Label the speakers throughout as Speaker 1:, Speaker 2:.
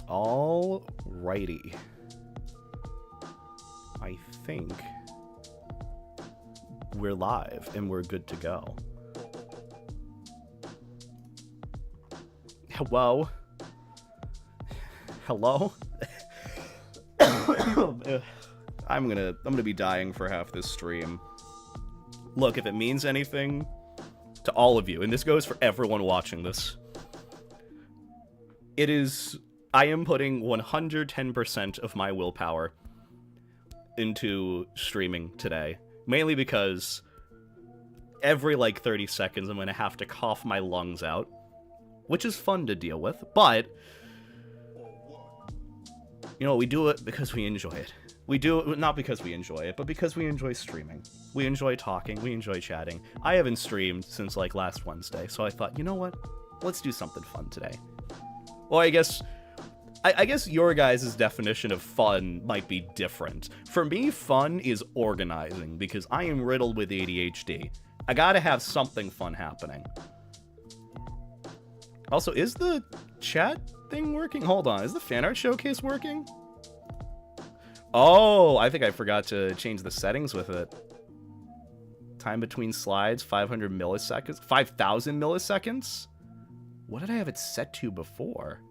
Speaker 1: Alrighty. I think we're live and we're good to go. Hello? Hello? I'm gonna be dying for half this stream. Look, if it means anything to all of you, and this goes for everyone watching this, I am putting 110% of my willpower into streaming today. Mainly because every, 30 seconds I'm gonna have to cough my lungs out. Which is fun to deal with, but you know, we do it because we enjoy it. We do it not because we enjoy it, but because we enjoy streaming. We enjoy talking, we enjoy chatting. I haven't streamed since last Wednesday, so I thought, you know what? Let's do something fun today. Well, I guess your guys' definition of fun might be different. For me, fun is organizing, because I am riddled with ADHD. I gotta have something fun happening. Also, is the chat thing working? Hold on, is the fan art showcase working? Oh, I think I forgot to change the settings with it. Time between slides, 500 milliseconds, 5,000 milliseconds? What did I have it set to before?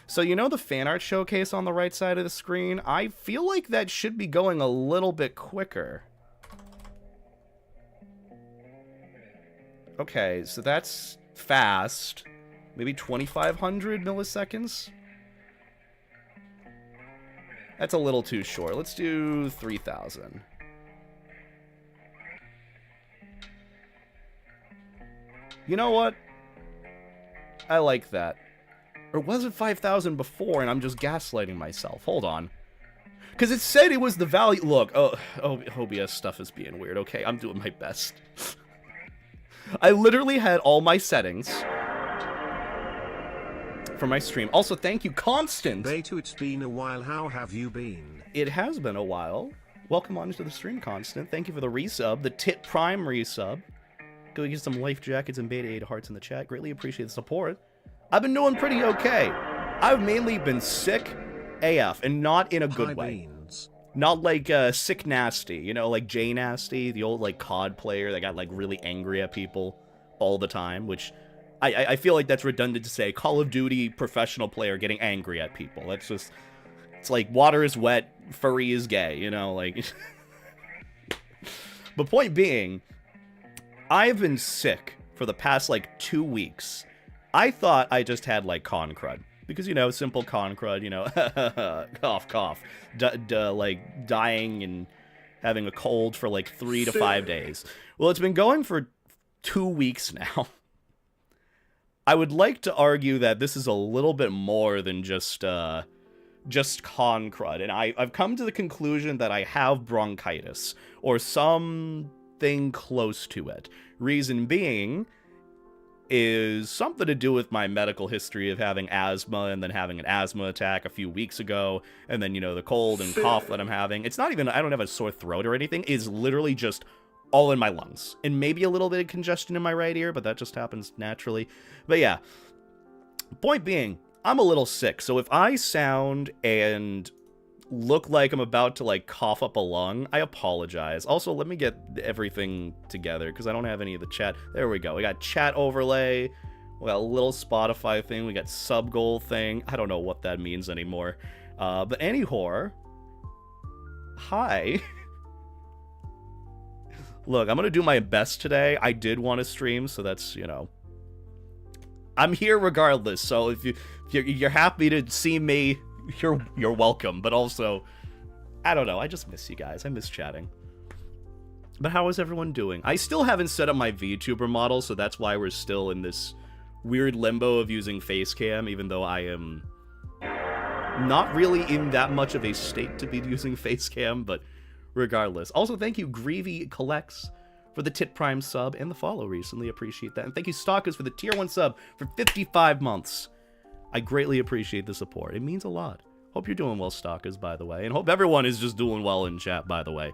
Speaker 1: So you know the fan art showcase on the right side of the screen? I feel like that should be going a little bit quicker. Okay, so that's fast. Maybe 2,500 milliseconds? That's a little too short. Let's do 3,000. You know what? I like that. Or was it 5,000 before and I'm just gaslighting myself? Hold on. Because it said it was the value. Look, OBS stuff is being weird. Okay, I'm doing my best. I literally had all my settings for my stream. Also, thank you, Constant.
Speaker 2: Beta, it's been a while. How have you been?
Speaker 1: It has been a while. Welcome on to the stream, Constant. Thank you for the resub, the Tit Prime resub. Go get some life jackets and Beta 8 hearts in the chat. Greatly appreciate the support. I've been doing pretty okay. I've mainly been sick AF, and not in a good way. Not like sick nasty, you know, like J Nasty, the old COD player that got really angry at people all the time, which I feel like that's redundant to say. Call of Duty professional player getting angry at people. That's just, it's like water is wet, furry is gay, you know, But point being, I've been sick for the past 2 weeks. I thought I just had con crud. Because, you know, simple con crud, you know, cough, cough, dying and having a cold for 3 to 5 days. Well, it's been going for 2 weeks now. I would like to argue that this is a little bit more than just con crud. And I've come to the conclusion that I have bronchitis, or something close to it. Reason being is something to do with my medical history of having asthma and then having an asthma attack a few weeks ago, and then, you know, the cold and cough that I'm having. It's not even, I don't have a sore throat or anything. It's literally just all in my lungs. And maybe a little bit of congestion in my right ear, but that just happens naturally. But yeah, point being, I'm a little sick. So if I sound and look like I'm about to cough up a lung, I apologize. Also, let me get everything together because I don't have any of the chat. There we go. We got chat overlay. We got a little Spotify thing. We got sub goal thing. I don't know what that means anymore. But anyhow, hi. Look, I'm gonna do my best today. I did want to stream, so that's, you know, I'm here regardless. So if you're happy to see me, you're welcome. But also, I don't know, I just miss you guys. I miss chatting. But how is everyone doing? I still haven't set up my VTuber model, so that's why we're still in this weird limbo of using Facecam, even though I am not really in that much of a state to be using Facecam, but regardless. Also, thank you, Greavy Collects, for the Tit Prime sub and the follow recently. Appreciate that. And thank you, Stalkers, for the Tier 1 sub for 55 months. I greatly appreciate the support. It means a lot. Hope you're doing well, Stalkers, by the way. And hope everyone is just doing well in chat, by the way.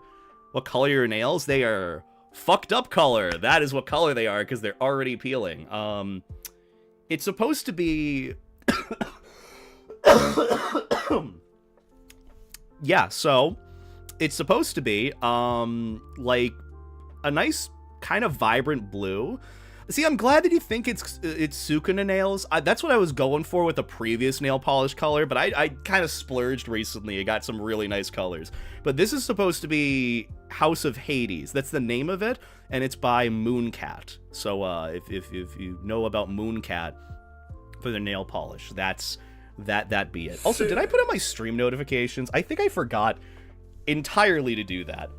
Speaker 1: What color are your nails? They are fucked up color. That is what color they are, because they're already peeling. It's supposed to be... yeah, so it's supposed to be, like, a nice kind of vibrant blue. See, I'm glad that you think it's Sukuna nails. That's what I was going for with the previous nail polish color, but I kind of splurged recently. I got some really nice colors. But this is supposed to be House of Hades. That's the name of it, and it's by Mooncat. So if you know about Mooncat for their nail polish, that be it. Also, did I put on my stream notifications? I think I forgot entirely to do that.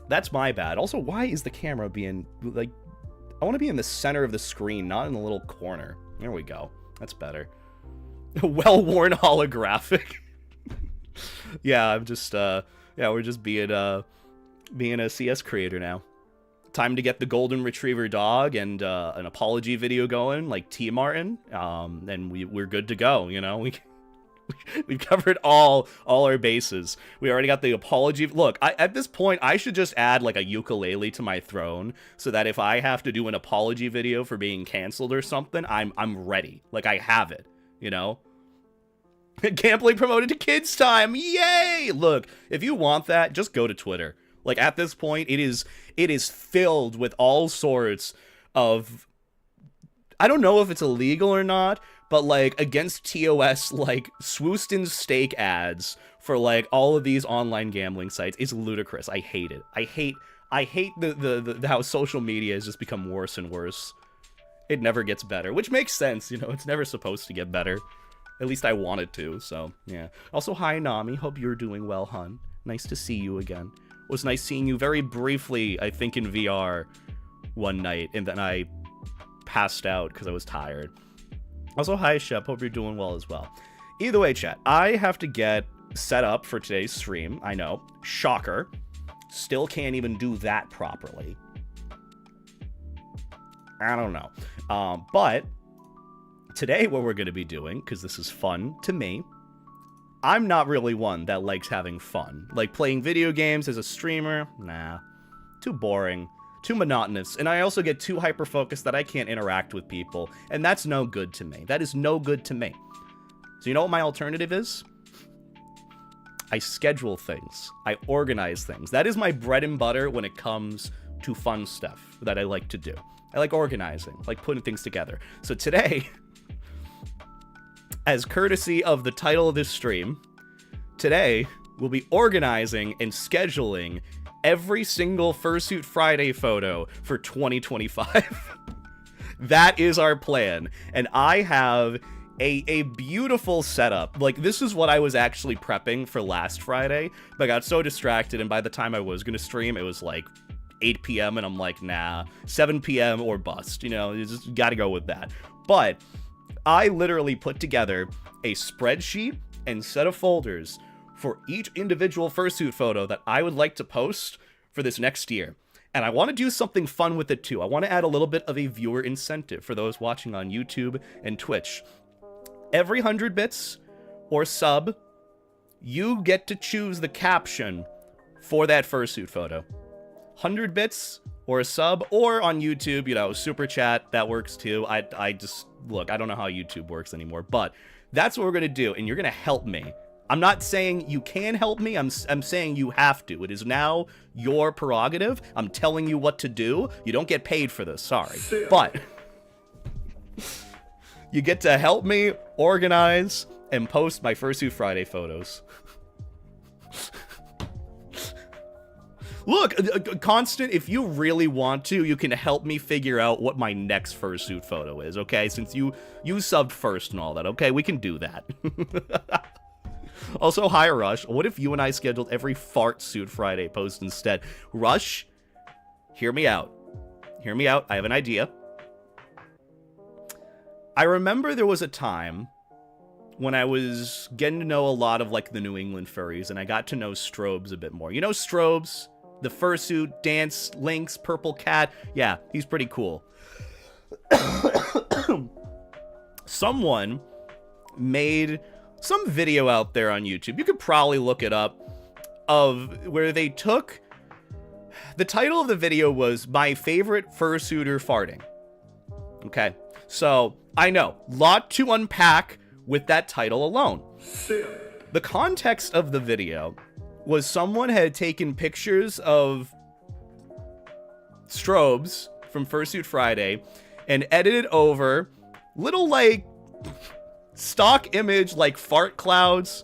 Speaker 1: That's my bad. Also, why is the camera being, like, I want to be in the center of the screen, not in the little corner. There we go. That's better. Well-worn holographic. Yeah, I'm just, yeah, we're just being a CS creator now. Time to get the golden retriever dog and an apology video going, like T Martin, and we're good to go. You know, we've covered all our bases. We already got the apology. Look, at this point, I should just add like a ukulele to my throne, so that if I have to do an apology video for being canceled or something, I'm ready. Like, I have it. You know. Gambling promoted to kids time. Yay! Look, if you want that, just go to Twitter. Like, at this point, it is filled with all sorts of, I don't know if it's illegal or not, but, like, against TOS, like, Swooston steak ads for, like, all of these online gambling sites is ludicrous. I hate it. I hate the how social media has just become worse and worse. It never gets better, which makes sense, you know, it's never supposed to get better. At least I want it to, so, yeah. Also, hi, Nami. Hope you're doing well, hun. Nice to see you again. It was nice seeing you very briefly, I think, in VR one night, and then I passed out because I was tired. Also, hi, Shep. Hope you're doing well as well. Either way, chat, I have to get set up for today's stream. I know. Shocker. Still can't even do that properly. I don't know. But today, what we're going to be doing, because this is fun to me, I'm not really one that likes having fun. Like, playing video games as a streamer, nah. Too boring. Too monotonous. And I also get too hyper-focused that I can't interact with people. And that's no good to me. That is no good to me. So you know what my alternative is? I schedule things. I organize things. That is my bread and butter when it comes to fun stuff that I like to do. I like organizing. I like putting things together. So today, as courtesy of the title of this stream, today we'll be organizing and scheduling every single Fursuit Friday photo for 2025. That is our plan. And I have a beautiful setup. Like, this is what I was actually prepping for last Friday, but I got so distracted, and by the time I was going to stream, it was like 8 p.m., and I'm like, nah, 7 p.m. or bust. You know, you just got to go with that. But I literally put together a spreadsheet and set of folders for each individual fursuit photo that I would like to post for this next year. And I want to do something fun with it too. I want to add a little bit of a viewer incentive for those watching on YouTube and Twitch. Every 100 bits or sub, you get to choose the caption for that fursuit photo. 100 bits or a sub, or on YouTube, you know, super chat, that works too. I just, look, I don't know how YouTube works anymore, but that's what we're going to do, and you're going to help me. I'm not saying you can help me, I'm saying you have to. It is now your prerogative. I'm telling you what to do. You don't get paid for this, sorry. But you get to help me organize and post my Fursuit Friday photos. Look, Constant, if you really want to, you can help me figure out what my next fursuit photo is, okay? Since you subbed first and all that, okay? We can do that. Also, hi, Rush. What if you and I scheduled every Fart Suit Friday post instead? Rush, hear me out. Hear me out. I have an idea. I remember there was a time when I was getting to know a lot of, like, the New England furries, and I got to know Strobes a bit more. You know Strobes? The fursuit, dance, Lynx, purple cat. Yeah, he's pretty cool. Someone made some video out there on YouTube. You could probably look it up, of where they took The title of the video was My Favorite Fursuiter Farting. Okay, so I know, lot to unpack with that title alone. The context of the video was someone had taken pictures of strobes from Fursuit Friday and edited over little, like, stock image, like, fart clouds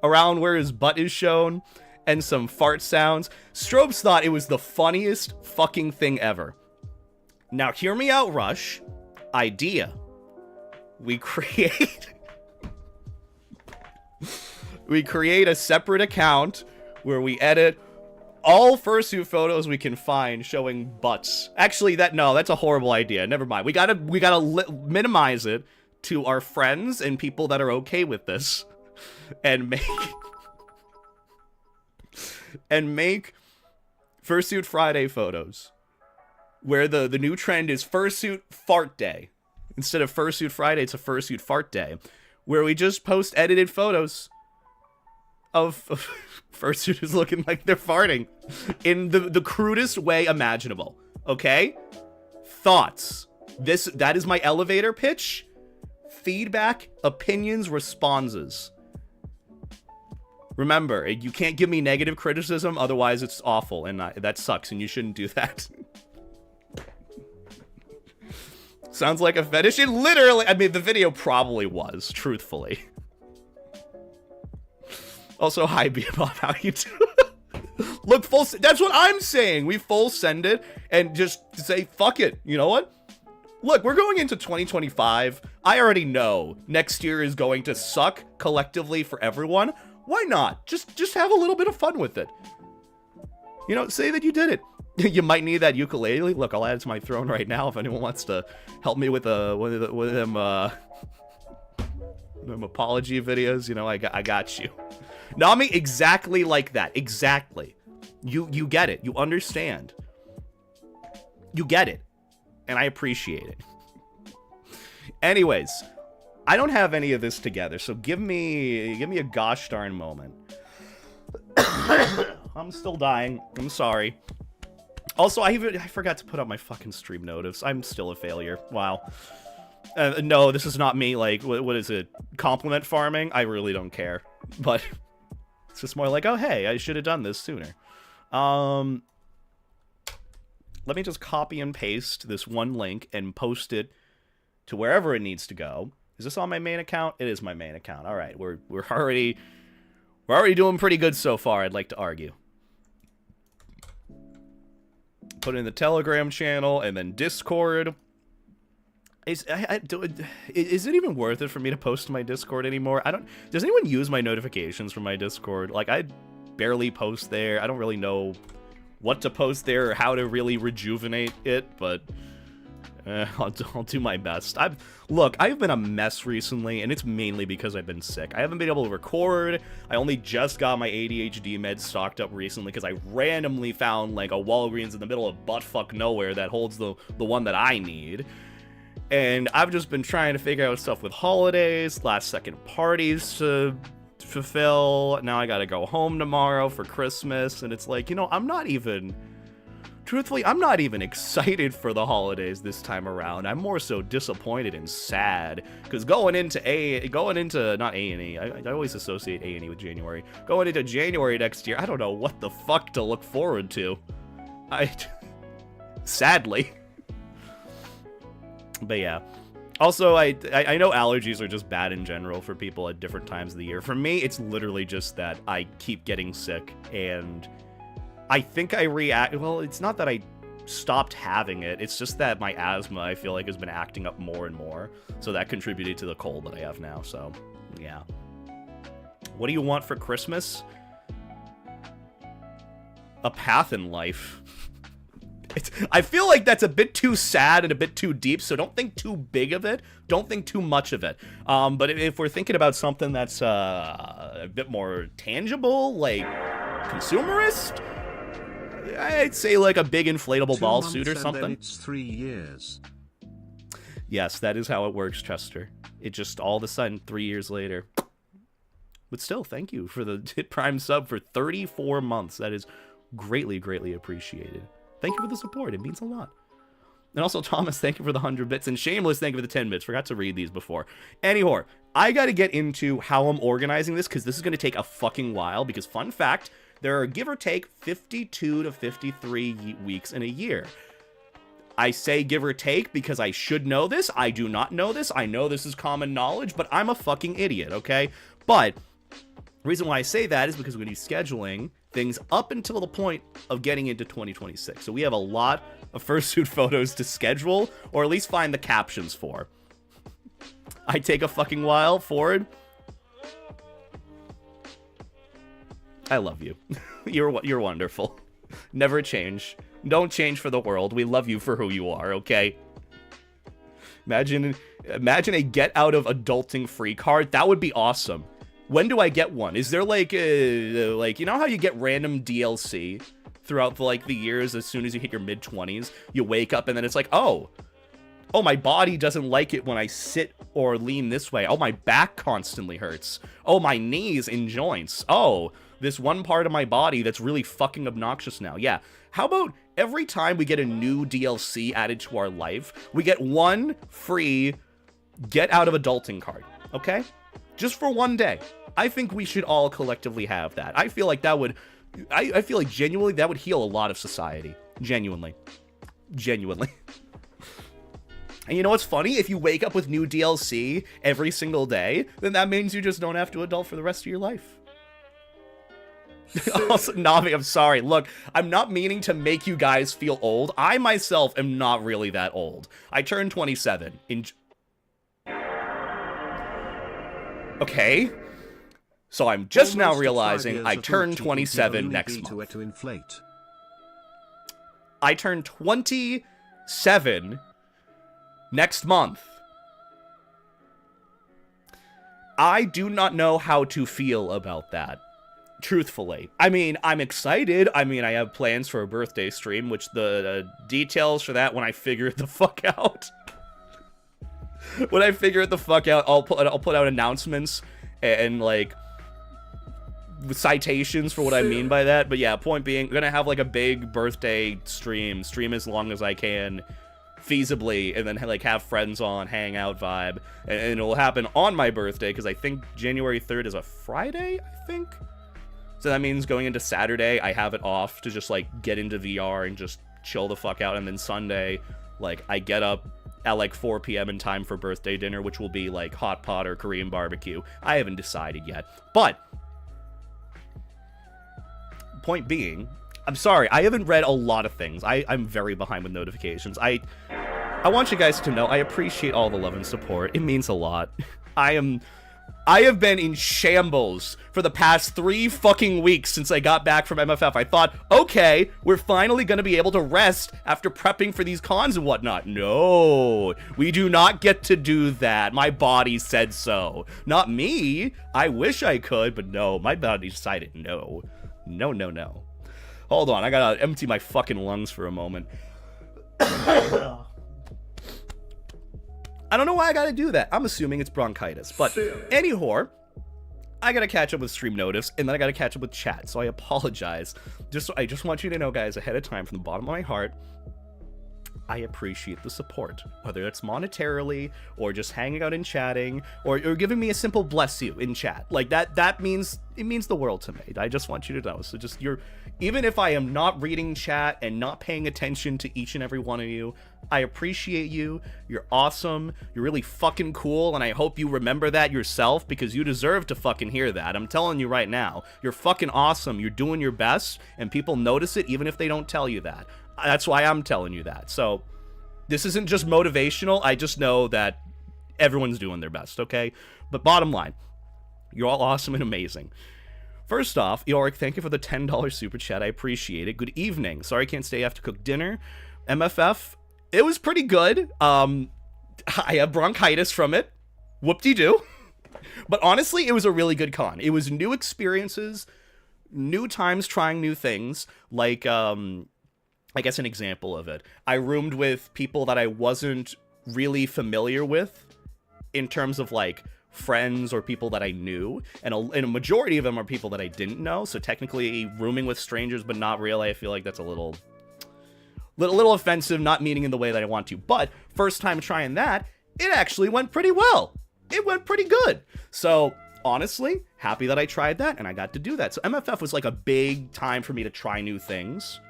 Speaker 1: around where his butt is shown and some fart sounds. Strobes thought it was the funniest fucking thing ever. Now, hear me out, Rush. Idea. We create a separate account where we edit all fursuit photos we can find showing butts. Actually, that's a horrible idea. Never mind. We gotta minimize it to our friends and people that are okay with this, and make Fursuit Friday photos where the new trend is Fursuit Fart Day. Instead of Fursuit Friday, it's a Fursuit Fart Day, where we just post edited photos of fursuiters looking like they're farting in the crudest way imaginable. Okay? Thoughts. That is my elevator pitch. Feedback, opinions, responses. Remember, you can't give me negative criticism, otherwise it's awful, and that sucks, and you shouldn't do that. Sounds like a fetish. It literally, I mean, the video probably was, truthfully. Also, hi, Bebop, how you doing? Look, that's what I'm saying. We full send it and just say, fuck it. You know what? Look, we're going into 2025. I already know next year is going to suck collectively for everyone. Why not? Just have a little bit of fun with it. You know, say that you did it. You might need that ukulele. Look, I'll add it to my throne right now if anyone wants to help me with them apology videos. You know, I got you. Nami, exactly like that. Exactly. You get it. You understand. You get it. And I appreciate it. Anyways, I don't have any of this together, so give me a gosh darn moment. I'm still dying. I'm sorry. Also, I forgot to put up my fucking stream notice. I'm still a failure. Wow. No, this is not me, like, what is it? Compliment farming? I really don't care. But it's just more like, oh, hey, I should have done this sooner. Let me just copy and paste this one link and post it to wherever it needs to go. Is this on my main account? It is my main account. All right, we're already doing pretty good so far, I'd like to argue. Put it in the Telegram channel and then Discord. Is it even worth it for me to post to my Discord anymore? Does anyone use my notifications from my Discord? Like, I barely post there. I don't really know what to post there or how to really rejuvenate it, but I'll do my best. I've been a mess recently, and it's mainly because I've been sick. I haven't been able to record. I only just got my ADHD meds stocked up recently because I randomly found, like, a Walgreens in the middle of buttfuck nowhere that holds the one that I need. And I've just been trying to figure out stuff with holidays, last-second parties to fulfill. Now I gotta go home tomorrow for Christmas, and it's like, you know, truthfully, I'm not even excited for the holidays this time around. I'm more so disappointed and sad, because going into not A&E, I always associate A&E with January. Going into January next year, I don't know what the fuck to look forward to. Sadly. But yeah. Also, I know allergies are just bad in general for people at different times of the year. For me, it's literally just that I keep getting sick, and I think well, it's not that I stopped having it, it's just that my asthma, I feel like, has been acting up more and more, so that contributed to the cold that I have now, so, yeah. What do you want for Christmas? A path in life. I feel like that's a bit too sad and a bit too deep, so don't think too big of it. Don't think too much of it. But if we're thinking about something that's a bit more tangible, like consumerist, I'd say like a big inflatable ball suit or something.
Speaker 2: Then it's 3 years.
Speaker 1: Yes, that is how it works, Chester. It just all of a sudden 3 years later. But still, thank you for the Prime sub for 34 months. That is Greatly, greatly appreciated. Thank you for the support. It means a lot. And also, Thomas, thank you for the 100 bits. And Shameless, thank you for the 10 bits. Forgot to read these before. Anyhow, I got to get into how I'm organizing this, because this is going to take a fucking while. Because, fun fact, there are, give or take, 52 to 53 weeks in a year. I say give or take because I should know this. I do not know this. I know this is common knowledge, but I'm a fucking idiot, okay? But the reason why I say that is because we're going to be scheduling things up until the point of getting into 2026. So we have a lot of fursuit photos to schedule, or at least find the captions for. I take a fucking while forward. I love you. You're wonderful. Never change. Don't change for the world. We love you for who you are, okay? Imagine a get out of adulting free card. That would be awesome. When do I get one? Is there like you know how you get random DLC throughout the years? As soon as you hit your mid-20s, you wake up and then it's like, oh, my body doesn't like it when I sit or lean this way. Oh, my back constantly hurts. Oh, my knees and joints. Oh, this one part of my body that's really fucking obnoxious now. Yeah. How about every time we get a new DLC added to our life, we get one free get out of adulting card, okay? Just for one day. I think we should all collectively have that. I feel like that would, I feel like genuinely that would heal a lot of society. Genuinely. And you know what's funny? If you wake up with new DLC every single day, then that means you just don't have to adult for the rest of your life. Also, Navi, I'm sorry. Look, I'm not meaning to make you guys feel old. I myself am not really that old. I turned 27 in... Okay. So I'm just now realizing I turned 27 next month. I turn 27 next month. I do not know how to feel about that. Truthfully. I mean, I'm excited. I mean, I have plans for a birthday stream, which the details for that when I figure it the fuck out. When I figure it the fuck out, I'll put out announcements and like citations for what I mean by that. But yeah, point being, I'm gonna have like a big birthday stream as long as I can feasibly, and then like have friends on, hang out vibe, and it'll happen on my birthday because I think January 3rd is a Friday, I think. So that means going into Saturday, I have it off to just, like, get into VR and just chill the fuck out. And then Sunday, like, I get up at, like, 4 p.m. in time for birthday dinner, which will be, like, hot pot or Korean barbecue. I haven't decided yet. But, point being, I'm sorry, I haven't read a lot of things. I'm very behind with notifications. I want you guys to know I appreciate all the love and support. It means a lot. I have been in shambles for the past 3 fucking weeks since I got back from MFF. I thought, okay, we're finally going to be able to rest after prepping for these cons and whatnot. No, we do not get to do that. My body said so. Not me. I wish I could, but no, my body decided no. No, no, no. Hold on, I gotta empty my fucking lungs for a moment. I don't know why I gotta do that. I'm assuming it's bronchitis. But anyhow, I gotta catch up with stream notice, and then I gotta catch up with chat. So I apologize. I just want you to know, guys, ahead of time, from the bottom of my heart, I appreciate the support. Whether it's monetarily, or just hanging out and chatting, or giving me a simple bless you in chat. Like, that means, it means the world to me. I just want you to know. So just, even if I am not reading chat and not paying attention to each and every one of you, I appreciate you. You're awesome. You're really fucking cool, and I hope you remember that yourself, because you deserve to fucking hear that. I'm telling you right now. You're fucking awesome. You're doing your best, and people notice it even if they don't tell you that. That's why I'm telling you that. So, this isn't just motivational. I just know that everyone's doing their best, okay? But bottom line, you're all awesome and amazing. First off, Yorick, thank you for the $10 super chat. I appreciate it. Good evening. Sorry I can't stay after cook dinner. MFF, it was pretty good. I have bronchitis from it. Whoop-de-doo. But honestly, it was a really good con. It was new experiences, new times trying new things. Like, I guess an example of it. I roomed with people that I wasn't really familiar with in terms of, like, friends or people that I knew, and a majority of them are people that I didn't know, so technically rooming with strangers but not really, I feel like that's a little offensive, not meaning in the way that I want to. But first time trying that, it actually went pretty well. It went pretty good. So honestly, happy that I tried that and I got to do that. So MFF was like a big time for me to try new things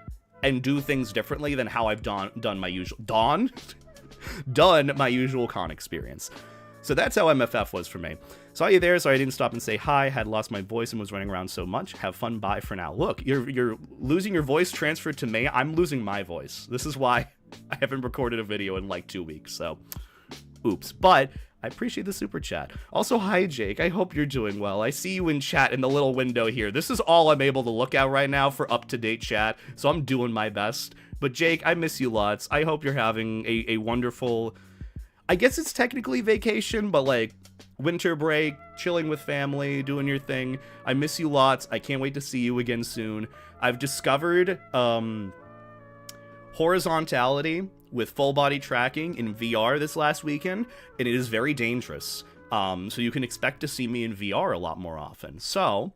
Speaker 1: and do things differently than how I've done my usual done my usual con experience. So that's how MFF was for me. Saw you there, so I didn't stop and say hi. Had lost my voice and was running around so much. Have fun, bye for now. Look, you're losing your voice transferred to me. I'm losing my voice. This is why I haven't recorded a video in like 2 weeks, so oops. But I appreciate the super chat. Also, hi Jake, I hope you're doing well. I see you in chat in the little window here. This is all I'm able to look at right now for up-to-date chat, so I'm doing my best. But Jake, I miss you lots. I hope you're having a wonderful, I guess it's technically vacation, but like winter break, chilling with family, doing your thing. I miss you lots. I can't wait to see you again soon. I've discovered horizontality with full body tracking in VR this last weekend, and it is very dangerous. So you can expect to see me in VR a lot more often. So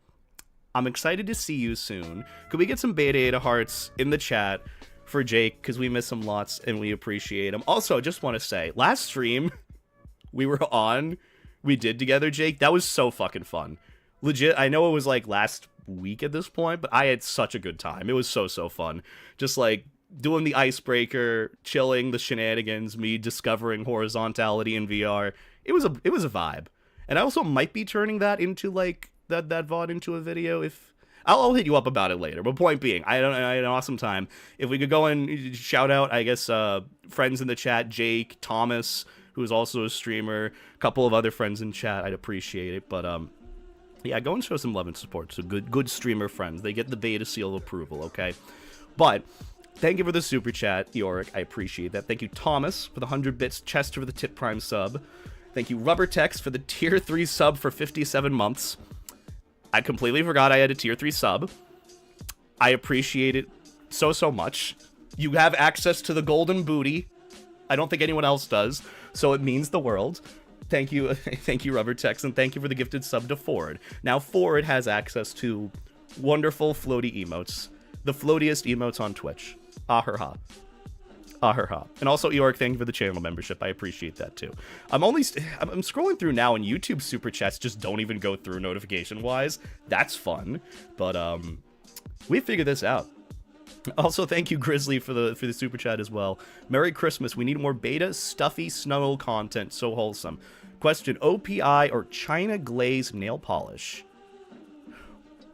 Speaker 1: I'm excited to see you soon. Could we get some beta 8 hearts in the chat for Jake, because we miss him lots and we appreciate him. Also, I just want to say, last stream we did together, Jake, that was so fucking fun. Legit, I know it was like last week at this point, but I had such a good time. It was so fun. Just like doing the icebreaker, chilling, the shenanigans, me discovering horizontality in VR. It was a vibe. And I also might be turning that into like that VOD into a video if I'll hit you up about it later. But point being, I had an awesome time. If we could go and shout out, I guess, friends in the chat, Jake, Thomas, who's also a streamer, a couple of other friends in chat, I'd appreciate it. But yeah, go and show some love and support. So good streamer friends. They get the beta seal of approval, okay? But thank you for the super chat, Yorick. I appreciate that. Thank you, Thomas, for the 100 bits. Chester for the tip prime sub. Thank you, Rubbertex, for the tier 3 sub for 57 months. I completely forgot I had a tier 3 sub. I appreciate it so much. You have access to the golden booty. I don't think anyone else does, so it means the world. Thank you, thank you, Rubbertex, and thank you for the gifted sub to Ford. Now, Ford has access to wonderful floaty emotes. The floatiest emotes on Twitch. Ahurha. Ahurha. And also, Eork, thank you for the channel membership. I appreciate that, too. I'm scrolling through now, and YouTube super chats just don't even go through notification-wise. That's fun. But, we figured this out. Also, thank you, Grizzly, for the super chat as well. Merry Christmas. We need more beta, stuffy, snuggle content. So wholesome. Question, OPI or China Glaze nail polish?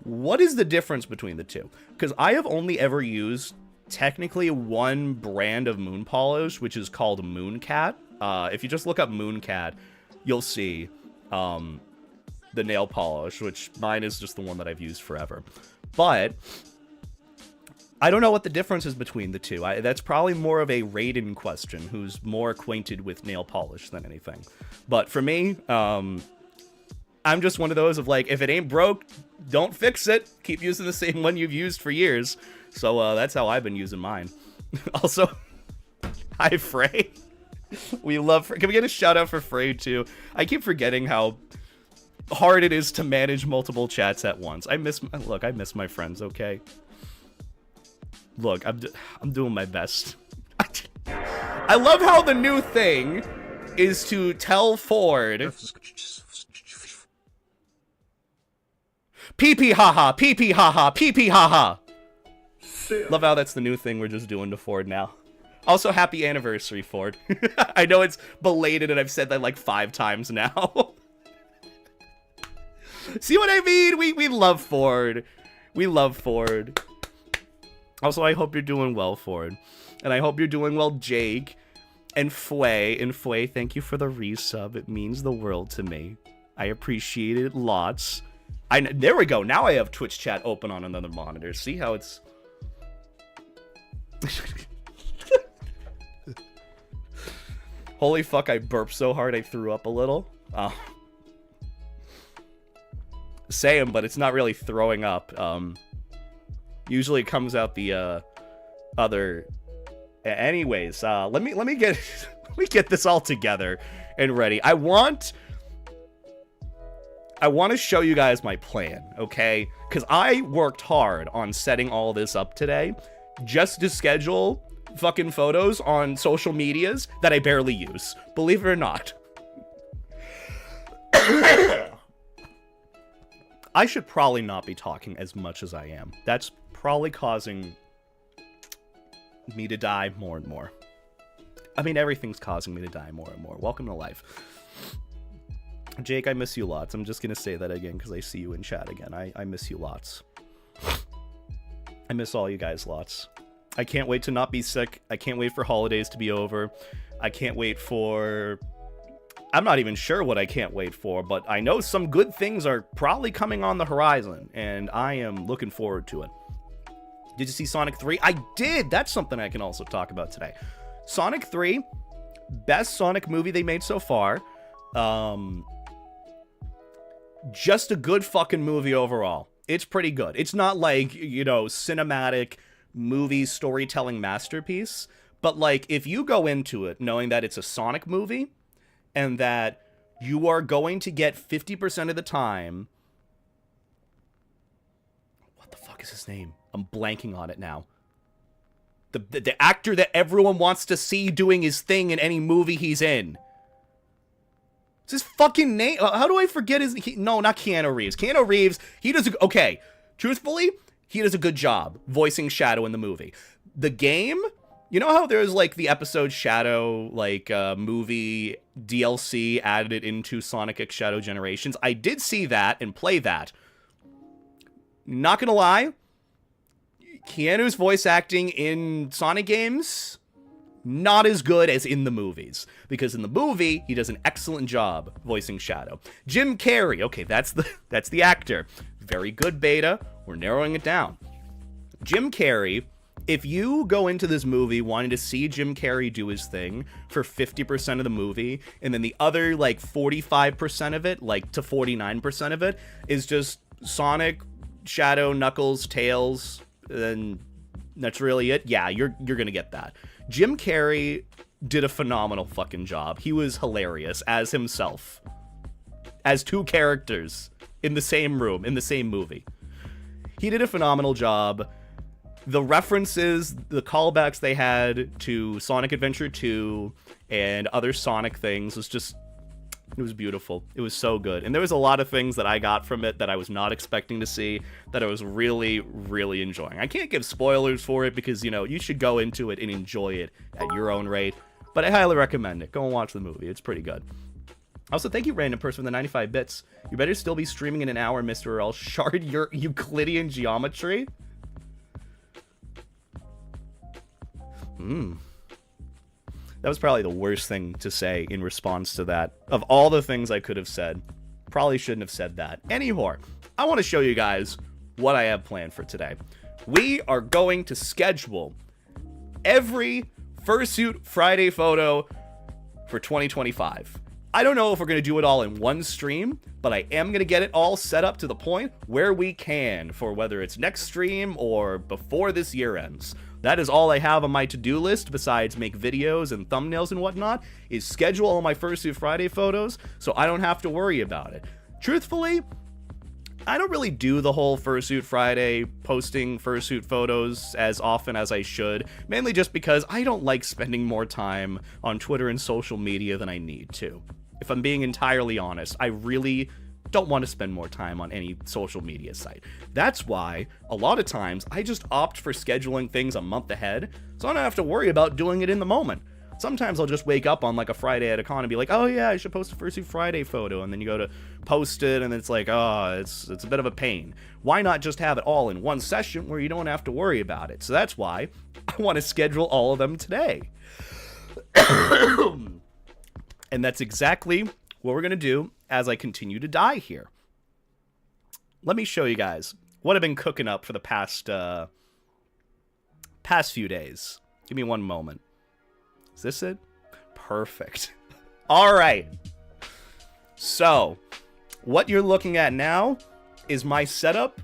Speaker 1: What is the difference between the two? Because I have only ever used technically one brand of moon polish, which is called Mooncat. If you just look up Mooncat, you'll see the nail polish, which mine is just the one that I've used forever. But I don't know what the difference is between the two. That's probably more of a Raiden question, who's more acquainted with nail polish than anything. But for me, I'm just one of those of like, if it ain't broke, don't fix it. Keep using the same one you've used for years. So that's how I've been using mine. Also, hi Frey. We love Frey. Can we get a shout out for Frey too? I keep forgetting how hard it is to manage multiple chats at once. I miss my friends, okay? Look, I'm doing my best. I love how the new thing is to tell Ford pee pee haha, pee pee haha, pee pee haha. Love how that's the new thing we're just doing to Ford now. Also, happy anniversary, Ford. I know it's belated and I've said that like 5 times now. See what I mean? We love Ford. We love Ford. Also, I hope you're doing well, Ford. And I hope you're doing well, Jake. And Fway. And Fway, thank you for the resub. It means the world to me. I appreciate it lots. There we go. Now I have Twitch chat open on another monitor. See how it's... Holy fuck, I burped so hard I threw up a little. Same, but it's not really throwing up. Usually it comes out the other... Anyways, let me get we get this all together and ready. I want to show you guys my plan, okay? Because I worked hard on setting all this up today just to schedule fucking photos on social medias that I barely use. Believe it or not. I should probably not be talking as much as I am. That's probably causing me to die more and more. I mean, everything's causing me to die more and more. Welcome to life. Jake, I miss you lots. I'm just going to say that again because I see you in chat again. I miss you lots. I miss all you guys lots. I can't wait to not be sick. I can't wait for holidays to be over. I can't wait for... I'm not even sure what I can't wait for, but I know some good things are probably coming on the horizon, and I am looking forward to it. Did you see Sonic 3? I did! That's something I can also talk about today. Sonic 3, best Sonic movie they made so far. Just a good fucking movie overall. It's pretty good. It's not like, you know, cinematic movie storytelling masterpiece, but like if you go into it knowing that it's a Sonic movie and that you are going to get 50% of the time... What the fuck is his name? I'm blanking on it now. The actor that everyone wants to see doing his thing in any movie he's in. It's his fucking name. How do I forget his... No, not Keanu Reeves. Keanu Reeves, he does... Okay, truthfully, he does a good job voicing Shadow in the movie. The game... You know how there's, like, the episode Shadow, like, movie DLC added into Sonic X Shadow Generations? I did see that and play that. Not gonna lie, Keanu's voice acting in Sonic games, not as good as in the movies. Because in the movie, he does an excellent job voicing Shadow. Jim Carrey, okay, that's the actor. Very good beta. We're narrowing it down. Jim Carrey... If you go into this movie wanting to see Jim Carrey do his thing for 50% of the movie, and then the other, like, 45% of it, like, to 49% of it, is just Sonic, Shadow, Knuckles, Tails, and that's really it, yeah, you're gonna get that. Jim Carrey did a phenomenal fucking job. He was hilarious as himself. As two characters in the same room, in the same movie. He did a phenomenal job. The references, the callbacks they had to Sonic Adventure 2 and other Sonic things was just, it was beautiful. It was so good. And there was a lot of things that I got from it that I was not expecting to see, that I was really, really enjoying. I can't give spoilers for it because, you know, you should go into it and enjoy it at your own rate. But I highly recommend it. Go and watch the movie. It's pretty good. Also, thank you, random person, for the 95 bits. You better still be streaming in an hour, Mr. or else shard your Euclidean geometry. That was probably the worst thing to say in response to that. Of all the things I could have said, probably shouldn't have said that. Anyhow, I want to show you guys what I have planned for today. We are going to schedule every Fursuit Friday photo for 2025. I don't know if we're going to do it all in one stream, but I am going to get it all set up to the point where we can for whether it's next stream or before this year ends. That is all I have on my to-do list, besides make videos and thumbnails and whatnot, is schedule all my Fursuit Friday photos, so I don't have to worry about it. Truthfully, I don't really do the whole Fursuit Friday posting Fursuit photos as often as I should, mainly just because I don't like spending more time on Twitter and social media than I need to. If I'm being entirely honest, I really don't want to spend more time on any social media site. That's why, a lot of times, I just opt for scheduling things a month ahead, so I don't have to worry about doing it in the moment. Sometimes I'll just wake up on like a Friday at a con and be like, oh yeah, I should post a Fursuit Friday photo, and then you go to post it, and it's like, oh, it's a bit of a pain. Why not just have it all in one session where you don't have to worry about it? So that's why I want to schedule all of them today. And that's exactly what we're going to do as I continue to die here. Let me show you guys what I've been cooking up for the past few days. Give me one moment. Is this it? Perfect. All right. So, what you're looking at now is my setup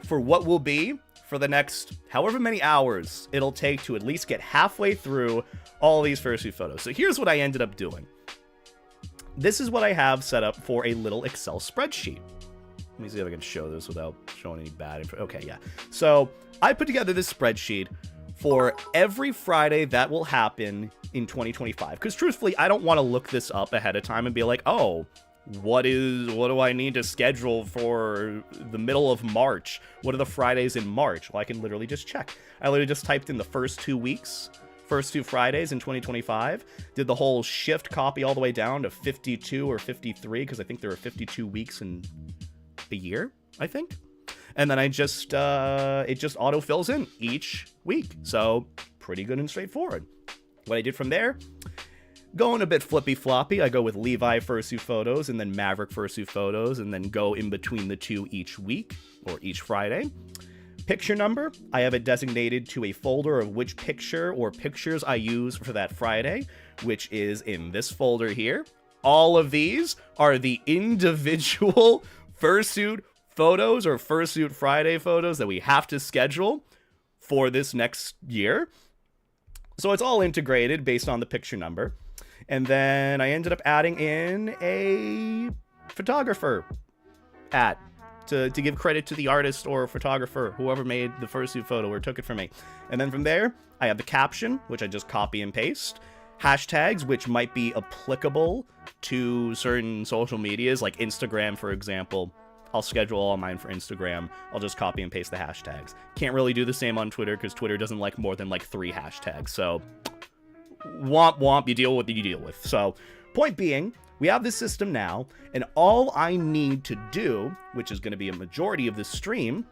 Speaker 1: for what will be for the next however many hours it'll take to at least get halfway through all these fursuit photos. So here's what I ended up doing. This is what I have set up for a little Excel spreadsheet. Let me see if I can show this without showing any bad info. Okay, yeah. So I put together this spreadsheet for every Friday that will happen in 2025. Because truthfully, I don't want to look this up ahead of time and be like, oh, what do I need to schedule for the middle of March? What are the Fridays in March? Well, I can literally just check. I literally just typed in the first 2 weeks, first 2 Fridays in 2025, did the whole shift copy all the way down to 52 or 53, because I think there are 52 weeks in a year, I think. And then I just, it just auto-fills in each week. So, pretty good and straightforward. What I did from there, going a bit flippy-floppy, I go with Levi fursuit photos and then Maverick fursuit photos, and then go in between the two each week, or each Friday. Picture number, I have it designated to a folder of which picture or pictures I use for that Friday, which is in this folder here. All of these are the individual fursuit photos or Fursuit Friday photos that we have to schedule for this next year. So it's all integrated based on the picture number. And then I ended up adding in a photographer to give credit to the artist or photographer, whoever made the fursuit photo or took it for me. And then from there, I have the caption, which I just copy and paste. Hashtags, which might be applicable to certain social medias, like Instagram, for example. I'll schedule all mine for Instagram. I'll just copy and paste the hashtags. Can't really do the same on Twitter because Twitter doesn't like more than like 3 hashtags. So, womp womp, you deal with what you deal with. So, point being, we have this system now, and all I need to do, which is going to be a majority of this stream,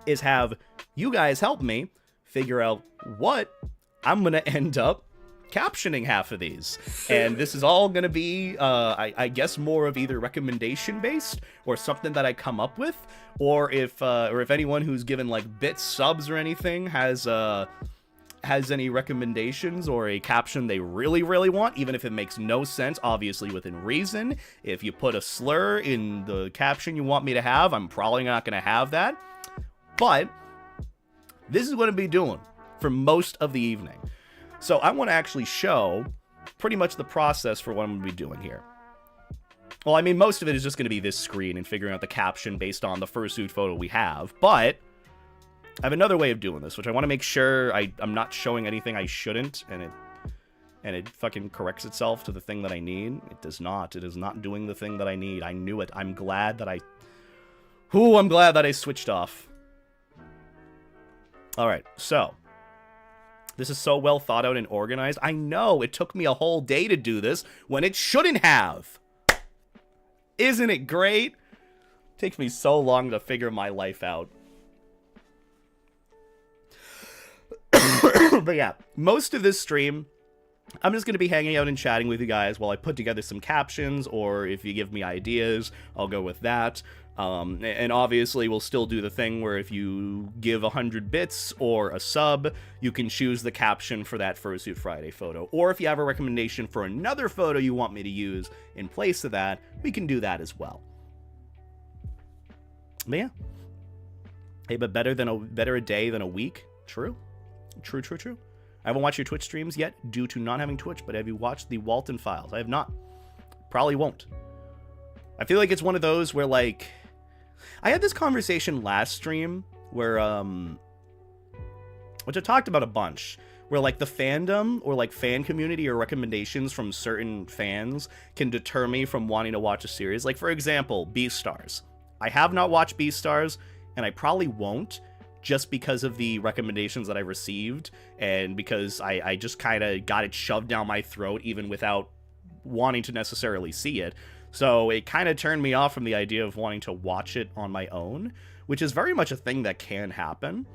Speaker 1: is have you guys help me figure out what I'm going to end up captioning half of these. And this is all going to be, I guess, more of either recommendation based or something that I come up with, or if anyone who's given like bits, subs, or anything has any recommendations or a caption they really want, even if it makes no sense, obviously within reason. If you put a slur in the caption you want me to have, I'm probably not going to have that. But this is what I'm going to be doing for most of the evening. So I want to actually show pretty much the process for what I'm going to be doing here. Well, I mean, most of it is just going to be this screen and figuring out the caption based on the fursuit photo we have. But I have another way of doing this, which I want to make sure I'm not showing anything I shouldn't, and it fucking corrects itself to the thing that I need. It does not. It is not doing the thing that I need. I knew it. I'm glad that I'm glad that I switched off. All right, so this is so well thought out and organized. I know it took me a whole day to do this when it shouldn't have. Isn't it great? It takes me so long to figure my life out. But yeah, most of this stream, I'm just going to be hanging out and chatting with you guys while I put together some captions, or if you give me ideas, I'll go with that. And obviously we'll still do the thing where if you give 100 bits or a sub, you can choose the caption for that Fursuit Friday photo. Or if you have a recommendation for another photo you want me to use in place of that, we can do that as well. But yeah. Hey, but better a day than a week. True. True. I haven't watched your Twitch streams yet due to not having Twitch, but have you watched the Walton Files? I have not. Probably won't. I feel like it's one of those where, like, I had this conversation last stream where, which I talked about a bunch, where, like, the fandom or, like, fan community or recommendations from certain fans can deter me from wanting to watch a series. Like, for example, Beastars. I have not watched Beastars, and I probably won't, just because of the recommendations that I received, and because I just kind of got it shoved down my throat even without wanting to necessarily see it. So it kind of turned me off from the idea of wanting to watch it on my own, which is very much a thing that can happen.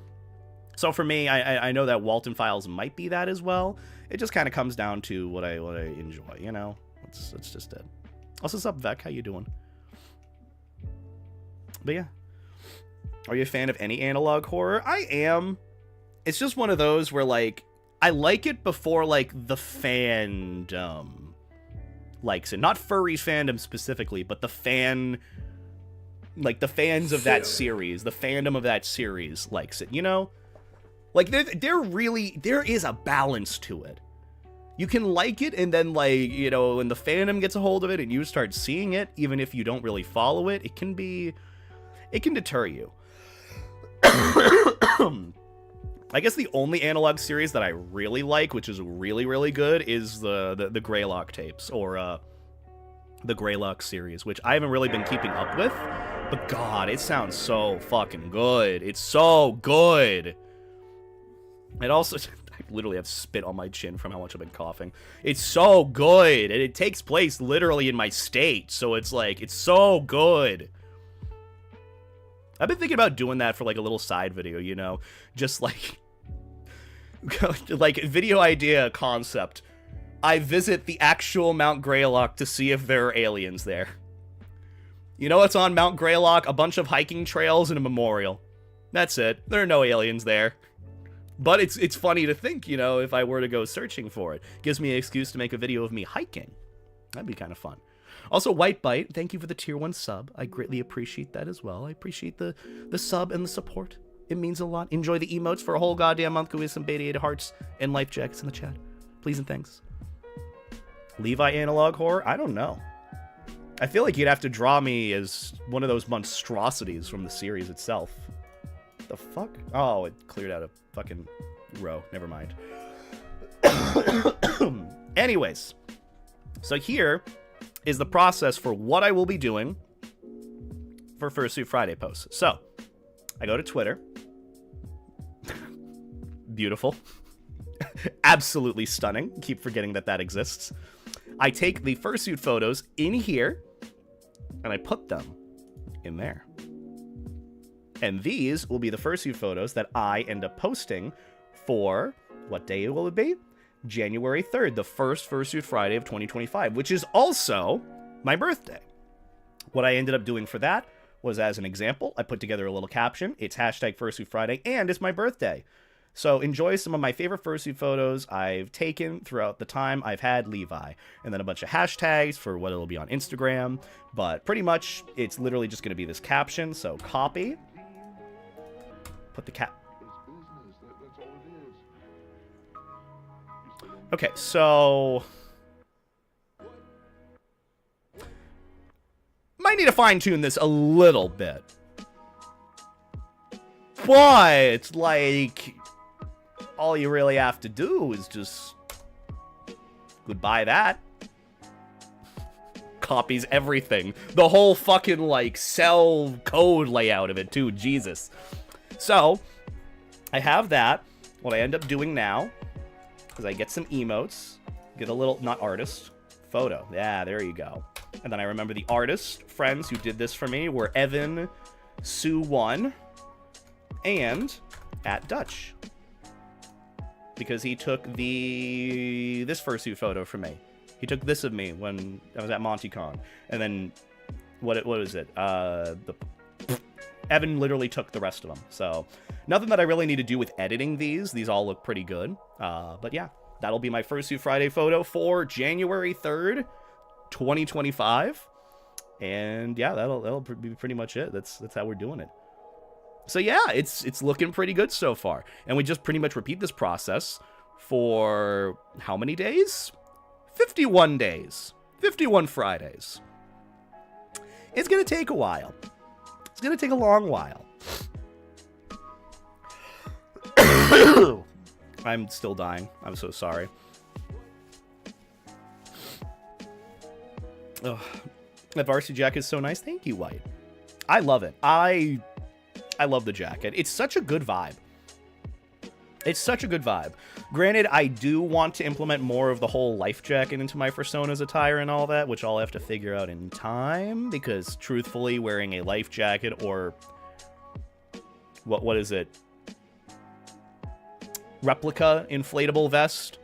Speaker 1: So for me, I know that Walton Files might be that as well. It just kind of comes down to what I enjoy, you know? That's just it. Also, what's up, Vec? How you doing? But yeah. Are you a fan of any analog horror? I am. It's just one of those where, like, I like it before, like, the fandom likes it. Not furry fandom specifically, but the fan Like, the fans of that series, the fandom of that series likes it, you know? Like, there is a balance to it. You can like it, and then, like, you know, when the fandom gets a hold of it and you start seeing it, even if you don't really follow it, it can deter you. I guess the only analog series that I really like, which is really, really good, is the Greylock tapes, or the Greylock series, which I haven't really been keeping up with. But God, it sounds so fucking good. It's so good. It also, I literally have spit on my chin from how much I've been coughing. It's so good, and it takes place literally in my state, so it's like, it's so good. I've been thinking about doing that for like a little side video, you know? Just like, like video idea concept. I visit the actual Mount Greylock to see if there are aliens there. You know what's on Mount Greylock? A bunch of hiking trails and a memorial. That's it. There are no aliens there. But it's funny to think, you know, if I were to go searching for it. Gives me an excuse to make a video of me hiking. That'd be kind of fun. Also, Whitebite, thank you for the tier 1 sub. I greatly appreciate that as well. I appreciate the sub and the support. It means a lot. Enjoy the emotes for a whole goddamn month with some beta 8 hearts and life jackets in the chat. Please and thanks. Levi Analog Horror? I don't know. I feel like you'd have to draw me as one of those monstrosities from the series itself. The fuck? Oh, it cleared out a fucking row. Never mind. Anyways, so here is the process for what I will be doing for Fursuit Friday posts. So, I go to Twitter. Beautiful. Absolutely stunning. Keep forgetting that that exists. I take the fursuit photos in here, and I put them in there. And these will be the fursuit photos that I end up posting for, what day will it be? January 3rd, the first Fursuit Friday of 2025, which is also my birthday. What I ended up doing for that was, as an example, I put together a little caption. It's hashtag Fursuit Friday, and it's my birthday. So enjoy some of my favorite fursuit photos I've taken throughout the time I've had Levi. And then a bunch of hashtags for what it'll be on Instagram. But pretty much, it's literally just going to be this caption. So copy. Put the Okay, so might need to fine-tune this a little bit. But, like, all you really have to do is just goodbye that. Copies everything. The whole fucking, like, cell code layout of it, too. Jesus. So, I have that. What I end up doing now is I get some emotes. Get a little, not artist, photo. Yeah, there you go. And then I remember the artist friends who did this for me were Evan, Sue1, and at Dutch. Because he took this fursuit photo for me. He took this of me when I was at MontyCon. And then, what was it? Evan literally took the rest of them. So, nothing that I really need to do with editing these. These all look pretty good. But yeah, that'll be my Fursuit Friday photo for January 3rd, 2025. And yeah, that'll be pretty much it. That's how we're doing it. So yeah, it's looking pretty good so far. And we just pretty much repeat this process for how many days? 51 days. 51 Fridays. It's going to take a while. It's going to take a long while. I'm still dying. I'm so sorry. Oh, that varsity jacket is so nice. Thank you, White. I love it. I love the jacket. It's such a good vibe. It's such a good vibe. Granted, I do want to implement more of the whole life jacket into my Fursona's attire and all that, which I'll have to figure out in time, because truthfully, wearing a life jacket or what is it? Replica inflatable vest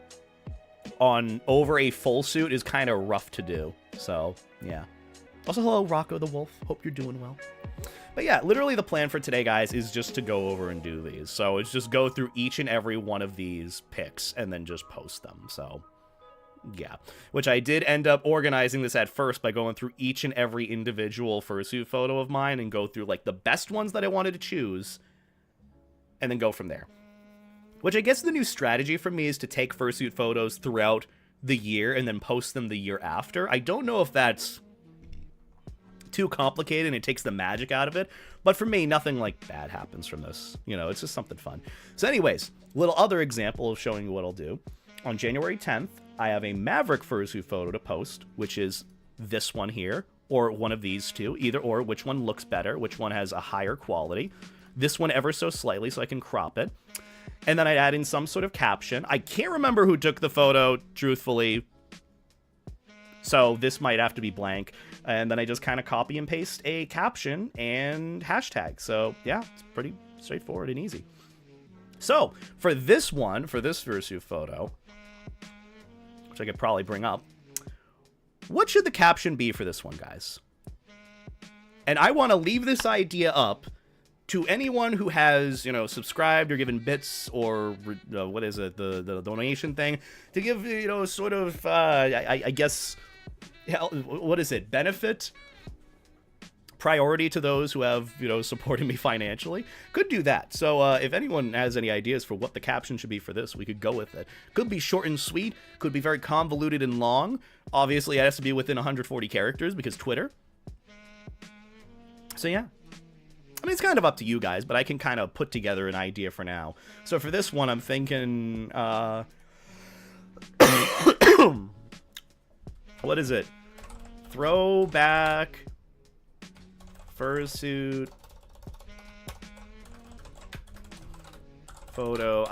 Speaker 1: on over a full suit is kind of rough to do. So, yeah. Also, hello, Rocco the Wolf. Hope you're doing well. But yeah, literally the plan for today, guys, is just to go over and do these. So it's just go through each and every one of these pics and then just post them. So Yeah, which I did end up organizing this at first by going through each and every individual fursuit photo of mine and go through, like, the best ones that I wanted to choose, and then go from there. Which I guess the new strategy for me is to take fursuit photos throughout the year and then post them the year after. I don't know if that's too complicated and it takes the magic out of it, but for me, nothing, like, bad happens from this. You know, it's just something fun. So anyways, little other example of showing you what I'll do. On January 10th, I have a Maverick fursuit photo to post, which is this one here, or one of these two, either or, which one looks better, which one has a higher quality. This one ever so slightly, so I can crop it. And then I add in some sort of caption. I can't remember who took the photo, truthfully, so this might have to be blank. And then I just kind of copy and paste a caption and hashtag. So yeah, it's pretty straightforward and easy. So for this one, for this fursuit photo, which I could probably bring up, what should the caption be for this one, guys? And I want to leave this idea up to anyone who has, you know, subscribed or given bits or, what is it, the donation thing, to give, you know, sort of, I guess, what is it, benefit? Priority to those who have, you know, supported me financially. Could do that. So if anyone has any ideas for what the caption should be for this, we could go with it. Could be short and sweet. Could be very convoluted and long. Obviously, it has to be within 140 characters because Twitter. So yeah. I mean, it's kind of up to you guys, but I can kind of put together an idea for now. So for this one, I'm thinking, what is it? Throwback fursuit photo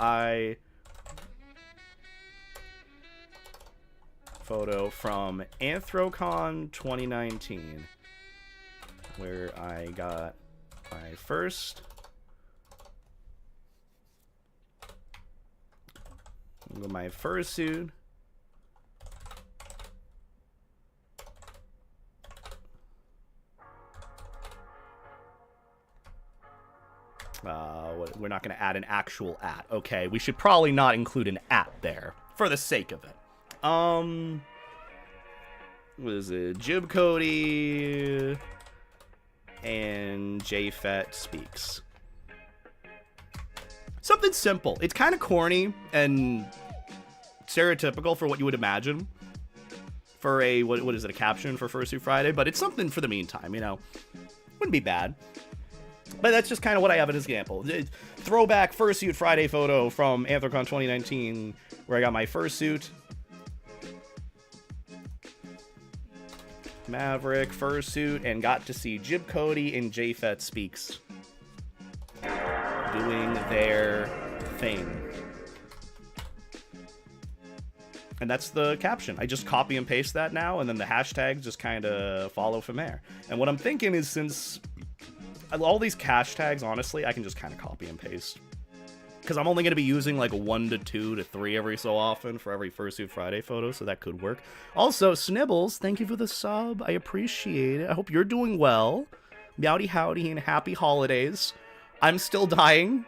Speaker 1: from Anthrocon 2019, where I got my first fursuit. We're not going to add an actual @ Okay, we should probably not include an @ there for the sake of it. What is it? Jib Cody and JFET speaks. Something simple. It's kind of corny and stereotypical for what you would imagine for a, what is it, a caption for Fursuit Friday, but it's something for the meantime, you know. Wouldn't be bad. But that's just kind of what I have as an example. Throwback Fursuit Friday photo from Anthrocon 2019, where I got my fursuit. Maverick fursuit, and got to see Jib Cody and JFET speaks doing their thing. And that's the caption. I just copy and paste that now, and then the hashtags just kind of follow from there. And what I'm thinking is, since all these hashtags, honestly, I can just kind of copy and paste. Because I'm only going to be using like 1 to 2 to 3 every so often for every Fursuit Friday photo, so that could work. Also, Snibbles, thank you for the sub. I appreciate it. I hope you're doing well. Meowdy howdy and happy holidays. I'm still dying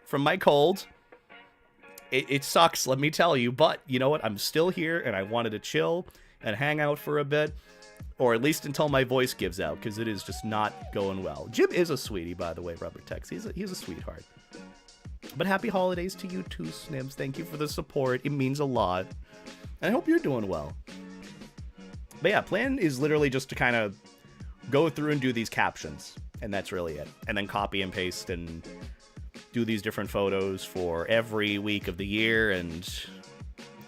Speaker 1: from my cold. It sucks, let me tell you, but you know what? I'm still here, and I wanted to chill and hang out for a bit. Or at least until my voice gives out, because it is just not going well. Jib is a sweetie, by the way, Rubber Tex. He's a sweetheart. But happy holidays to you too, Snibs. Thank you for the support. It means a lot. And I hope you're doing well. But yeah, plan is literally just to kind of go through and do these captions. And that's really it. And then copy and paste and do these different photos for every week of the year and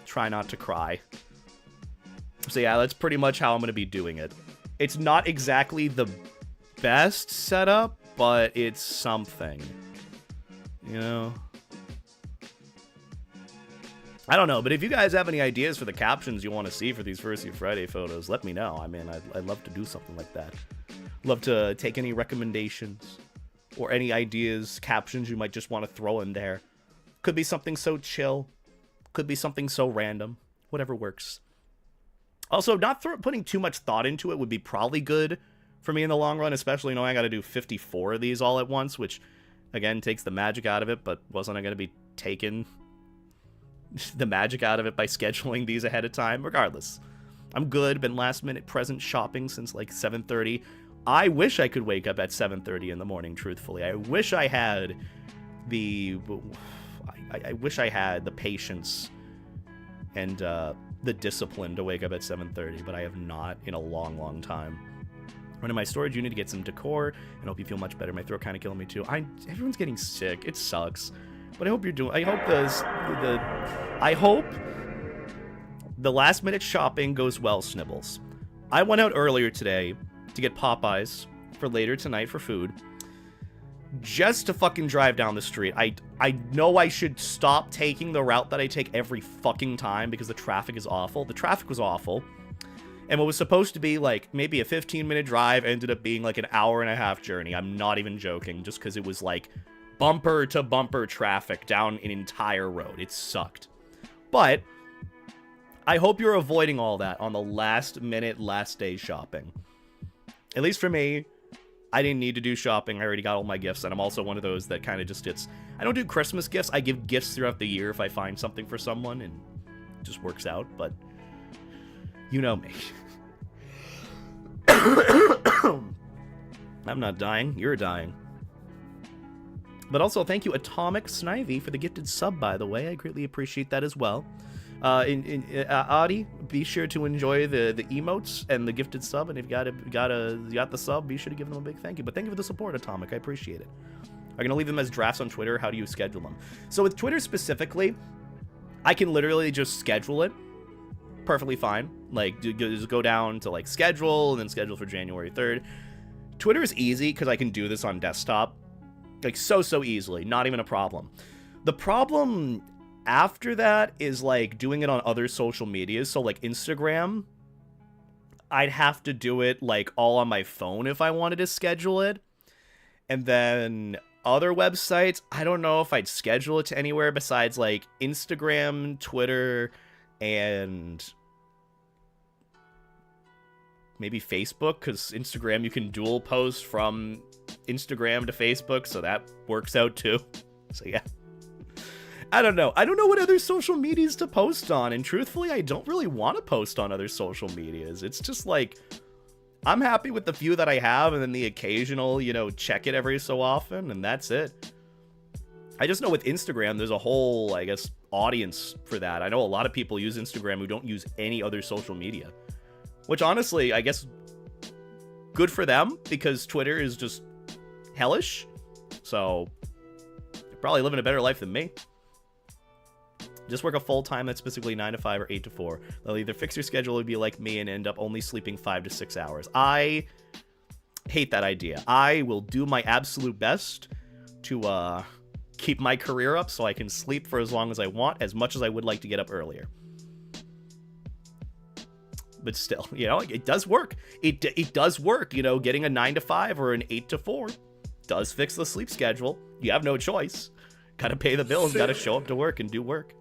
Speaker 1: try not to cry. So yeah, that's pretty much how I'm going to be doing it. It's not exactly the best setup, but it's something. You know? I don't know, but if you guys have any ideas for the captions you want to see for these Fursuit Friday photos, let me know. I mean, I'd love to do something like that. Love to take any recommendations or any ideas, captions you might just want to throw in there. Could be something so chill. Could be something so random. Whatever works. Also, not putting too much thought into it would be probably good for me in the long run, especially knowing I got to do 54 of these all at once, which, again, takes the magic out of it, but wasn't I going to be taken the magic out of it by scheduling these ahead of time. Regardless, I'm good. Been last minute present shopping since like 7:30. I wish I could wake up at 7:30 in the morning, truthfully. I wish I had the I wish I had the patience and the discipline to wake up at 7:30, but I have not in a long, long time. Running my storage unit to get some decor, and hope you feel much better. My throat kind of killing me too. Everyone's getting sick. It sucks, but I hope you're doing. I hope the last minute shopping goes well, Snibbles. I went out earlier today to get Popeyes for later tonight for food, just to fucking drive down the street. I know I should stop taking the route that I take every fucking time because the traffic is awful. The traffic was awful. And what was supposed to be like maybe a 15-minute drive ended up being like an hour-and-a-half journey. I'm not even joking, just because it was like bumper to bumper traffic down an entire road. It sucked. But I hope you're avoiding all that on the last minute, last day shopping. At least for me, I didn't need to do shopping. I already got all my gifts, and I'm also one of those that kind of just I don't do Christmas gifts. I give gifts throughout the year if I find something for someone, and it just works out, but you know me. I'm not dying. You're dying. But also, thank you, Atomic Snivy, for the gifted sub, by the way. I greatly appreciate that as well. Adi, be sure to enjoy the emotes and the gifted sub, and if you got the sub, be sure to give them a big thank you. But thank you for the support, Atomic. I appreciate it. I'm gonna leave them as drafts on Twitter. How do you schedule them? So with Twitter specifically, I can literally just schedule it perfectly fine. Like, just go down to like schedule and then schedule for January 3rd. Twitter is easy because I can do this on desktop, like so easily, not even a problem. The problem after that is like doing it on other social medias. So like Instagram, I'd have to do it like all on my phone if I wanted to schedule it. And then other websites, I don't know if I'd schedule it to anywhere besides like Instagram, Twitter, and maybe Facebook, because Instagram you can dual post from Instagram to Facebook, so that works out too. So yeah. I don't know what other social medias to post on, and truthfully, I don't really want to post on other social medias. It's just like, I'm happy with the few that I have, and then the occasional, check it every so often, and that's it. I just know with Instagram, there's a whole, I guess, audience for that. I know a lot of people use Instagram who don't use any other social media, which honestly, I guess, good for them, because Twitter is just hellish, so they're probably living a better life than me. Just work a full time that's specifically 9 to 5 or 8 to 4. They'll either fix your schedule or be like me and end up only sleeping 5 to 6 hours. I hate that idea. I will do my absolute best to keep my career up so I can sleep for as long as I want, as much as I would like to get up earlier. But still, it does work. It does work, getting a 9 to 5 or an 8 to 4 does fix the sleep schedule. You have no choice. Gotta pay the bills, gotta show up to work and do work.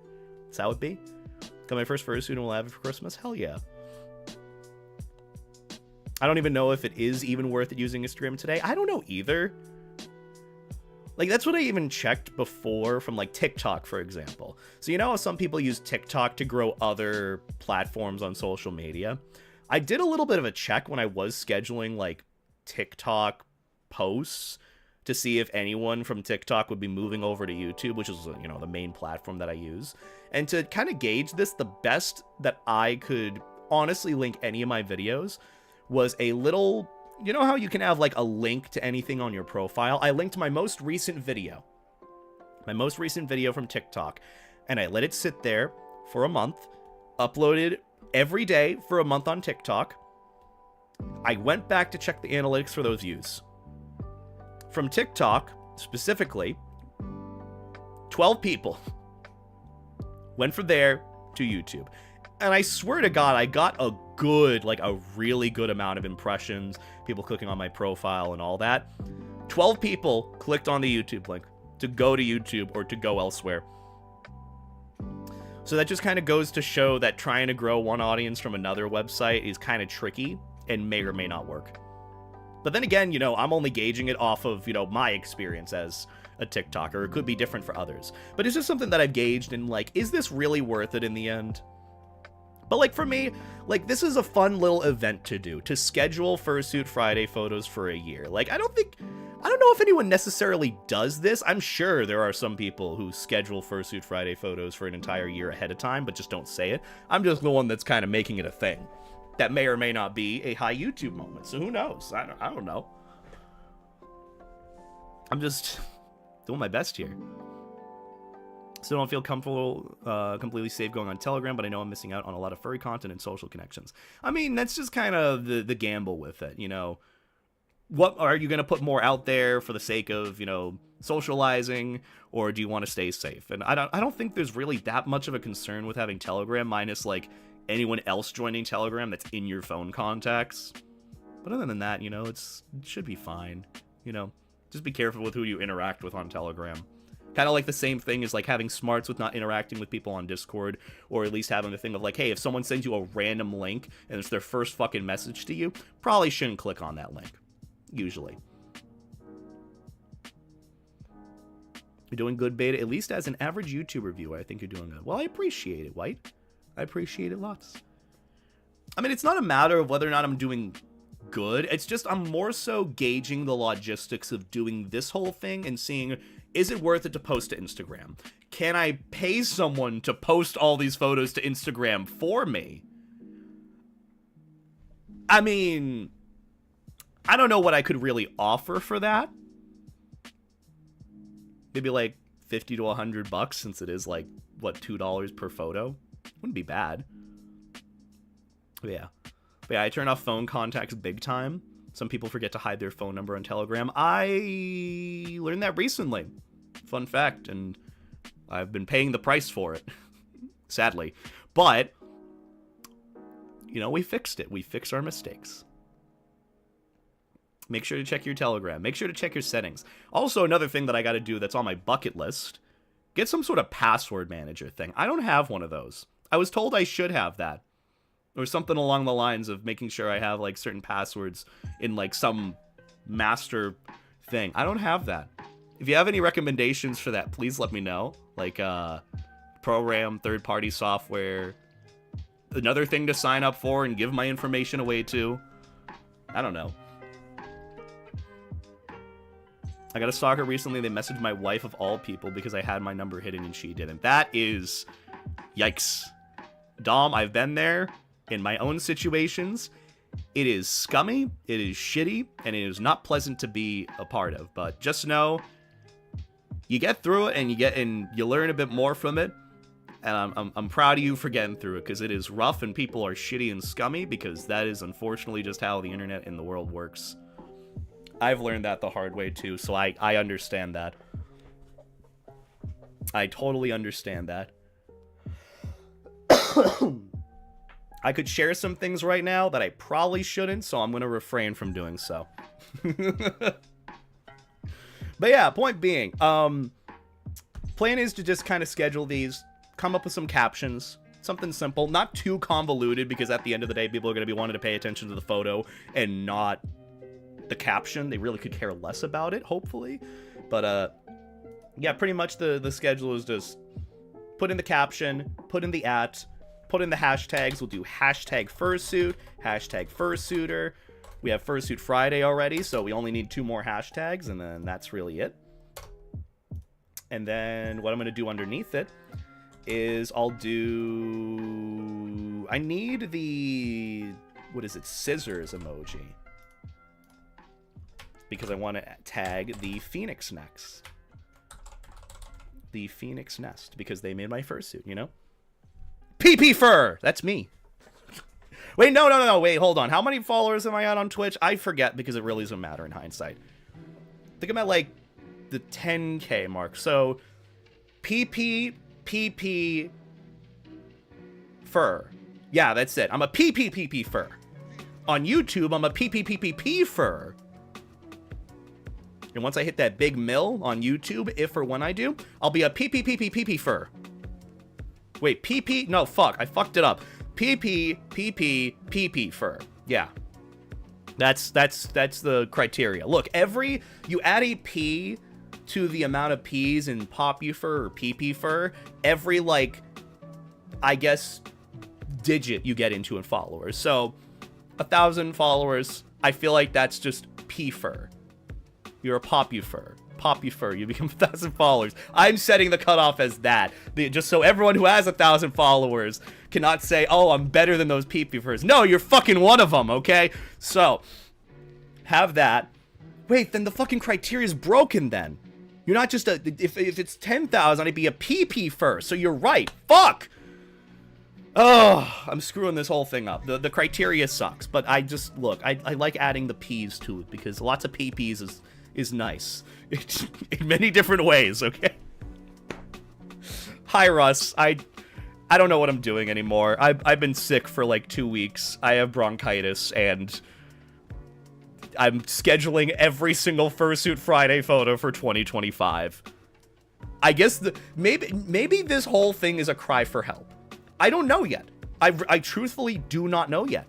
Speaker 1: That's how it be. Got my first fursuit and we'll have it for Christmas? Hell yeah. I don't even know if it is even worth it using Instagram today. I don't know either. Like, that's what I even checked before from, like, TikTok, for example. So, how some people use TikTok to grow other platforms on social media? I did a little bit of a check when I was scheduling, like, TikTok posts to see if anyone from TikTok would be moving over to YouTube, which is, the main platform that I use. And to kind of gauge this, the best that I could honestly link any of my videos was a little... You know how you can have, like, a link to anything on your profile? I linked my most recent video. My most recent video from TikTok. And I let it sit there for a month. Uploaded every day for a month on TikTok. I went back to check the analytics for those views. From TikTok, specifically, 12 people went from there to YouTube. And I swear to God, I got a really good amount of impressions, people clicking on my profile and all that. 12 people clicked on the YouTube link to go to YouTube or to go elsewhere. So that just kind of goes to show that trying to grow one audience from another website is kind of tricky and may or may not work. But then again, you know, I'm only gauging it off of, you know, my experience as a TikToker. It could be different for others. But it's just something that I've gauged and, like, is this really worth it in the end? But, like, for me, like, this is a fun little event to do, to schedule Fursuit Friday photos for a year. Like, I don't know if anyone necessarily does this. I'm sure there are some people who schedule Fursuit Friday photos for an entire year ahead of time, but just don't say it. I'm just the one that's kind of making it a thing. That may or may not be a high YouTube moment, so who knows? I don't know. I'm just doing my best here. Still don't feel comfortable, completely safe going on Telegram, but I know I'm missing out on a lot of furry content and social connections. I mean, that's just kind of the gamble with it, you know. What are you going to put more out there for the sake of, you know, socializing, or do you want to stay safe? And I don't think there's really that much of a concern with having Telegram, minus, like, anyone else joining Telegram that's in your phone contacts. But other than that, you know, it should be fine. You know, just be careful with who you interact with on Telegram. Kind of like the same thing as, like, having smarts with not interacting with people on Discord, or at least having the thing of, like, hey, if someone sends you a random link and it's their first fucking message to you, probably shouldn't click on that link. Usually. You're doing good, Beta. At least as an average YouTuber viewer, I think you're doing good. Well, I appreciate it, White. I appreciate it lots. I mean, it's not a matter of whether or not I'm doing good. It's just I'm more so gauging the logistics of doing this whole thing and seeing, is it worth it to post to Instagram? Can I pay someone to post all these photos to Instagram for me? I mean, I don't know what I could really offer for that. Maybe like 50 to $100 since it is like, what, $2 per photo? Wouldn't be bad. But yeah, I turn off phone contacts big time. Some people forget to hide their phone number on Telegram. I learned that recently. Fun fact, and I've been paying the price for it. Sadly. But, you know, we fixed it. We fixed our mistakes. Make sure to check your Telegram. Make sure to check your settings. Also, another thing that I got to do that's on my bucket list, get some sort of password manager thing. I don't have one of those. I was told I should have that. Or something along the lines of making sure I have, like, certain passwords in, like, some master thing. I don't have that. If you have any recommendations for that, please let me know. Like, program, third-party software, another thing to sign up for and give my information away to. I don't know. I got a stalker recently. They messaged my wife of all people because I had my number hidden and she didn't. That is... yikes. Dom, I've been there in my own situations. It is scummy, it is shitty, and it is not pleasant to be a part of. But just know, you get through it and you learn a bit more from it. And I'm proud of you for getting through it, because it is rough and people are shitty and scummy, because that is unfortunately just how the internet and the world works. I've learned that the hard way too, so I understand that. I totally understand that. I could share some things right now that I probably shouldn't, so I'm going to refrain from doing so. But yeah, point being, plan is to just kind of schedule these, come up with some captions, something simple, not too convoluted, because at the end of the day, people are going to be wanting to pay attention to the photo and not the caption. They really could care less about it, hopefully. But yeah, pretty much the schedule is just put in the caption, put in the put in the hashtags. We'll do hashtag Fursuit, hashtag Fursuiter. We have Fursuit Friday already, so we only need 2 more hashtags, and then that's really it. And then what I'm going to do underneath it is I need the, what is it, scissors emoji. Because I want to tag the Phoenix Nest. The Phoenix Nest, because they made my fursuit, you know? PP Fur! That's me. Wait, no, wait, hold on. How many followers am I at on Twitch? I forget, because it really doesn't matter in hindsight. I think I'm at, like, the 10K mark. So, PP Fur. Yeah, that's it. I'm a PP Fur. On YouTube, I'm a PP Fur. And once I hit that big mill on YouTube, if or when I do, I'll be a PP Fur. Wait, PP? No, fuck. I fucked it up. PP Fur. Yeah. That's the criteria. Look, you add a P to the amount of P's in Popufur or PP fur, every, like, I guess, digit you get into in followers. So 1,000 followers, I feel like that's just P fur. You're a Popufur. Popufur, you become 1,000 followers. I'm setting the cutoff as that. Just so everyone who has 1,000 followers cannot say, oh, I'm better than those Popufurs. No, you're fucking one of them, okay? So, have that. Wait, then the fucking criteria is broken then. You're not just if it's 10,000, it'd be a PP fur. So you're right. Fuck! Oh, I'm screwing this whole thing up. The criteria sucks, but I just, look, I like adding the P's to it because lots of PPs is nice. In many different ways, okay? Hi, Russ. I don't know what I'm doing anymore. I've been sick for like 2 weeks. I have bronchitis, and I'm scheduling every single Fursuit Friday photo for 2025. I guess maybe this whole thing is a cry for help. I don't know yet. I truthfully do not know yet.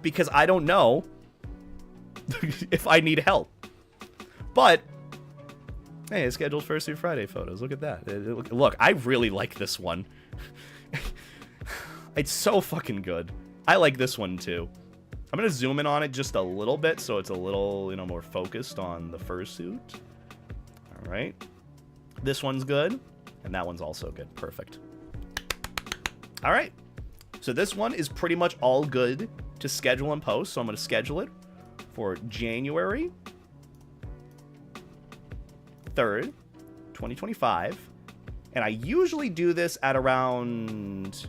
Speaker 1: Because I don't know if I need help. But, hey, I scheduled Fursuit Friday photos. Look at that. Look, I really like this one. It's so fucking good. I like this one, too. I'm going to zoom in on it just a little bit so it's a little, more focused on the fursuit. All right. This one's good. And that one's also good. Perfect. All right. So this one is pretty much all good to schedule and post. So I'm going to schedule it for January 3rd, 2025. And I usually do this at around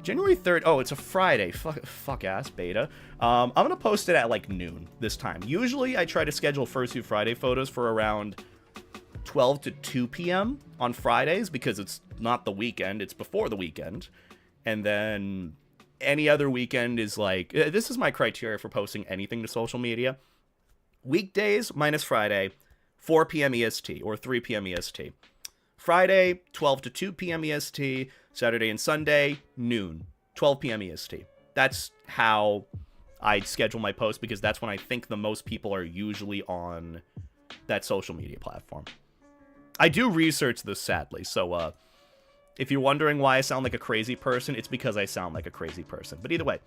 Speaker 1: January 3rd. Oh, it's a Friday. Fuck ass beta. I'm going to post it at like noon this time. Usually I try to schedule Fursuit Friday photos for around 12 to 2 p.m. on Fridays because it's not the weekend. It's before the weekend. And then any other weekend is like, this is my criteria for posting anything to social media. Weekdays minus Friday, 4 p.m. EST or 3 p.m. EST. Friday, 12 to 2 p.m. EST. Saturday and Sunday, noon, 12 p.m. EST. That's how I schedule my posts because that's when I think the most people are usually on that social media platform. I do research this, sadly, so if you're wondering why I sound like a crazy person, it's because I sound like a crazy person. But either way,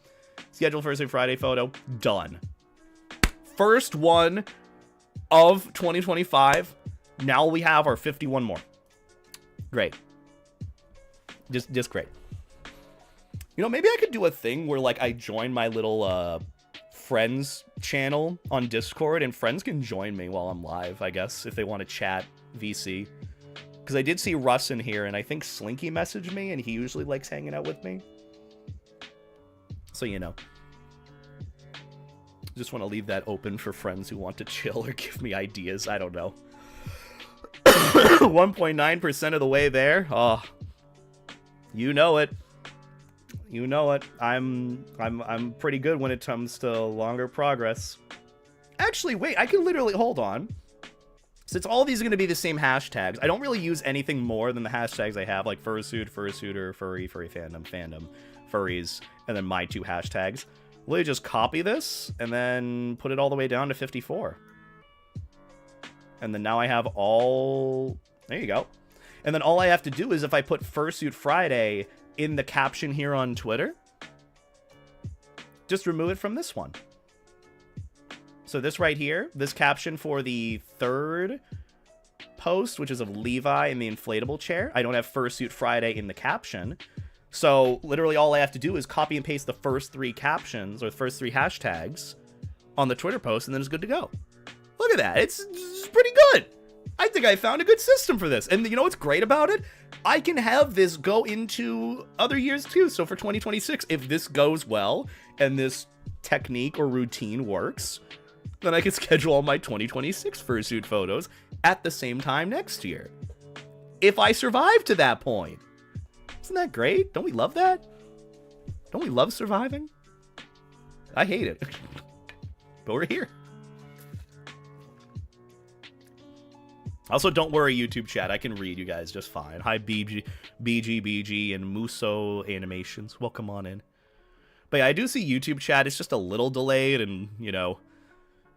Speaker 1: schedule Fursuit Friday photo, done. First one of 2025. Now we have our 51 more. Great. Just great. Maybe I could do a thing where, like, I join my little, friends channel on Discord, and friends can join me while I'm live, I guess, if they want to chat VC. Because I did see Russ in here, and I think Slinky messaged me, and he usually likes hanging out with me. So, just want to leave that open for friends who want to chill or give me ideas. I don't know. 1.9% of the way there. Oh, you know it. You know it. I'm pretty good when it comes to longer progress. Actually, wait, I can literally, hold on. Since all these are going to be the same hashtags, I don't really use anything more than the hashtags I have, like Fursuit, Fursuiter, Furry, Furry Fandom, Furries, and then my 2 hashtags. Literally just copy this, and then put it all the way down to 54. And then now I have all... There you go. And then all I have to do is if I put Fursuit Friday in the caption here on Twitter, just remove it from this one. So this right here, this caption for the 3rd post, which is of Levi in the inflatable chair, I don't have Fursuit Friday in the caption. So literally all I have to do is copy and paste the first 3 captions or the first 3 hashtags on the Twitter post, and then it's good to go. Look at that. It's pretty good. I think I found a good system for this. And you know what's great about it? I can have this go into other years too. So for 2026, if this goes well and this technique or routine works, then I can schedule all my 2026 fursuit photos at the same time next year. If I survive to that point. Isn't that great? Don't we love that? Don't we love surviving? I hate it. But we're here. Also, don't worry, YouTube chat. I can read you guys just fine. Hi, BG, and Muso Animations. Welcome on in. But yeah, I do see YouTube chat. It's just a little delayed, and, you know,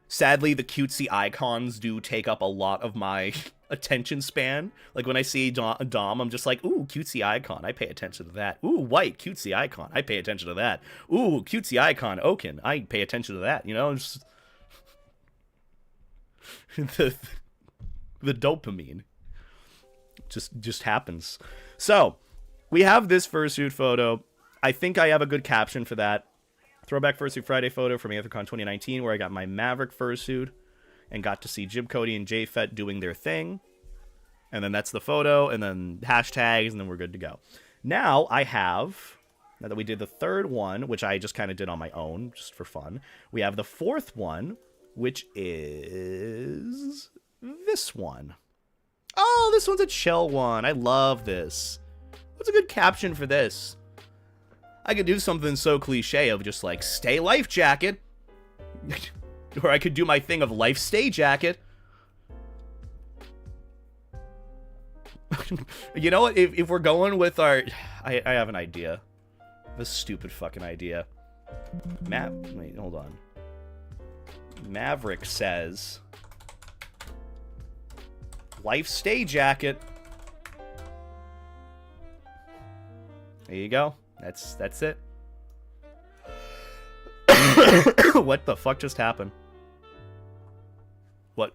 Speaker 1: sadly, the cutesy icons do take up a lot of my attention span. Like, when I see Dom, I'm just like, ooh, cutesy icon, I pay attention to that. Ooh, white, cutesy icon, I pay attention to that. Ooh, cutesy icon, Oaken, I pay attention to that. You know, just... the dopamine just happens. So, we have this fursuit photo. I think I have a good caption for that. Throwback Fursuit Friday photo from AFCON 2019, where I got my Maverick fursuit and got to see Jib Cody and JFET doing their thing. And then that's the photo, and then hashtags, and then we're good to go. Now I have, now that we did the third one, which I just kind of did on my own, just for fun, we have the fourth one, which is this one. Oh, this one's a chill one. I love this. What's a good caption for this? I could do something so cliche of just like, stay life jacket. Or I could do my thing of life stay jacket. You know what? If we're going with our... I have an idea. I have a stupid fucking idea. Wait, hold on. Maverick says... life stay jacket. There you go. That's it. What the fuck just happened? What?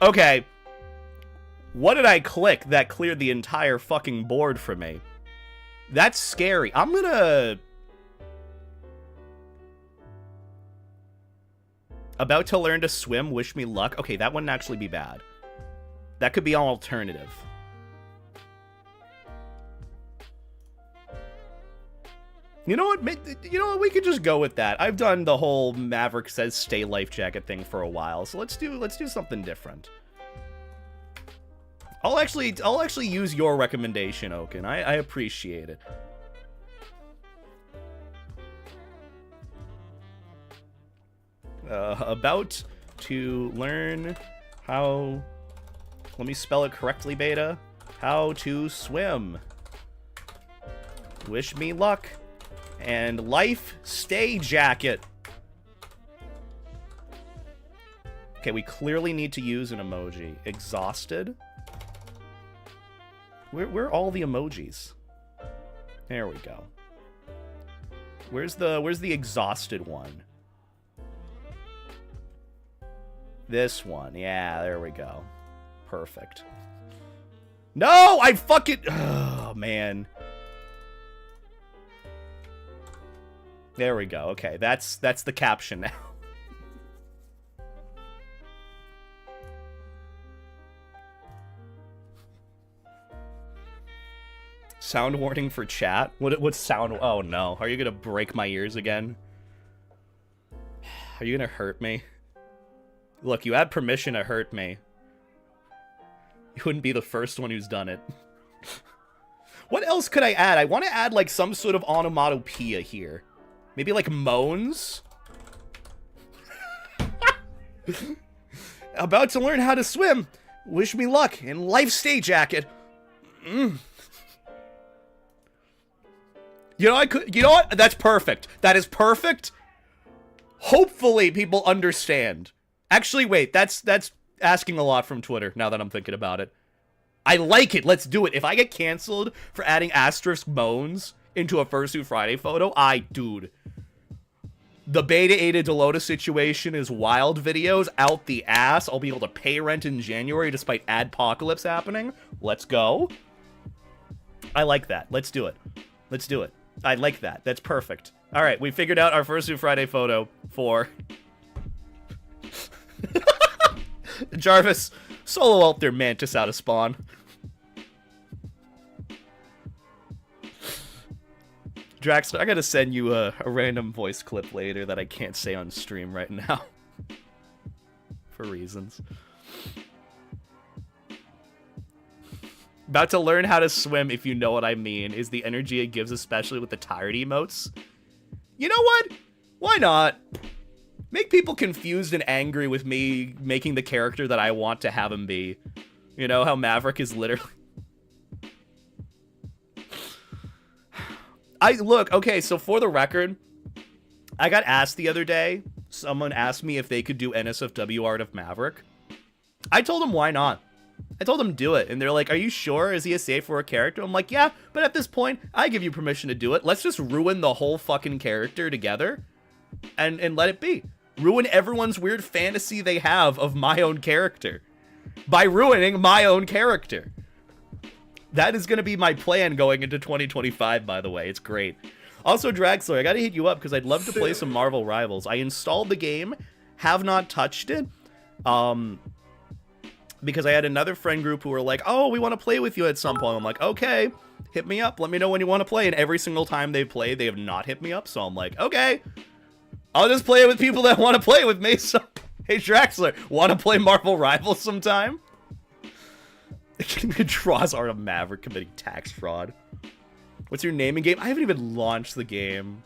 Speaker 1: Okay. What did I click that cleared the entire fucking board for me? That's scary. I'm gonna... About to learn to swim, wish me luck. Okay, that wouldn't actually be bad. That could be an alternative. You know what? You know what? We could just go with that. I've done the whole Maverick says stay life jacket thing for a while, so let's do something different. I'll actually use your recommendation, Oaken. I appreciate it. About to learn how... Let me spell it correctly, Beta. How to swim. Wish me luck. And life stay jacket. Okay, we clearly need to use an emoji. Exhausted. Where are all the emojis? There we go. Where's the exhausted one? This one. Yeah, there we go. Perfect. No, I fucking... Oh, man. There we go. Okay, that's the caption now. Sound warning for chat? What sound? Oh no, are you gonna break my ears again? Are you gonna hurt me? Look, you had permission to hurt me. You wouldn't be the first one who's done it. What else could I add? I want to add like some sort of onomatopoeia here. Maybe like moans? About to learn how to swim. Wish me luck in life stay jacket. You know, you know what? That's perfect. That is perfect. Hopefully people understand. Actually, wait, that's asking a lot from Twitter now that I'm thinking about it. I like it. Let's do it. If I get canceled for adding asterisk moans into a Fursuit Friday photo, dude. The Beta Ada Delota situation is wild videos out the ass. I'll be able to pay rent in January despite adpocalypse happening. Let's go. I like that. Let's do it. Let's do it. I like that. That's perfect. All right, we figured out our Fursuit Friday photo for... Jarvis, solo out there, Mantis out of spawn. Draxler, I gotta send you a random voice clip later that I can't say on stream right now. For reasons. About to learn how to swim, if you know what I mean, is the energy it gives, especially with the tired emotes. You know what? Why not? Make people confused and angry with me making the character that I want to have him be. You know, how Maverick is literally... look, okay, so for the record, I got asked the other day, someone asked me if they could do NSFW art of Maverick. I told them why not. I told them do it, and they're like, are you sure? Is he a safe for a character? I'm like, yeah, but at this point, I give you permission to do it. Let's just ruin the whole fucking character together and let it be. Ruin everyone's weird fantasy they have of my own character by ruining my own character. That is going to be my plan going into 2025, by the way. It's great. Also, Draxler, I got to hit you up because I'd love to play some Marvel Rivals. I installed the game, have not touched it, because I had another friend group who were like, oh, we want to play with you at some point. I'm like, okay, hit me up. Let me know when you want to play. And every single time they play, they have not hit me up. So I'm like, okay, I'll just play it with people that want to play with me. So, hey, Draxler, want to play Marvel Rivals sometime? Draws art of Maverick committing tax fraud. What's your name in game? I haven't even launched the game.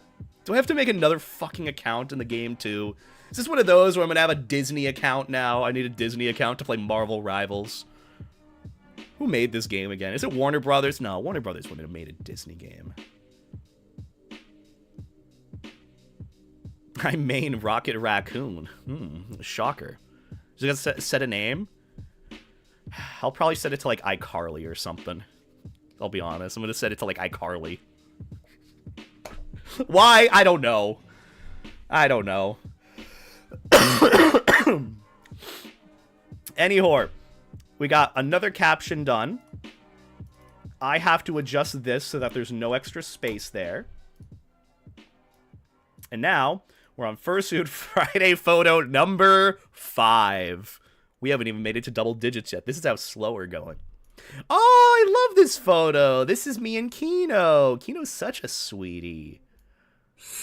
Speaker 1: Do I have to make another fucking account in the game too? Is this one of those where I'm gonna have a Disney account now? I need a Disney account to play Marvel Rivals. Who made this game again? Is it Warner Brothers? No, Warner Brothers wouldn't have made a Disney game. I main Rocket Raccoon. Shocker. Is it gonna set a name? I'll probably set it to like iCarly or something. I'll be honest. I'm gonna set it to like iCarly. Why? I don't know. I don't know. Anyhow, we got another caption done. I have to adjust this so that there's no extra space there. And now we're on Fursuit Friday photo number 5. We haven't even made it to double digits yet. This is how slow we're going. Oh, I love this photo. This is me and Kino. Kino's such a sweetie.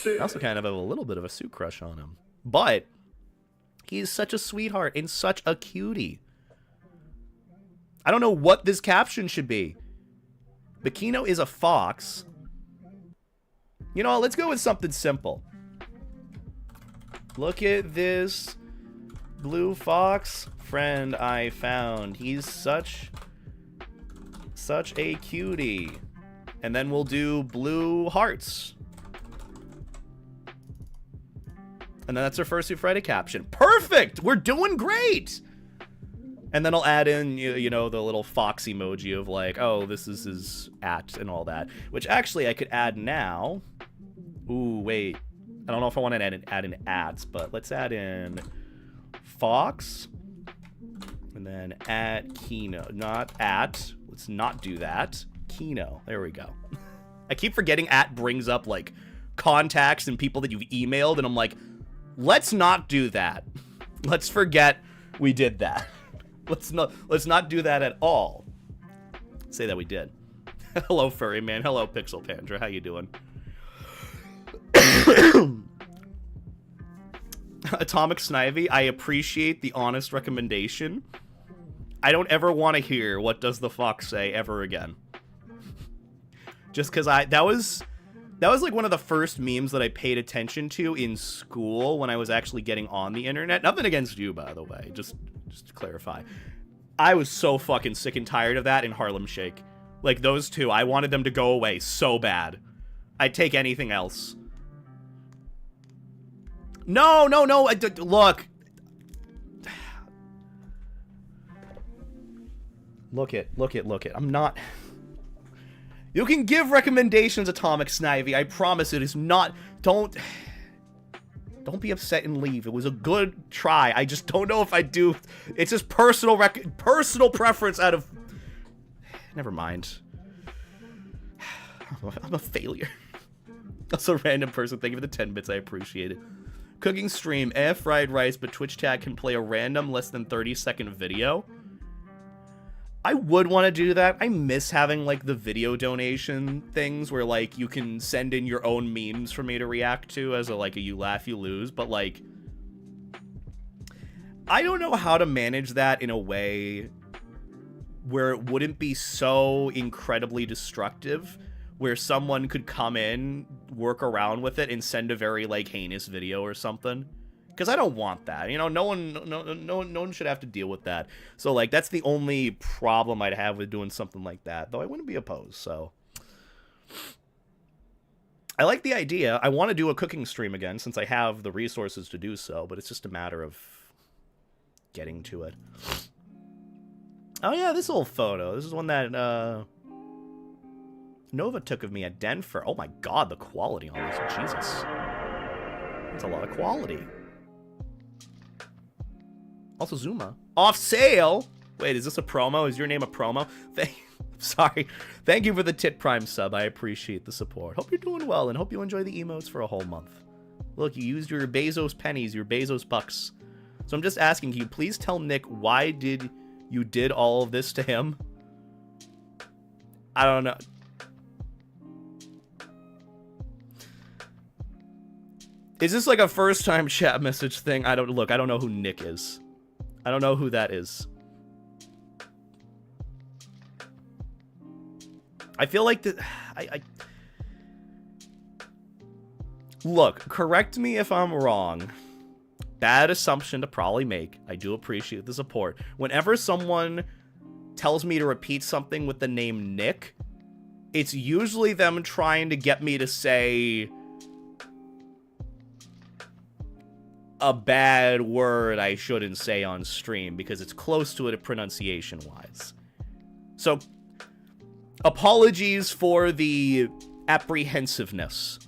Speaker 1: I also kind of have a little bit of a suit crush on him. But he's such a sweetheart and such a cutie. I don't know what this caption should be. But Kino is a fox. You know, let's go with something simple. Look at this blue fox friend I found. He's such a cutie. And then we'll do blue hearts. And then that's our Fursuit Friday caption. Perfect! We're doing great! And then I'll add in, you know, the little fox emoji of like, oh, this is his at and all that. Which actually I could add now. Ooh, wait. I don't know if I want to add in ads, but let's add in fox. And then at Kino. Not at. Let's not do that. Kino. There we go. I keep forgetting at brings up like contacts and people that you've emailed. And I'm like, let's not do that. Let's forget we did that. Let's not do that at all. Say that we did. Hello, furry man. Hello, Pixel Pandra. How you doing? Atomic Snivy, I appreciate the honest recommendation. I don't ever want to hear what does the fox say ever again. Just because that was like one of the first memes that I paid attention to in school when I was actually getting on the internet. Nothing against you, by the way. Just to clarify. I was so fucking sick and tired of that in Harlem Shake. Like, those two, I wanted them to go away so bad. I'd take anything else. No. Look. Look it. I'm not... You can give recommendations, Atomic Snivy. I promise it is not... Don't be upset and leave. It was a good try. I just don't know if I do... It's just personal preference out of... Never mind. I'm a failure. Also, random person. Thank you for the 10 bits. I appreciate it. Cooking stream. Fried rice, but Twitch chat can play a random less than 30-second video. I would want to do that. I miss having, like, the video donation things where, like, you can send in your own memes for me to react to as a, like, a you laugh, you lose. But, like, I don't know how to manage that in a way where it wouldn't be so incredibly destructive, where someone could come in, work around with it, and send a very, like, heinous video or something. Because I don't want that. You know, no one should have to deal with that. So, like, that's the only problem I'd have with doing something like that. Though I wouldn't be opposed, so. I like the idea. I want to do a cooking stream again since I have the resources to do so, but it's just a matter of getting to it. Oh yeah, this old photo. This is one that Nova took of me at Denver. Oh my god, the quality on this. Jesus. That's a lot of quality. Also Zuma. Off sale? Wait, is this a promo? Is your name a promo? Sorry. Thank you for the Tit Prime sub. I appreciate the support. Hope you're doing well and hope you enjoy the emotes for a whole month. Look, you used your Bezos pennies, your Bezos bucks. So I'm just asking, can you please tell Nick why did you did all of this to him? I don't know. Is this like a first time chat message thing? I don't know who Nick is. I don't know who that is. I feel like that. Look, correct me if I'm wrong. Bad assumption to probably make. I do appreciate the support. Whenever someone tells me to repeat something with the name Nick, it's usually them trying to get me to say a bad word I shouldn't say on stream because it's close to it pronunciation-wise. So, apologies for the apprehensiveness,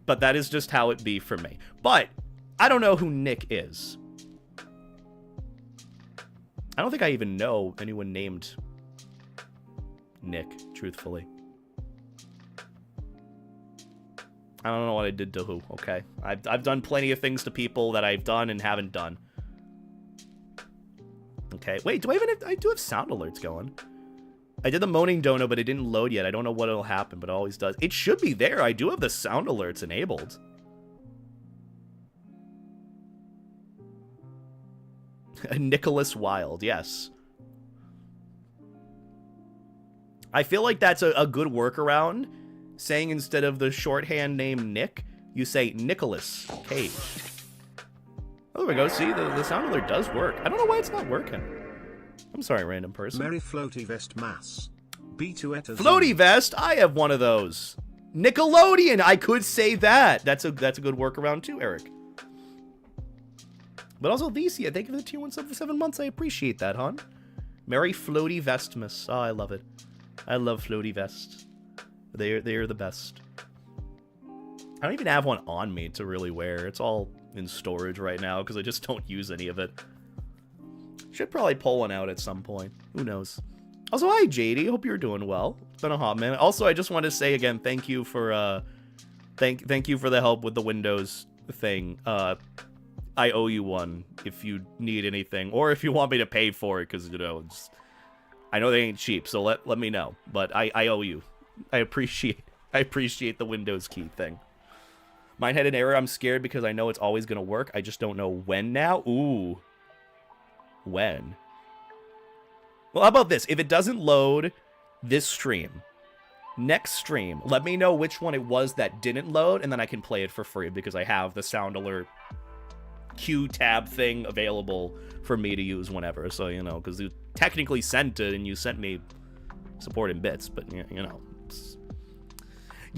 Speaker 1: but that is just how it be for me. But I don't know who Nick is. I don't think I even know anyone named Nick, truthfully. I don't know what I did to who, okay? I've done plenty of things to people that I've done and haven't done. Okay, wait, I do have sound alerts going. I did the moaning dono, but it didn't load yet. I don't know what it'll happen, but it always does. It should be there. I do have the sound alerts enabled. Nicholas Wilde, yes. I feel like that's a good workaround. Saying instead of the shorthand name Nick, you say Nicholas Cage. Oh, there we go. See, the sound alert does work. I don't know why it's not working. I'm sorry, random person.
Speaker 2: Merry floaty vest mass. B2
Speaker 1: floaty vest? I have one of those. Nickelodeon! I could say that. That's a good workaround too, Eric. But also, Licia, thank you for the tier 1 sub for 7 months. I appreciate that, hon. Merry floaty vestmas. Oh, I love it. I love floaty vests. They are the best. I don't even have one on me to really wear. It's all in storage right now because I just don't use any of it. Should probably pull one out at some point. Who knows? Also, hi JD. Hope you're doing well. It's been a hot minute. Also, I just want to say again, thank you for thank you for the help with the Windows thing. I owe you one if you need anything or if you want me to pay for it because you know I know they ain't cheap, so let me know. But I owe you. I appreciate the Windows key thing. Mine had an error. I'm scared because I know it's always gonna work. I just don't know when now. Ooh. When? Well, how about this? If it doesn't load this stream, next stream, let me know which one it was that didn't load, and then I can play it for free because I have the sound alert Q tab thing available for me to use whenever. So, you know, because you technically sent it and you sent me support in bits, but, you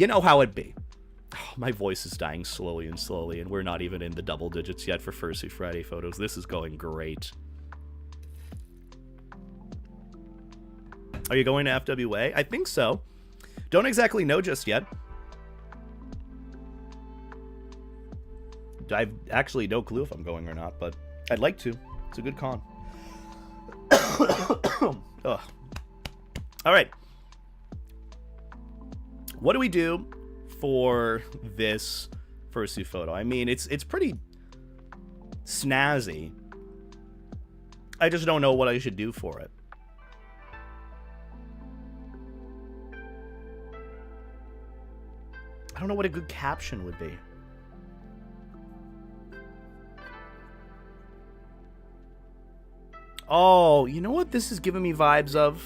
Speaker 1: know how it be. Oh, my voice is dying slowly, and we're not even in the double digits yet for Fursuit Friday photos. This is going great. Are you going to FWA? I think so. Don't exactly know just yet. I've actually no clue if I'm going or not, but I'd like to. It's a good con. Ugh. All right. What do we do for this fursuit photo? I mean, it's pretty snazzy. I just don't know what I should do for it. I don't know what a good caption would be. Oh, you know what this is giving me vibes of?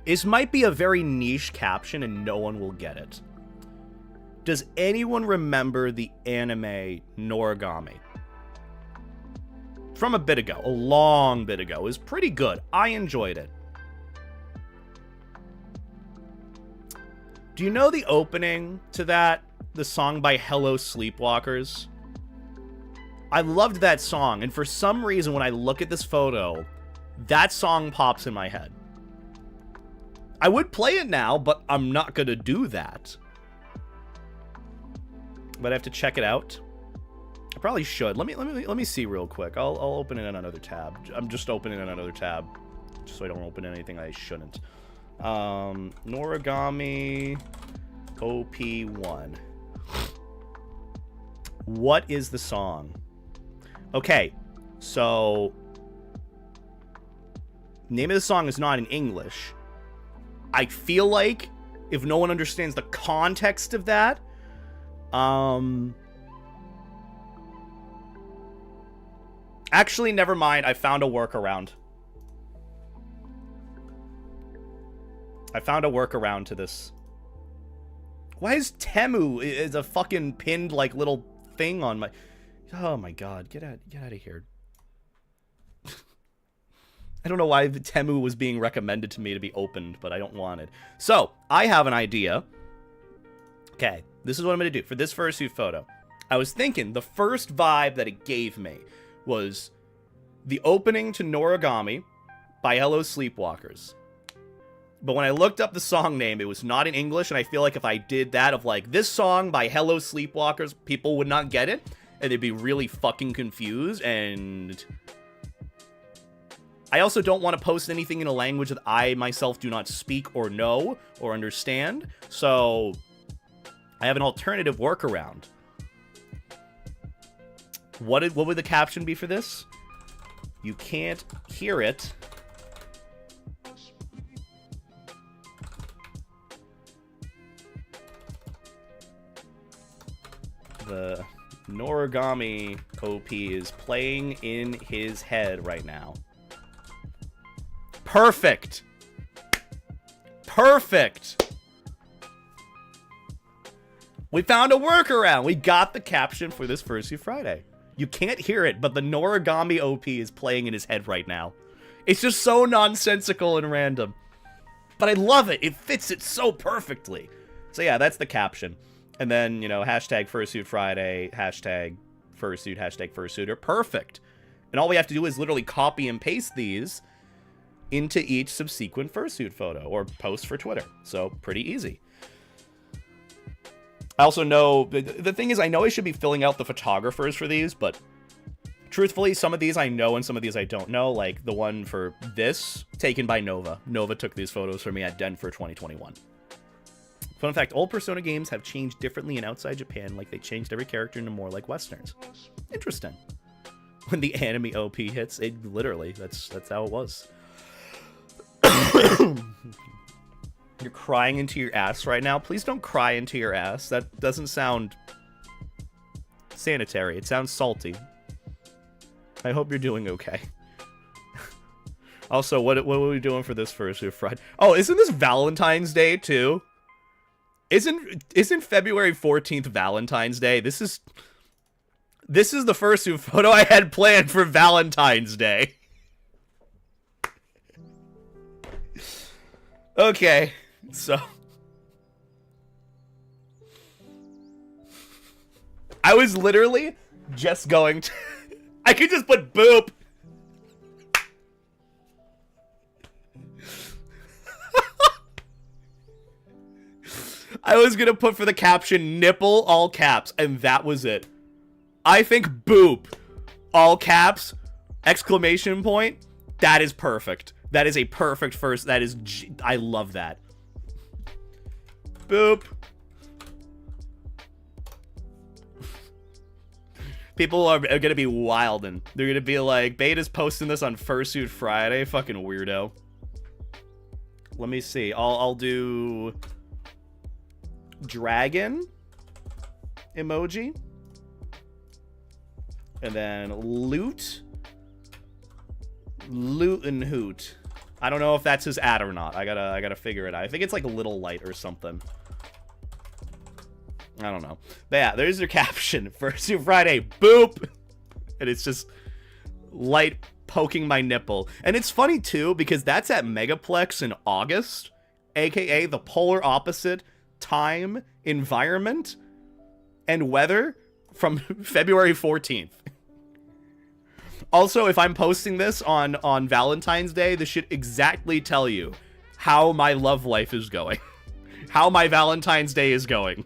Speaker 1: This might be a very niche caption and no one will get it. Does anyone remember the anime Noragami? From a bit ago, a long bit ago. It was pretty good. I enjoyed it. Do you know the opening to that? The song by Hello Sleepwalkers? I loved that song, and for some reason when I look at this photo, that song pops in my head. I would play it now, but I'm not gonna do that. But I have to check it out. I probably should. Let me see real quick. I'll open it in another tab. I'm just opening another tab, just so I don't open anything I shouldn't. Noragami OP1. What is the song? Okay, so name of the song is not in English. I feel like if no one understands the context of that, actually, never mind. I found a workaround. I found a workaround to this. Why is Temu is a fucking pinned like little thing on my... Oh my god, get out of here. I don't know why Temu was being recommended to me to be opened, but I don't want it. So, I have an idea. Okay, this is what I'm going to do for this fursuit photo. I was thinking the first vibe that it gave me was the opening to Noragami by Hello Sleepwalkers. But when I looked up the song name, it was not in English, and I feel like if I did that of like, this song by Hello Sleepwalkers, people would not get it, and they'd be really fucking confused, and... I also don't want to post anything in a language that I myself do not speak or know or understand, so I have an alternative workaround. What would the caption be for this? You can't hear it. The Noragami OP is playing in his head right now. Perfect! Perfect! We found a workaround! We got the caption for this Fursuit Friday. You can't hear it, but the Noragami OP is playing in his head right now. It's just so nonsensical and random. But I love it! It fits it so perfectly! So yeah, that's the caption. And then, you know, hashtag Fursuit Friday, hashtag Fursuit, hashtag Fursuiter. Perfect! And all we have to do is literally copy and paste these into each subsequent fursuit photo or post for Twitter. So pretty easy. I also know, the thing is, I know I should be filling out the photographers for these, but truthfully, some of these I know and some of these I don't know. Like the one for this, taken by Nova. Nova took these photos for me at Denver 2021. Fun fact, all Persona games have changed differently in outside Japan, like they changed every character into more like Westerns. Interesting. When the anime OP hits, it literally, that's how it was. You're crying into your ass right now. Please don't cry into your ass. That doesn't sound sanitary. It sounds salty. I hope you're doing okay. Also, what are we doing for this Fursuit Friday? Oh, isn't this Valentine's Day too? Isn't February 14th Valentine's Day? This is the Fursuit photo I had planned for Valentine's Day. Okay, so I was literally just going to I could just put boop. I was gonna put for the caption nipple all caps, and that was it. I think boop all caps exclamation point. That is perfect. That is a perfect first. That is... I love that. Boop. People are going to be wildin'. They're going to be like, Beta's posting this on Fursuit Friday. Fucking weirdo. Let me see. I'll do... Dragon emoji. And then loot and hoot. I don't know if that's his ad or not. I gotta figure it out. I think it's like a little light or something. I don't know. But yeah, there's your caption. Fursuit Friday, boop. And it's just light poking my nipple. And it's funny too, because that's at Megaplex in August, aka the polar opposite time, environment, and weather from February 14th. Also, if I'm posting this on Valentine's Day, this should exactly tell you how my love life is going. How my Valentine's Day is going.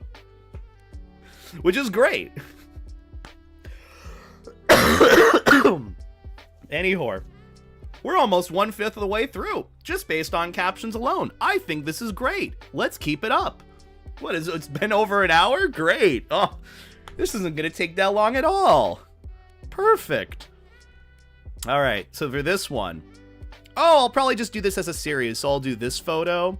Speaker 1: Which is great. Anyhow, we're almost 1/5 of the way through, just based on captions alone. I think this is great. Let's keep it up. What is it? It's been over an hour? Great. Oh, this isn't going to take that long at all. Perfect. All right, so for this one, I'll probably just do this as a series. So I'll do this photo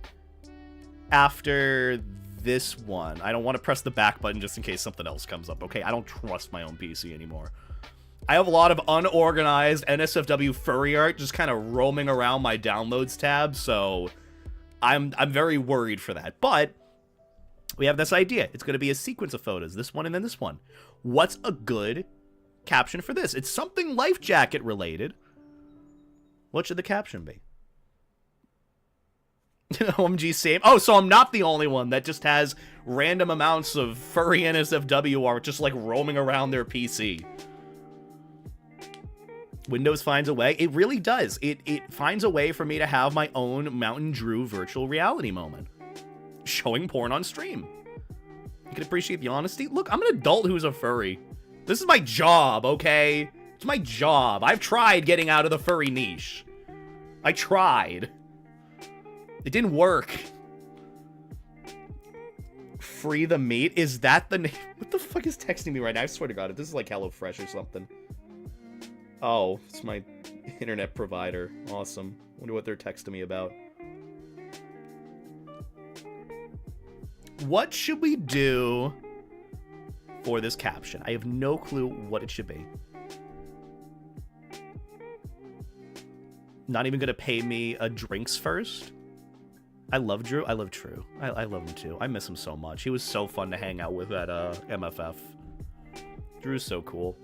Speaker 1: after this one. I don't want to press the back button just in case something else comes up, okay? I don't trust my own PC anymore. I have a lot of unorganized NSFW furry art just kind of roaming around my downloads tab, so I'm very worried for that. But we have this idea. It's going to be a sequence of photos, this one and then this one. What's a good caption for this? It's something life jacket related. What should the caption be? OMG, same. Oh, so I'm not the only one that just has random amounts of furry NSFW art just like roaming around their PC. Windows finds a way. It really does. It finds a way for me to have my own Mountain Drew virtual reality moment. Showing porn on stream. You can appreciate the honesty. Look, I'm an adult who's a furry. This is my job, okay? It's my job. I've tried getting out of the furry niche. I tried. It didn't work. Free the meat? Is that the name? What the fuck is texting me right now? I swear to God, if this is like HelloFresh or something. Oh, it's my internet provider. Awesome. Wonder what they're texting me about. What should we do for this caption? I have no clue what it should be. Not even gonna pay me a drinks first? I love Drew. I love True. I love him too. I miss him so much. He was so fun to hang out with at MFF. Drew's so cool.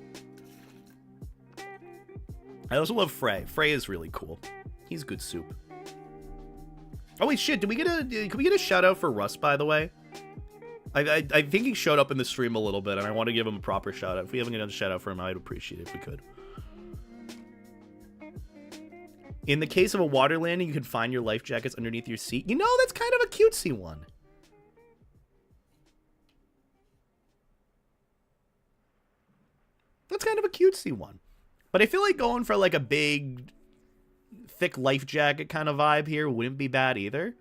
Speaker 1: I also love Frey. Frey is really cool. He's good soup. Oh wait, shit! Can we get a shout out for Russ, by the way? I think he showed up in the stream a little bit, and I want to give him a proper shout out. If we haven't got a shout out for him, I'd appreciate it if we could. In the case of a water landing, you can find your life jackets underneath your seat. You know, that's kind of a cutesy one. That's kind of a cutesy one. But I feel like going for like a big, thick life jacket kind of vibe here wouldn't be bad either.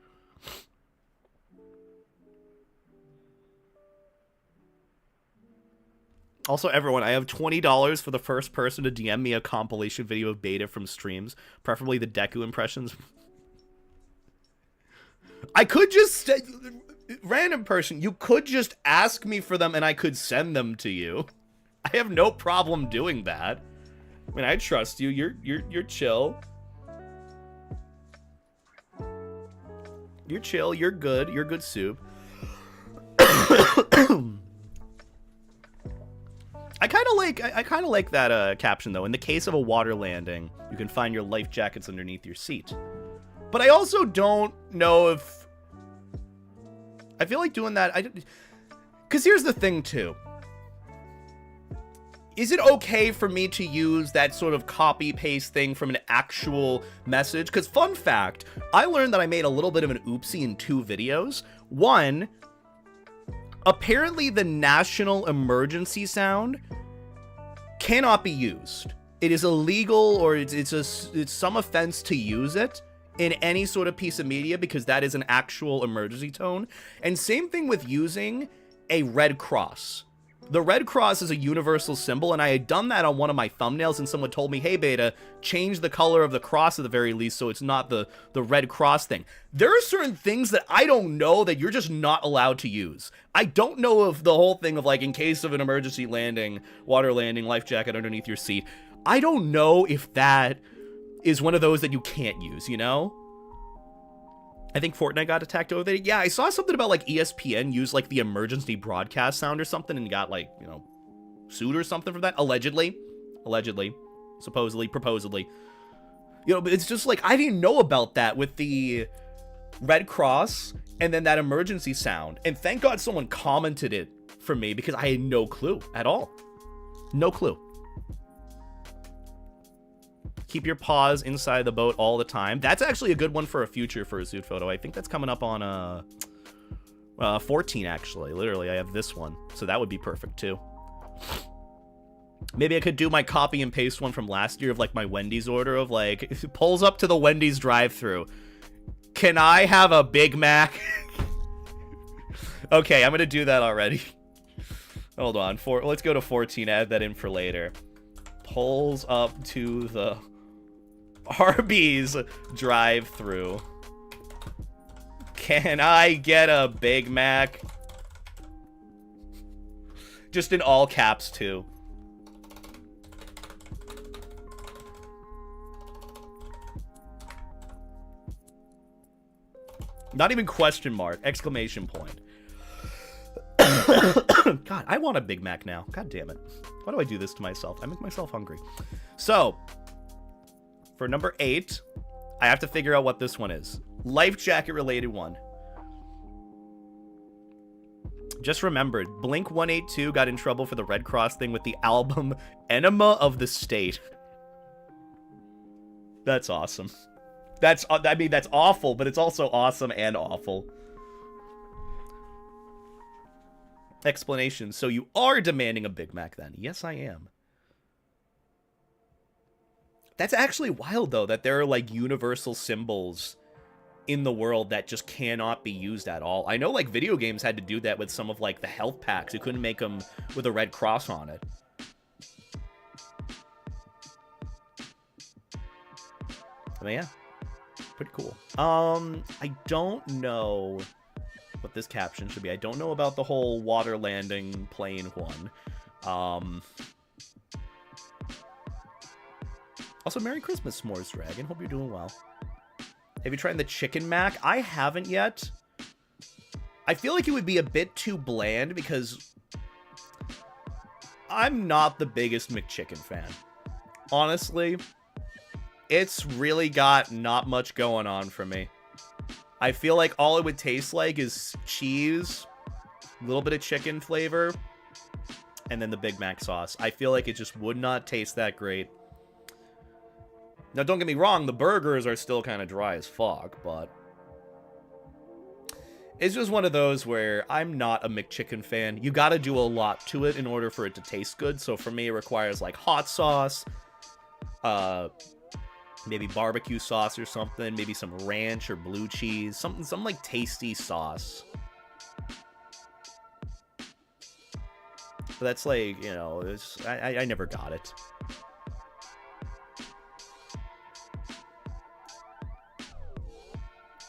Speaker 1: Also, everyone, I have $20 for the first person to DM me a compilation video of beta from streams, preferably the Deku impressions. I could just... Random person, you could just ask me for them and I could send them to you. I have no problem doing that. I mean, I trust you. You're chill. You're chill. You're good. You're good soup. I kind of like that caption though. In the case of a water landing, you can find your life jackets underneath your seat. But I also don't know if I feel like doing that. Because here's the thing too. Is it okay for me to use that sort of copy-paste thing from an actual message? Because fun fact, I learned that I made a little bit of an oopsie in 2 videos. One, apparently the national emergency sound cannot be used. It is illegal, or it's some offense to use it in any sort of piece of media because that is an actual emergency tone. And same thing with using a red cross. The red cross is a universal symbol, and I had done that on one of my thumbnails, and someone told me, hey, Beta, change the color of the cross at the very least so it's not the red cross thing. There are certain things that I don't know that you're just not allowed to use. I don't know if the whole thing of, like, in case of an emergency landing, water landing, life jacket underneath your seat, I don't know if that is one of those that you can't use, you know? I think Fortnite got attacked over there. Yeah, I saw something about, like, ESPN used, like, the emergency broadcast sound or something and got, like, you know, sued or something for that. Allegedly. Supposedly. Proposedly. You know, but it's just, like, I didn't know about that with the Red Cross, and then that emergency sound. And thank God someone commented it for me because I had no clue at all. No clue. Keep your paws inside the boat all the time. That's actually a good one for a future fursuit photo. I think that's coming up on 14, actually. Literally, I have this one. So that would be perfect, too. Maybe I could do my copy and paste one from last year of, like, my Wendy's order of, like, pulls up to the Wendy's drive-thru. Can I have a Big Mac? Okay, I'm going to do that already. Hold on. Let's go to 14. Add that in for later. Pulls up to the Arby's drive-thru. Can I get a Big Mac? Just in all caps, too. Not even question mark. Exclamation point. God, I want a Big Mac now. God damn it. Why do I do this to myself? I make myself hungry. So, for number 8, I have to figure out what this one is. Life jacket related one. Just remembered, Blink 182 got in trouble for the Red Cross thing with the album Enema of the State. That's awesome. I mean, that's awful, but it's also awesome and awful. Explanation. So you are demanding a Big Mac then? Yes, I am. That's actually wild, though, that there are, like, universal symbols in the world that just cannot be used at all. I know, like, video games had to do that with some of, like, the health packs. You couldn't make them with a red cross on it. But yeah, pretty cool. I don't know what this caption should be. I don't know about the whole water landing plane one. Also, Merry Christmas, S'mores Dragon. Hope you're doing well. Have you tried the chicken mac? I haven't yet. I feel like it would be a bit too bland because I'm not the biggest McChicken fan. Honestly, it's really got not much going on for me. I feel like all it would taste like is cheese, a little bit of chicken flavor, and then the Big Mac sauce. I feel like it just would not taste that great. Now, don't get me wrong, the burgers are still kind of dry as fuck, but it's just one of those where I'm not a McChicken fan. You gotta do a lot to it in order for it to taste good. So for me, it requires like hot sauce, maybe barbecue sauce or something, maybe some ranch or blue cheese, some like tasty sauce. But that's like, you know, I never got it.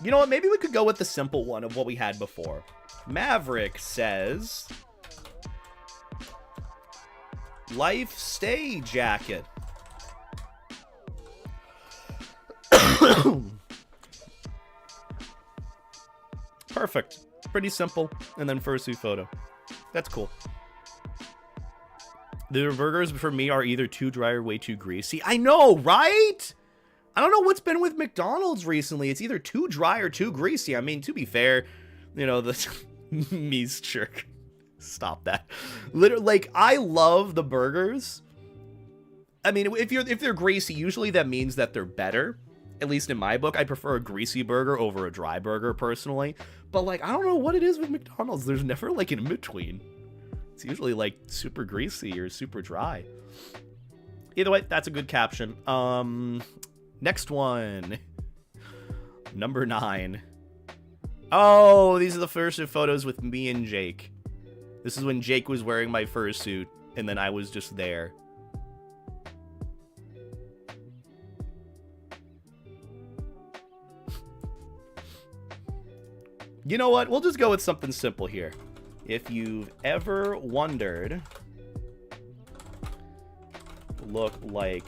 Speaker 1: You know what? Maybe we could go with the simple one of what we had before. Maverick says, Life Stay Jacket. Perfect. Pretty simple. And then fursuit photo. That's cool. The burgers for me are either too dry or way too greasy. I know, right? I don't know what's been with McDonald's recently. It's either too dry or too greasy. I mean, to be fair, you know, the Mies jerk. Stop that. Literally, like, I love the burgers. I mean, if they're greasy, usually that means that they're better. At least in my book, I prefer a greasy burger over a dry burger, personally. But, like, I don't know what it is with McDonald's. There's never, like, an in-between. It's usually, like, super greasy or super dry. Either way, that's a good caption. Next one. Number 9. Oh, these are the fursuit photos with me and Jake. This is when Jake was wearing my fursuit, and then I was just there. You know what? We'll just go with something simple here. If you've ever wondered, look like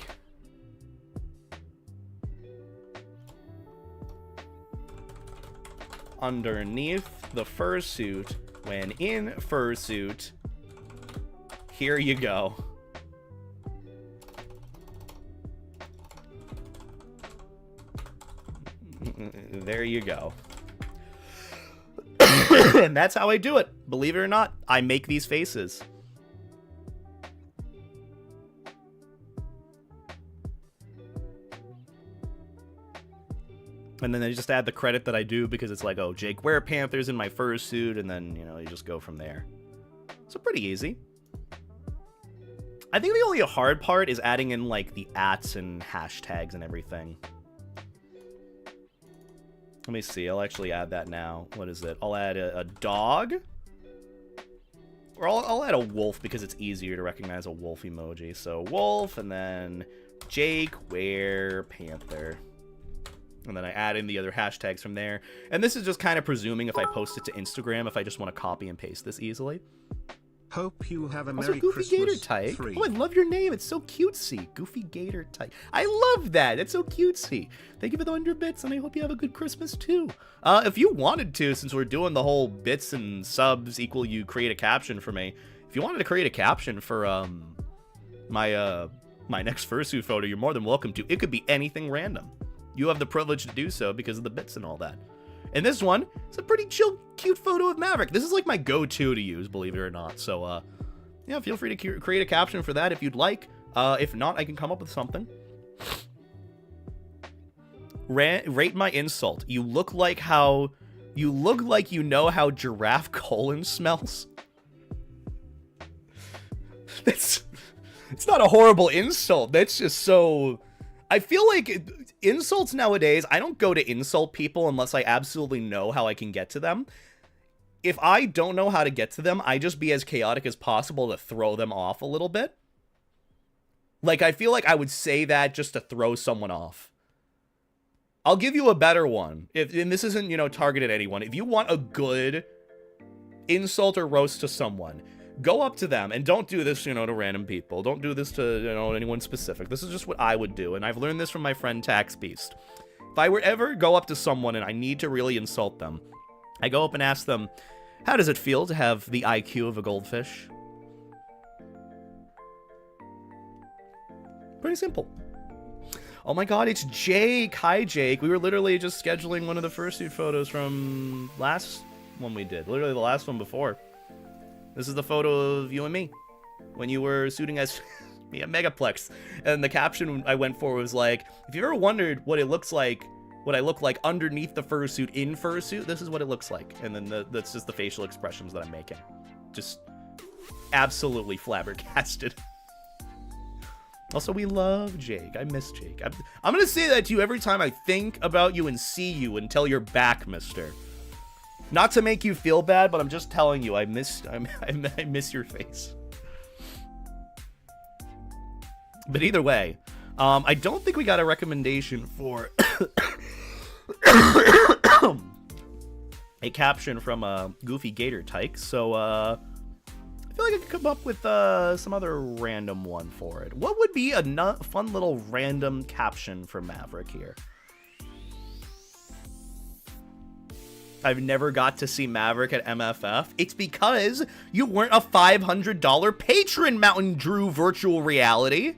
Speaker 1: underneath the fursuit when in fursuit, here you go. There you go. And that's how I do it. Believe it or not, I make these faces. And then I just add the credit that I do because it's like, oh, Jake Werepanthers in my fursuit, and then, you know, you just go from there. So pretty easy. I think the only hard part is adding in, like, the ats and hashtags and everything. Let me see. I'll actually add that now. What is it? I'll add a dog. Or I'll add a wolf because it's easier to recognize a wolf emoji. So wolf, and then Jake Werepanther. And then I add in the other hashtags from there. And this is just kind of presuming if I post it to Instagram, if I just want to copy and paste this easily.
Speaker 2: Hope you have a
Speaker 1: also,
Speaker 2: Merry
Speaker 1: Goofy
Speaker 2: Christmas.
Speaker 1: Gator Tyke.
Speaker 2: 3.
Speaker 1: Oh, I love your name. It's so cutesy. Goofy Gator Tyke. I love that. It's so cutesy. Thank you for the 100 bits, and I hope you have a good Christmas, too. If you wanted to, since we're doing the whole bits and subs equal you create a caption for me, if you wanted to create a caption for my next fursuit photo, you're more than welcome to. It could be anything random. You have the privilege to do so because of the bits and all that. And this one is a pretty chill, cute photo of Maverick. This is like my go-to to use, believe it or not. So, yeah, feel free to create a caption for that if you'd like. If not, I can come up with something. Rate my insult. You look like you know how giraffe colon smells. It's not a horrible insult. That's just so... I feel like insults nowadays, I don't go to insult people unless I absolutely know how I can get to them. If I don't know how to get to them, I just be as chaotic as possible to throw them off a little bit. Like, I feel like I would say that just to throw someone off. I'll give you a better one. And this isn't, you know, targeted at anyone. If you want a good insult or roast to someone, go up to them, and don't do this, you know, to random people. Don't do this to, you know, anyone specific. This is just what I would do, and I've learned this from my friend Tax Beast. If I were ever go up to someone and I need to really insult them, I go up and ask them, how does it feel to have the IQ of a goldfish? Pretty simple. Oh my god, it's Jake. Hi, Jake. We were literally just scheduling one of the fursuit photos from last one we did. Literally the last one before. This is the photo of you and me when you were suiting as me at Megaplex. And the caption I went for was like, if you ever wondered what it looks like, what I look like underneath the fursuit in fursuit, this is what it looks like. And then that's just the facial expressions that I'm making. Just absolutely flabbergasted. Also, we love Jake. I miss Jake. I'm going to say that to you every time I think about you and see you until you're back, mister. Not to make you feel bad, but I'm just telling you, I miss your face. But either way, I don't think we got a recommendation for a caption from Goofy Gator Tyke, so I feel like I could come up with some other random one for it. What would be a fun little random caption for Maverick here? I've never got to see Maverick at MFF. It's because you weren't a $500 patron, Mountain Drew Virtual Reality.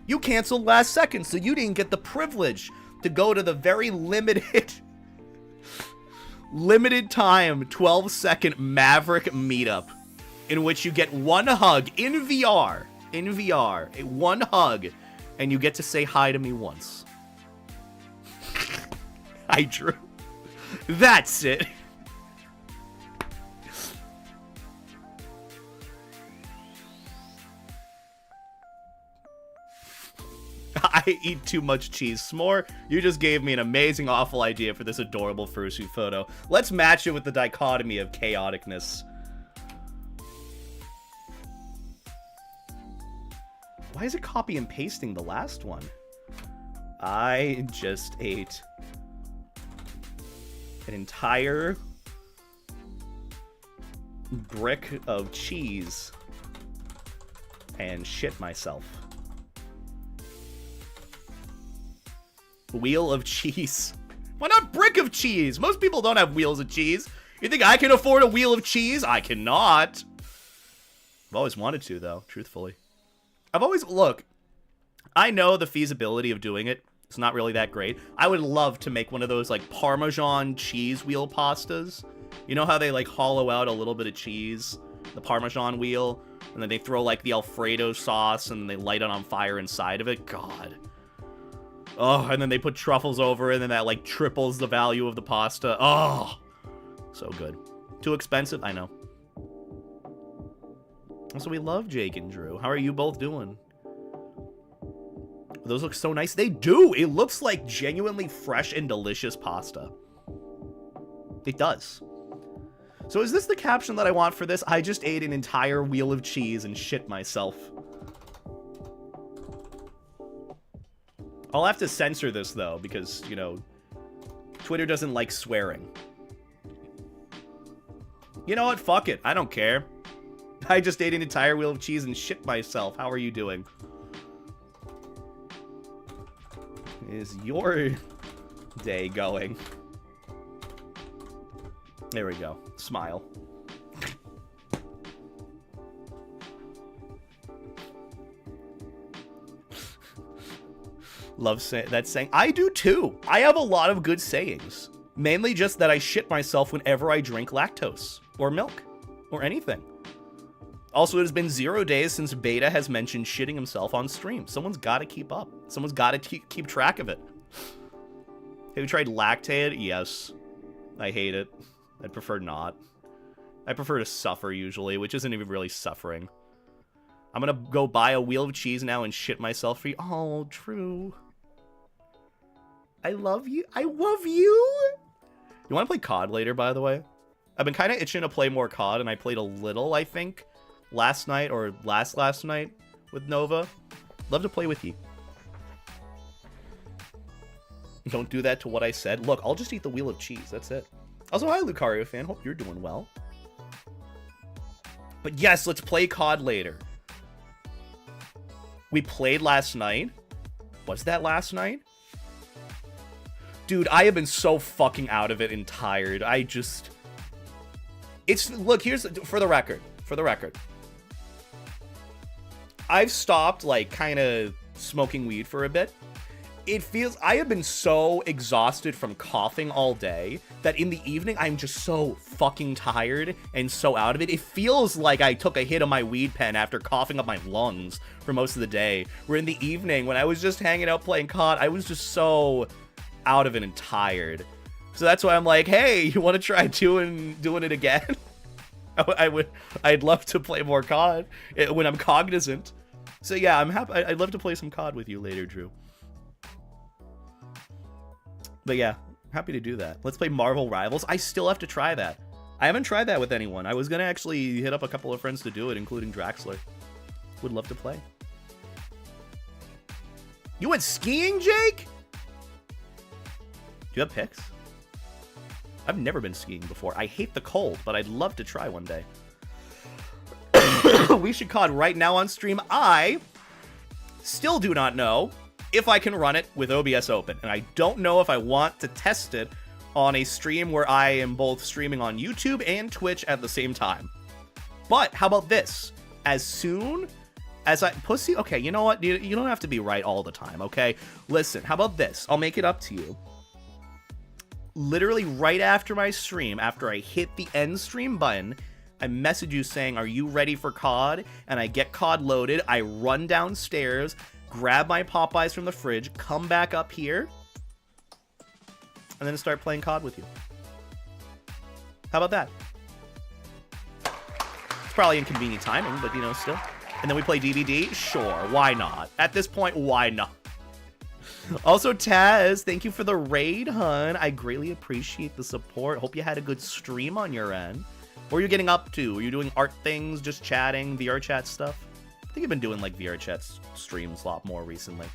Speaker 1: You canceled last second, so you didn't get the privilege to go to the very limited time 12-second Maverick meetup in which you get one hug in VR, one hug, and you get to say hi to me once. Hi, Drew. That's it. I eat too much cheese. S'more, you just gave me an amazing, awful idea for this adorable fursuit photo. Let's match it with the dichotomy of chaoticness. Why is it copy and pasting the last one? I just ate an entire brick of cheese and shit myself. Wheel of cheese. Why not brick of cheese? Most people don't have wheels of cheese. You think I can afford a wheel of cheese? I cannot. I've always wanted to, though, truthfully. Look, I know the feasibility of doing it. It's not really that great. I would love to make one of those, like, Parmesan cheese wheel pastas. You know how they, like, hollow out a little bit of cheese, the Parmesan wheel, and then they throw, like, the Alfredo sauce, and they light it on fire inside of it? God. Oh, and then they put truffles over it, and then that, like, triples the value of the pasta. Oh, so good. Too expensive? I know. Also, we love Jake and Drew. How are you both doing? Those look so nice. They do. It looks like genuinely fresh and delicious pasta. It does. So is this the caption that I want for this? I just ate an entire wheel of cheese and shit myself. I'll have to censor this, though, because, you know, Twitter doesn't like swearing. You know what? Fuck it. I don't care. I just ate an entire wheel of cheese and shit myself. How are you doing? Is your day going? There we go. Smile. Love that saying. I do too. I have a lot of good sayings. Mainly just that I shit myself whenever I drink lactose or milk or anything. Also, it has been 0 days since Beta has mentioned shitting himself on stream. Someone's got to keep up. Someone's got to keep track of it. Have you tried Lactaid? Yes. I hate it. I'd prefer not. I prefer to suffer usually, which isn't even really suffering. I'm gonna go buy a wheel of cheese now and shit myself for you. Oh, Drew. I love you. I love you. You want to play COD later, by the way? I've been kind of itching to play more COD, and I played a little, I think, last night or last night with Nova. Love to play with you. Don't do that to what I said. Look, I'll just eat the wheel of cheese. That's it. Also, hi, Lucario fan. Hope you're doing well. But yes, let's play COD later. We played last night. Was that last night? Dude, I have been so fucking out of it and tired. I just... Look, here's... For the record. I've stopped, like, kind of smoking weed for a bit. It feels... I have been so exhausted from coughing all day that in the evening, I'm just so fucking tired and so out of it. It feels like I took a hit of my weed pen after coughing up my lungs for most of the day. Where in the evening, when I was just hanging out playing COD, I was just so out of it and tired. So that's why I'm like, hey, you want to try doing it again? I'd love to play more COD when I'm cognizant. So yeah, I'm happy. I'd love to play some COD with you later, Drew. But yeah, happy to do that. Let's play Marvel Rivals. I still have to try that. I haven't tried that with anyone. I was gonna actually hit up a couple of friends to do it, including Draxler. Would love to play. You went skiing, Jake? Do you have pics? I've never been skiing before. I hate the cold, but I'd love to try one day. We should COD right now on stream. I still do not know if I can run it with OBS open, and I don't know if I want to test it on a stream where I am both streaming on YouTube and Twitch at the same time. But how about this? As soon as Pussy, okay, you know what? You don't have to be right all the time, okay? Listen, how about this? I'll make it up to you. Literally right after my stream, after I hit the end stream button, I message you saying, are you ready for COD? And I get COD loaded, I run downstairs, grab my Popeyes from the fridge, come back up here, and then start playing COD with you. How about that? It's probably inconvenient timing, but, you know, still. And then we play DVD? Sure, why not? At this point, why not? Also, Taz, thank you for the raid, hun. I greatly appreciate the support. Hope you had a good stream on your end. What are you getting up to? Are you doing art things, just chatting, VR chat stuff? I think I've been doing, like, VR chat streams a lot more recently.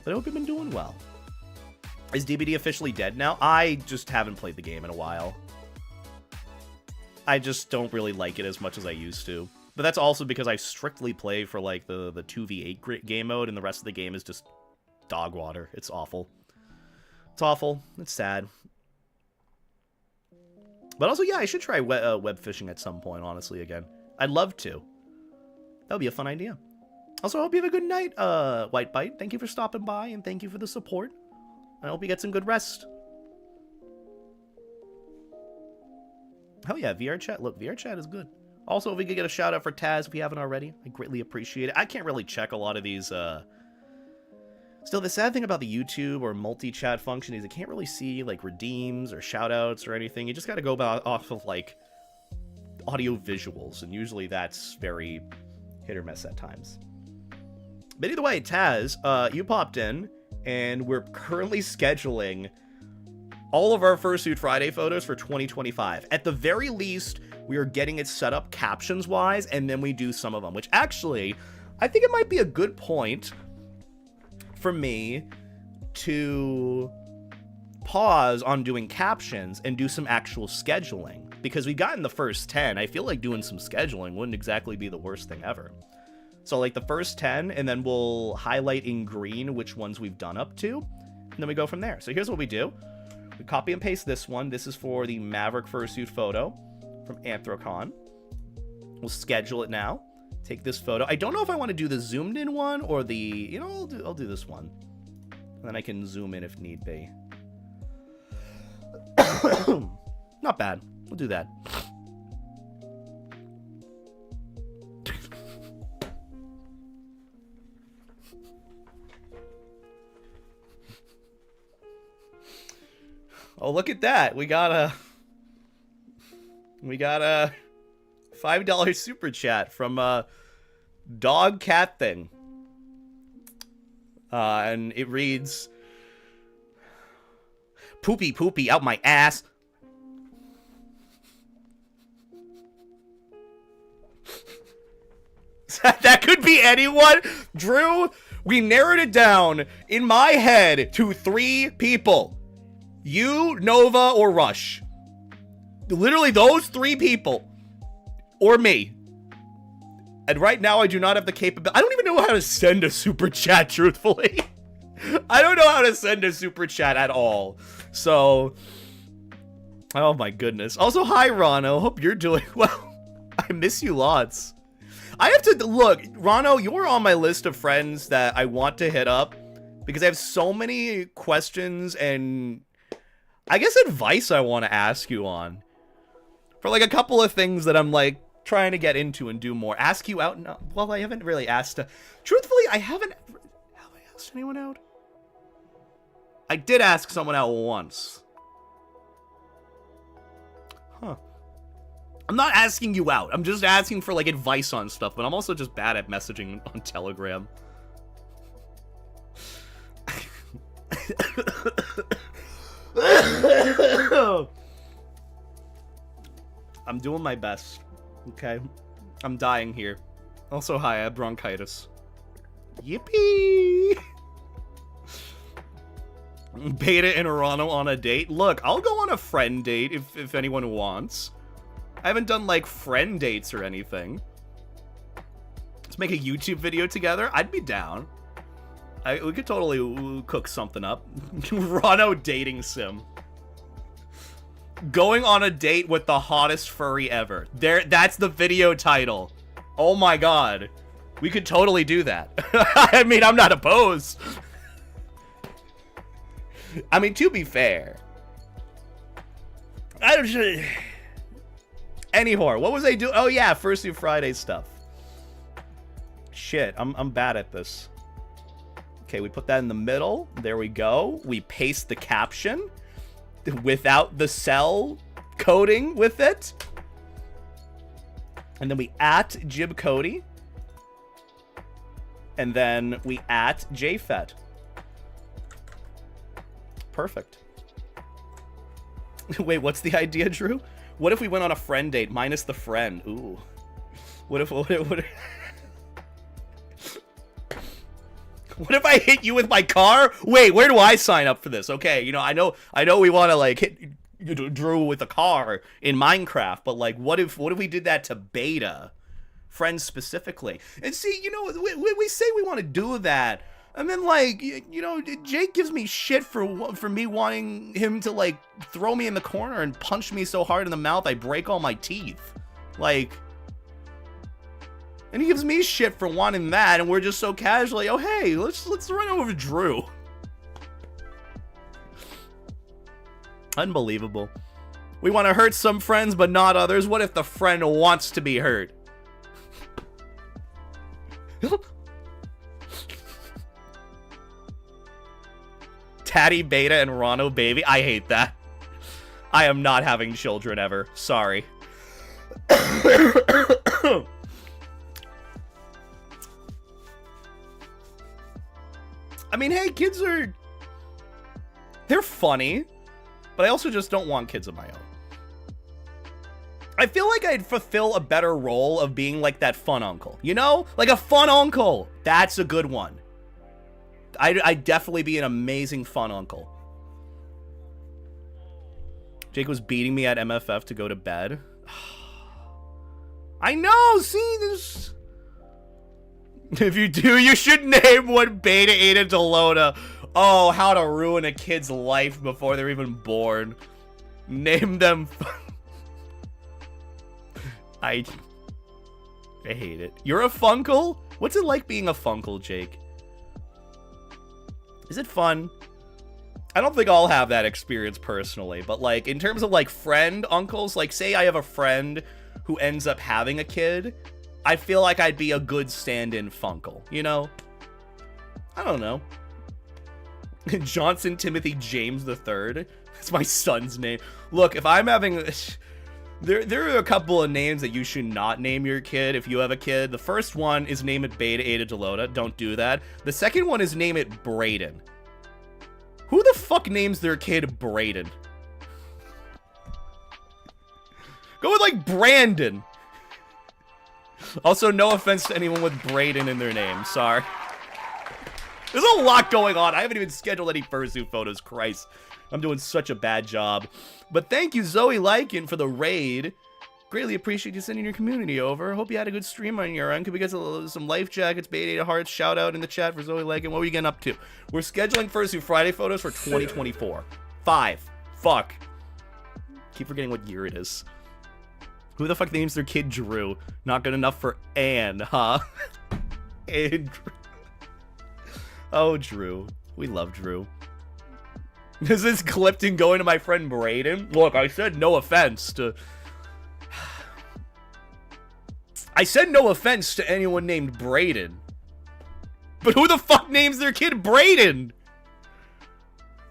Speaker 1: But I hope you've been doing well. Is DBD officially dead now? I just haven't played the game in a while. I just don't really like it as much as I used to. But that's also because I strictly play for, like, the 2v8 game mode, and the rest of the game is just dog water. It's awful. It's awful. It's sad. But also, yeah, I should try web fishing at some point, honestly, again. I'd love to. That would be a fun idea. Also, I hope you have a good night, White Bite. Thank you for stopping by, and thank you for the support. I hope you get some good rest. Hell yeah, VR chat. Look, VR chat is good. Also, if we could get a shout out for Taz if we haven't already, I greatly appreciate it. I can't really check a lot of these. Still, the sad thing about the YouTube or multi-chat function is I can't really see like redeems or shout outs or anything. You just got to go off of like audio visuals, and usually that's very hit or miss at times. But either way, Taz, you popped in, and we're currently scheduling all of our Fursuit Friday photos for 2025. At the very least, we are getting it set up captions-wise, and then we do some of them, which actually, I think it might be a good point for me to pause on doing captions and do some actual scheduling. Because we've gotten the first 10, I feel like doing some scheduling wouldn't exactly be the worst thing ever. So like the first 10, and then we'll highlight in green which ones we've done up to, and then we go from there. So here's what we do. We copy and paste this one. This is for the Maverick Fursuit photo from Anthrocon. We'll schedule it now. Take this photo. I don't know if I want to do the zoomed in one or the, you know, I'll do this one. And then I can zoom in if need be. Not bad. We'll do that. Oh, look at that. We got a $5 super chat from Dog Cat Thing. And it reads, "Poopy poopy out my ass." That could be anyone. Drew, we narrowed it down in my head to 3 people. You, Nova, or Rush. Literally those 3 people. Or me. And right now I do not have the capability. I don't even know how to send a super chat, truthfully. I don't know how to send a super chat at all. So, oh my goodness. Also, hi, Rano. Hope you're doing well. I miss you lots. I have to, look, Rano, you're on my list of friends that I want to hit up because I have so many questions and I guess advice I want to ask you on. For like a couple of things that I'm like trying to get into and do more. Ask you out? No, well, I haven't really asked. Truthfully, I haven't. Have I asked anyone out? I did ask someone out once. Huh. I'm not asking you out. I'm just asking for like advice on stuff, but I'm also just bad at messaging on Telegram. I'm doing my best, okay? I'm dying here. Also, hi, I have bronchitis. Yippee! Beta and Arano on a date? Look, I'll go on a friend date if anyone wants. I haven't done, like, friend dates or anything. Let's make a YouTube video together. I'd be down. We could totally cook something up. Rano dating sim. Going on a date with the hottest furry ever. That's the video title. Oh my god. We could totally do that. I mean, I'm not opposed. I mean, to be fair. Anyhow, what was I doing? Oh yeah, Fursuit Friday stuff. Shit, I'm bad at this. Okay, we put that in the middle. There we go. We paste the caption without the cell coding with it. And then we at Jib Cody. And then we at JFET. Perfect. Wait, what's the idea, Drew? What if we went on a friend date minus the friend? Ooh. What if what if I hit you with my car? Wait, where do I sign up for this? Okay, you know, I know we want to like hit Drew with a car in Minecraft, but like, what if we did that to beta friends specifically? And see, you know, we say we want to do that, and then like, you know, Jake gives me shit for me wanting him to like throw me in the corner and punch me so hard in the mouth I break all my teeth, like. And he gives me shit for wanting that, and we're just so casually, oh hey, let's run over Drew. Unbelievable. We want to hurt some friends, but not others. What if the friend wants to be hurt? Tatty Beta and Rano Baby. I hate that. I am not having children ever. Sorry. I mean, hey, kids are... They're funny, but I also just don't want kids of my own. I feel like I'd fulfill a better role of being like that fun uncle. You know? Like a fun uncle. That's a good one. I'd definitely be an amazing fun uncle. Jake was beating me at MFF to go to bed. I know! See, this... If you do, you should name one Beta Ada Delona. Oh, how to ruin a kid's life before they're even born. Name them... I hate it. You're a Funkle? What's it like being a Funkle, Jake? Is it fun? I don't think I'll have that experience personally, but like in terms of like friend uncles, like say I have a friend who ends up having a kid, I feel like I'd be a good stand-in Funkle, you know? I don't know. Johnson Timothy James III. That's my son's name. Look, if I'm having... There are a couple of names that you should not name your kid if you have a kid. The first one is name it Beta Ada Delota. Don't do that. The second one is name it Braden. Who the fuck names their kid Braden? Go with like Brandon. Also, no offense to anyone with Braden in their name. Sorry. There's a lot going on. I haven't even scheduled any fursuit photos. Christ. I'm doing such a bad job. But thank you, Zoe Lycan, for the raid. Greatly appreciate you sending your community over. Hope you had a good stream on your end. Could we get some life jackets, Beta Ada hearts? Shout out in the chat for Zoe Lycan. What are we getting up to? We're scheduling Fursuit Friday photos for 2024. 5. Fuck. Keep forgetting what year it is. Who the fuck names their kid Drew? Not good enough for Anne, huh? And oh, Drew. We love Drew. This is clipped and going to my friend Braden. Look, I said no offense to... I said no offense to anyone named Braden. But who the fuck names their kid Braden?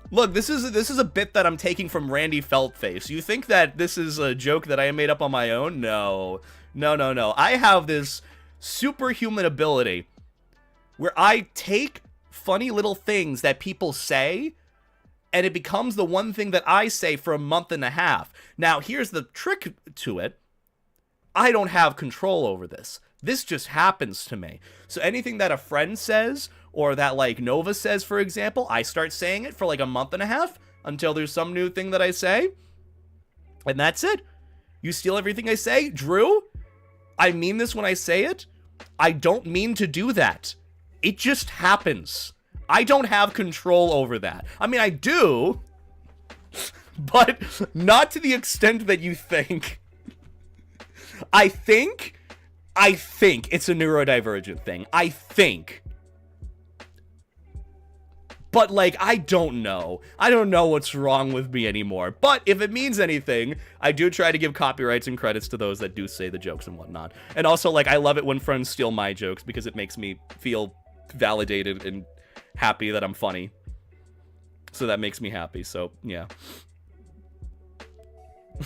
Speaker 1: Look, this is a bit that I'm taking from Randy Feltface. You think that this is a joke that I made up on my own? No. No, no, no. I have this superhuman ability where I take funny little things that people say, and it becomes the one thing that I say for a month and a half. Now, here's the trick to it. I don't have control over this. This just happens to me. So anything that a friend says, or that, like, Nova says, for example, I start saying it for, like, a month and a half until there's some new thing that I say. And that's it. You steal everything I say? Drew? I mean this when I say it. I don't mean to do that. It just happens. I don't have control over that. I mean, I do, but not to the extent that you think. I think it's a neurodivergent thing. I think. But, like, I don't know. I don't know what's wrong with me anymore. But if it means anything, I do try to give copyrights and credits to those that do say the jokes and whatnot. And also, like, I love it when friends steal my jokes because it makes me feel validated and happy that I'm funny. So that makes me happy. So, yeah.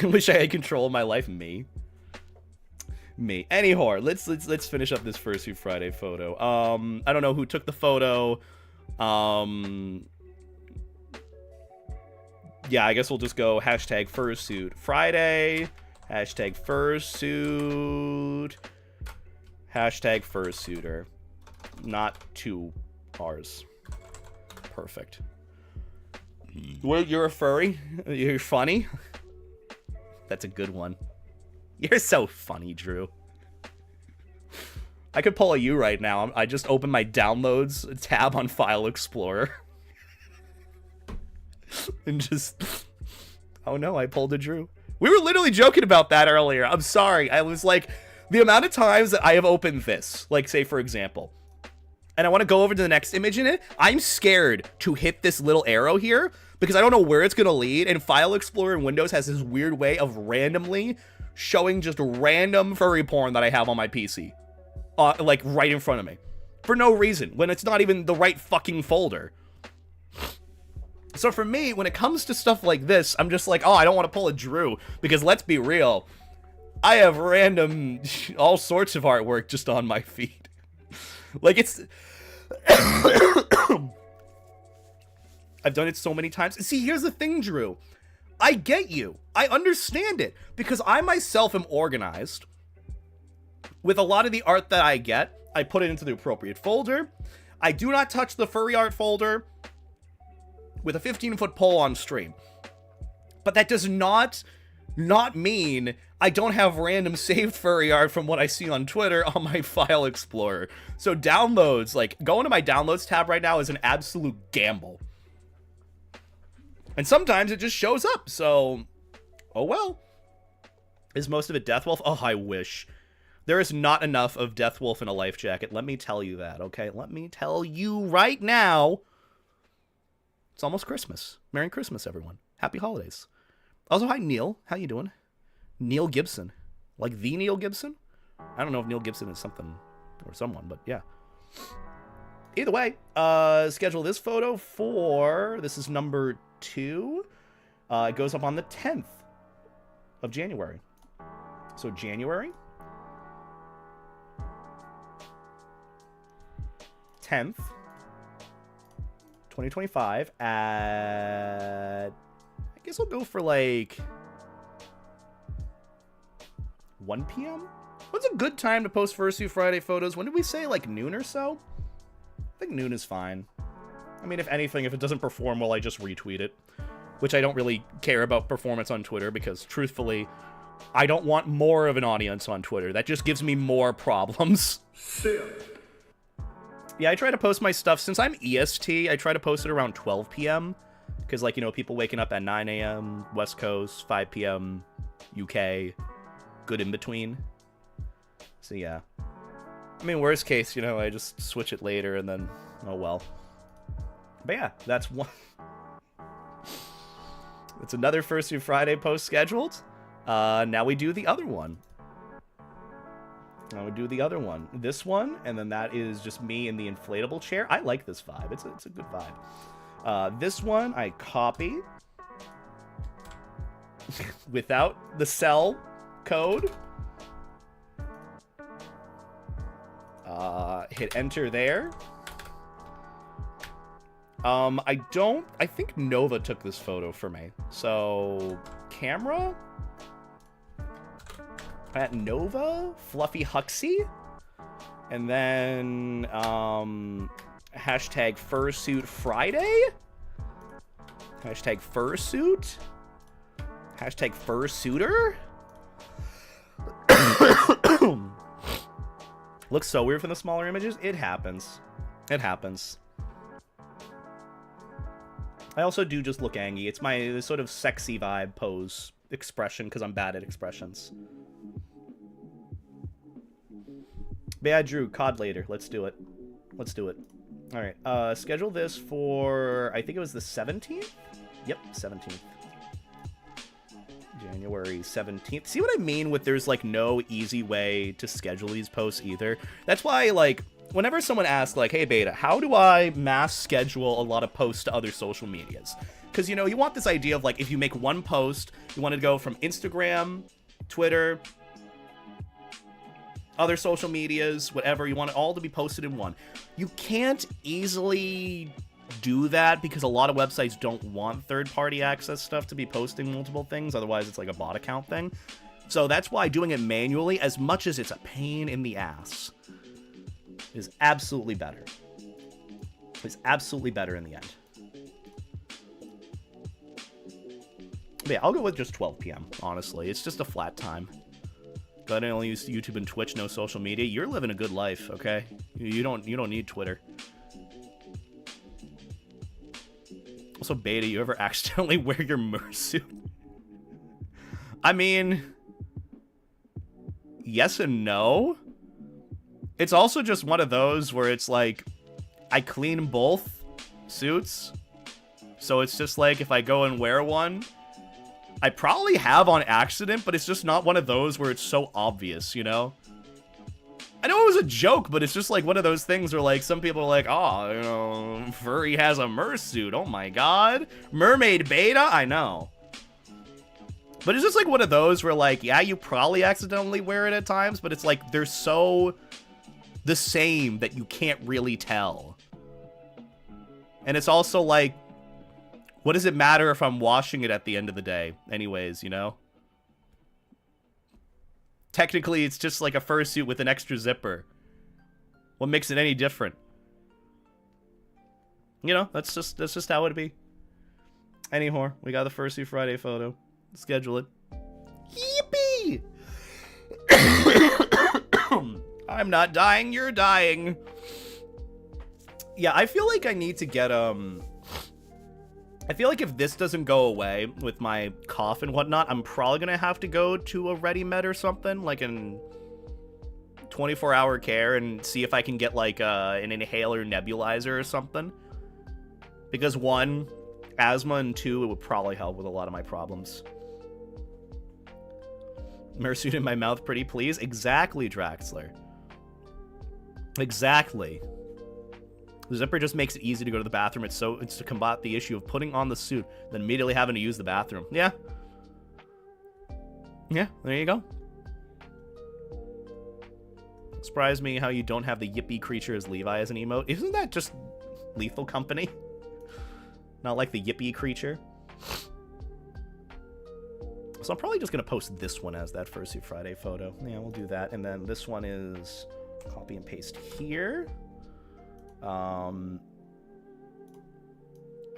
Speaker 1: Wish I had control of my life. Me. Anyhow, let's finish up this Fursuit Friday photo. I don't know who took the photo. Yeah, I guess we'll just go hashtag Fursuit Friday, hashtag Fursuit, hashtag Fursuiter. Not 2 R's. Perfect. Wait, you're a furry? You're funny? That's a good one. You're so funny, Drew. I could pull a you right now. I just opened my downloads tab on File Explorer. And just... Oh no, I pulled a Drew. We were literally joking about that earlier. I'm sorry. I was like, the amount of times that I have opened this, like say for example, and I want to go over to the next image in it, I'm scared to hit this little arrow here because I don't know where it's going to lead, and File Explorer in Windows has this weird way of randomly showing just random furry porn that I have on my PC. Like, right in front of me. For no reason, when it's not even the right fucking folder. So for me, when it comes to stuff like this, I'm just like, oh, I don't want to pull a Drew, because let's be real, I have random, all sorts of artwork just on my feed. Like, it's... I've done it so many times. See, here's the thing, Drew. I get you. I understand it. Because I myself am organized. With a lot of the art that I get, I put it into the appropriate folder. I do not touch the furry art folder with a 15-foot pole on stream. But that does not mean I don't have random saved furry art from what I see on Twitter on my File Explorer. So downloads, like, going to my downloads tab right now is an absolute gamble. And sometimes it just shows up, so, oh well. Is most of it Deathwolf? Oh, I wish. There is not enough of Deathwolf in a life jacket, let me tell you that, okay? Let me tell you right now. It's almost Christmas. Merry Christmas, everyone. Happy holidays. Also, hi, Neil. How you doing? Neil Gibson. Like the Neil Gibson? I don't know if Neil Gibson is something or someone, but yeah. Either way, schedule this photo for... This is number 2. It goes up on the 10th of January. So January 10th, 2025 at... I guess I'll go for like 1 p.m. What's a good time to post Fursuit Friday photos? When did we say, like noon or so? I think noon is fine. I mean, if anything, if it doesn't perform well, I just retweet it. Which I don't really care about performance on Twitter because, truthfully, I don't want more of an audience on Twitter. That just gives me more problems. Yeah, I try to post my stuff. Since I'm EST, I try to post it around 12 p.m. Because, like, you know, people waking up at 9 a.m., West Coast, 5 p.m., UK, good in between. So, yeah. I mean, worst case, you know, I just switch it later and then, oh well. But yeah, that's one. It's another Fursuit Friday post scheduled. Now we do the other one. This one, and then that is just me in the inflatable chair. I like this vibe. It's a good vibe. This one I copy without the cell code. Hit enter there. I think Nova took this photo for me. So, camera at Nova, Fluffy Huxy, and then, hashtag Fursuit Friday, hashtag Fursuit, hashtag Fursuiter. Looks so weird from the smaller images. It happens. It happens. I also do just look angry. It's my sort of sexy vibe pose expression because I'm bad at expressions. But yeah, Drew, COD later. Let's do it. Let's do it. All right. Schedule this for, I think it was the 17th? Yep, 17th. January 17th. See what I mean with there's, like, no easy way to schedule these posts either? That's why, like, whenever someone asks, like, hey, Beta, how do I mass schedule a lot of posts to other social medias? Because, you know, you want this idea of, like, if you make one post, you want to go from Instagram, Twitter, other social medias, whatever, you want it all to be posted in one. You can't easily do that because a lot of websites don't want third-party access stuff to be posting multiple things, otherwise it's like a bot account thing. So that's why doing it manually, as much as it's a pain in the ass, is absolutely better. It's absolutely better in the end. But yeah, I'll go with just 12 p.m., honestly. It's just a flat time. But I only use YouTube and Twitch, no social media. You're living a good life, okay? You don't need Twitter. Also, Beta, you ever accidentally wear your mersuit? I mean, yes and no. It's also just one of those where it's like, I clean both suits. So it's just like, if I go and wear one, I probably have on accident, but it's just not one of those where it's so obvious, you know? I know it was a joke, but it's just like one of those things where like some people are like, oh, you know, furry has a mersuit. Oh my god. Mermaid beta? I know. But it's just like one of those where like, yeah, you probably accidentally wear it at times, but it's like they're so the same that you can't really tell. And it's also like, what does it matter if I'm washing it at the end of the day? Anyways, you know? Technically, it's just like a fursuit with an extra zipper. What makes it any different? You know, that's just how it'd be. Anyhow, we got the Fursuit Friday photo. Schedule it. Yippee! I'm not dying, you're dying. Yeah, I feel like I need to get, I feel like if this doesn't go away with my cough and whatnot, I'm probably gonna have to go to a Ready Med or something, like in 24-hour care, and see if I can get like an inhaler nebulizer or something. Because one, asthma, and two, it would probably help with a lot of my problems. Mersuit in my mouth, pretty please? Exactly, Draxler. Exactly. The zipper just makes it easy to go to the bathroom. It's to combat the issue of putting on the suit, then immediately having to use the bathroom. Yeah. Yeah, there you go. Surprised me how you don't have the yippee creature as Levi as an emote. Isn't that just Lethal Company? Not like the yippee creature? So I'm probably just going to post this one as that Fursuit Friday photo. Yeah, we'll do that. And then this one is copy and paste here. I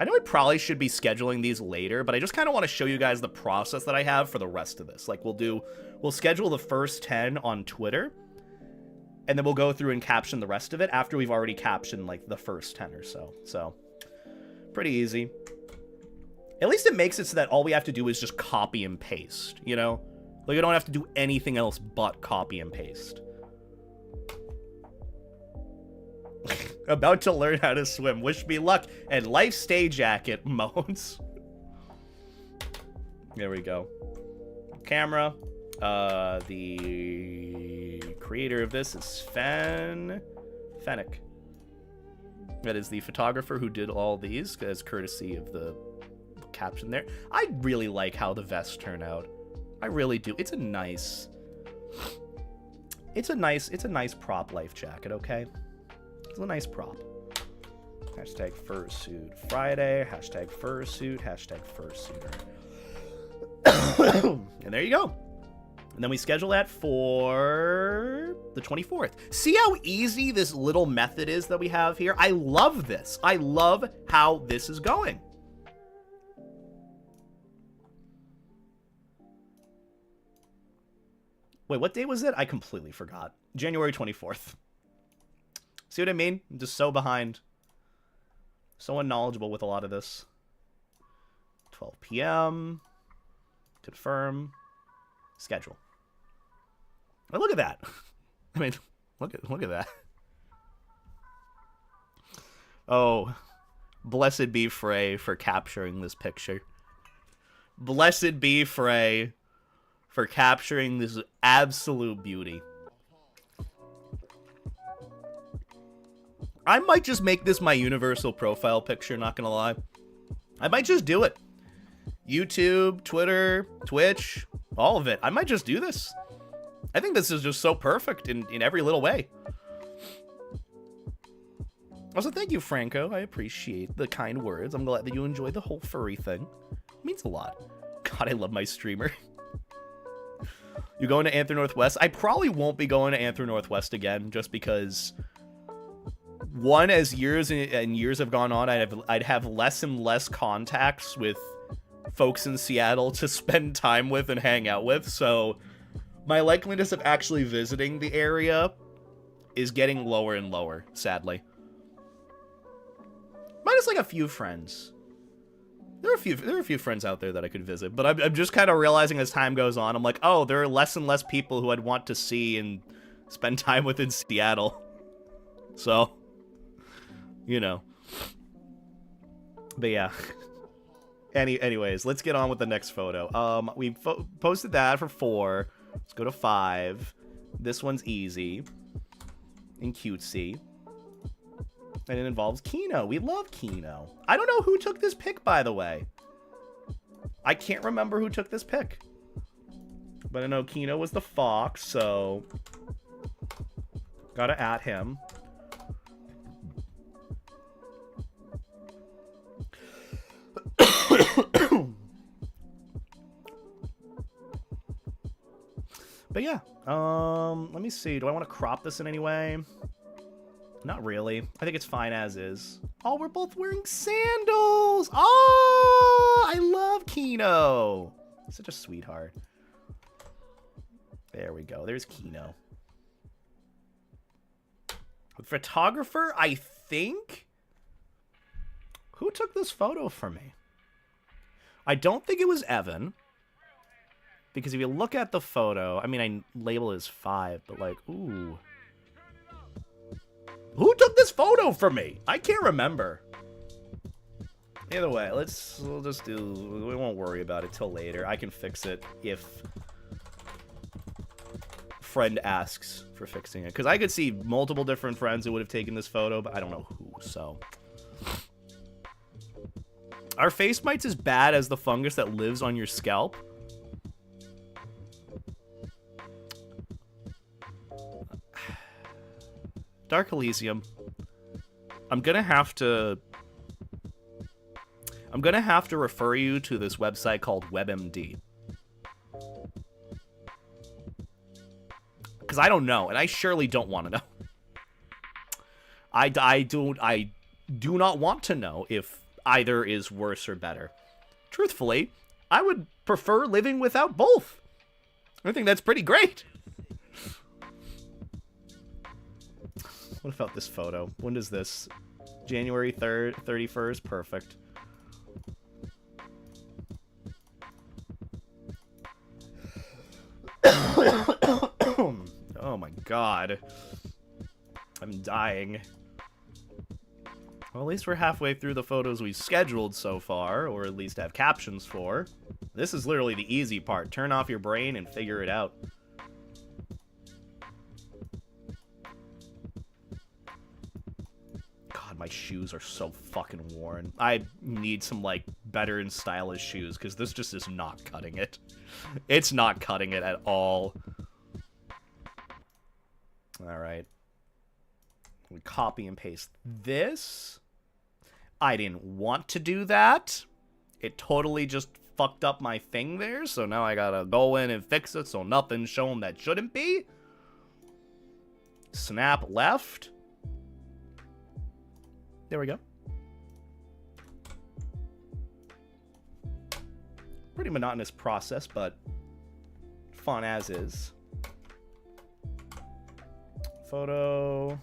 Speaker 1: know I probably should be scheduling these later, but I just kind of want to show you guys the process that I have for the rest of this. Like, we'll schedule the first 10 on Twitter, and then we'll go through and caption the rest of it after we've already captioned, like, the first 10 or so. So, pretty easy. At least it makes it so that all we have to do is just copy and paste, you know? Like, we don't have to do anything else but copy and paste. About to learn how to swim. Wish me luck. And life stay jacket modes. There we go. Camera. The creator of this is Fennec. That is the photographer who did all these, as courtesy of the caption there. I really like how the vests turn out. I really do. It's a nice prop life jacket, okay? It's a nice prop. Hashtag Fursuit Friday. Hashtag Fursuit. Hashtag Fursuiter. And there you go. And then we schedule that for the 24th. See how easy this little method is that we have here? I love this. I love how this is going. Wait, what day was it? I completely forgot. January 24th. See what I mean? I'm just so behind. So unknowledgeable with a lot of this. 12 p.m. Confirm. Schedule. Oh, look at that. I mean, look at that. Oh, blessed be Frey for capturing this picture. Blessed be Frey for capturing this absolute beauty. I might just make this my universal profile picture, not gonna lie. I might just do it. YouTube, Twitter, Twitch, all of it. I might just do this. I think this is just so perfect in every little way. Also, thank you, Franco. I appreciate the kind words. I'm glad that you enjoyed the whole furry thing. It means a lot. God, I love my streamer. You going to Anther Northwest? I probably won't be going to Anther Northwest again, just because... One, as years and years have gone on, I'd have less and less contacts with folks in Seattle to spend time with and hang out with, so my likeliness of actually visiting the area is getting lower and lower, sadly. Minus like a few friends. There are a few friends out there that I could visit, but I'm just kind of realizing as time goes on, I'm like, oh, there are less and less people who I'd want to see and spend time with in Seattle. So... You know. But yeah. Anyways, let's get on with the next photo. We posted that for 4. Let's go to 5. This one's easy and cutesy. And it involves Kino. We love Kino. I don't know who took this pic, by the way. I can't remember who took this pic. But I know Kino was the fox, so... Gotta at him. But yeah, let me see. Do I want to crop this in any way? Not really. I think it's fine as is. Oh, we're both wearing sandals. Oh, I love Kino. Such a sweetheart. There we go. There's Kino. Photographer, I think? Who took this photo for me? I don't think it was Evan. Because if you look at the photo, I mean, I label it as 5, but like, ooh. Who took this photo for me? I can't remember. Either way, we'll just do, we won't worry about it till later. I can fix it if friend asks for fixing it. Because I could see multiple different friends who would have taken this photo, but I don't know who, so. Are face mites as bad as the fungus that lives on your scalp? Dark Elysium. I'm gonna have to refer you to this website called WebMD. Because I don't know, and I surely don't want to know. I do not want to know if either is worse or better. Truthfully, I would prefer living without both. I think that's pretty great. What about this photo? When is this? January 3rd, 31st? Perfect. Oh my god. I'm dying. Well, at least we're halfway through the photos we scheduled so far, or at least have captions for. This is literally the easy part. Turn off your brain and figure it out. God, my shoes are so fucking worn. I need some, like, better and stylish shoes, because this just is not cutting it. It's not cutting it at all. Alright. We copy and paste this. I didn't want to do that. It totally just fucked up my thing there, so now I gotta go in and fix it so nothing's shown that shouldn't be. Snap left. There we go. Pretty monotonous process, but fun as is. Photo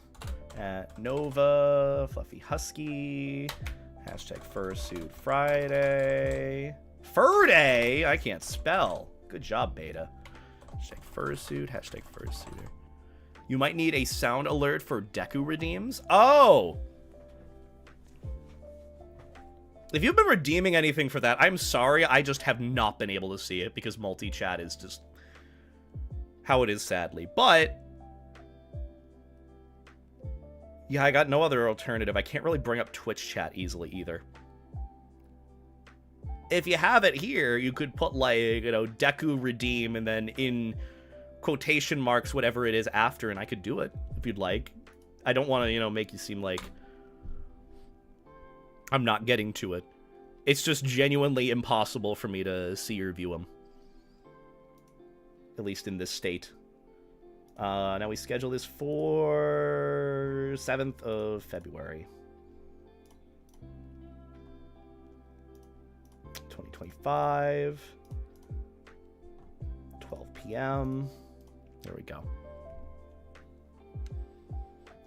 Speaker 1: at Nova, Fluffy Husky, hashtag Fursuit Friday. Fur Day? I can't spell. Good job, Beta. Hashtag Fursuit, hashtag Fursuiter. You might need a sound alert for Deku redeems. Oh! If you've been redeeming anything for that, I'm sorry. I just have not been able to see it because multi-chat is just how it is, sadly. But yeah, I got no other alternative. I can't really bring up Twitch chat easily either. If you have it here, you could put, like, you know, Deku redeem and then in quotation marks whatever it is after, and I could do it if you'd like. I don't want to, you know, make you seem like I'm not getting to it. It's just genuinely impossible for me to see or view them. At least in this state. Now we schedule this for 7th of February. 2025. 12 p.m. There we go.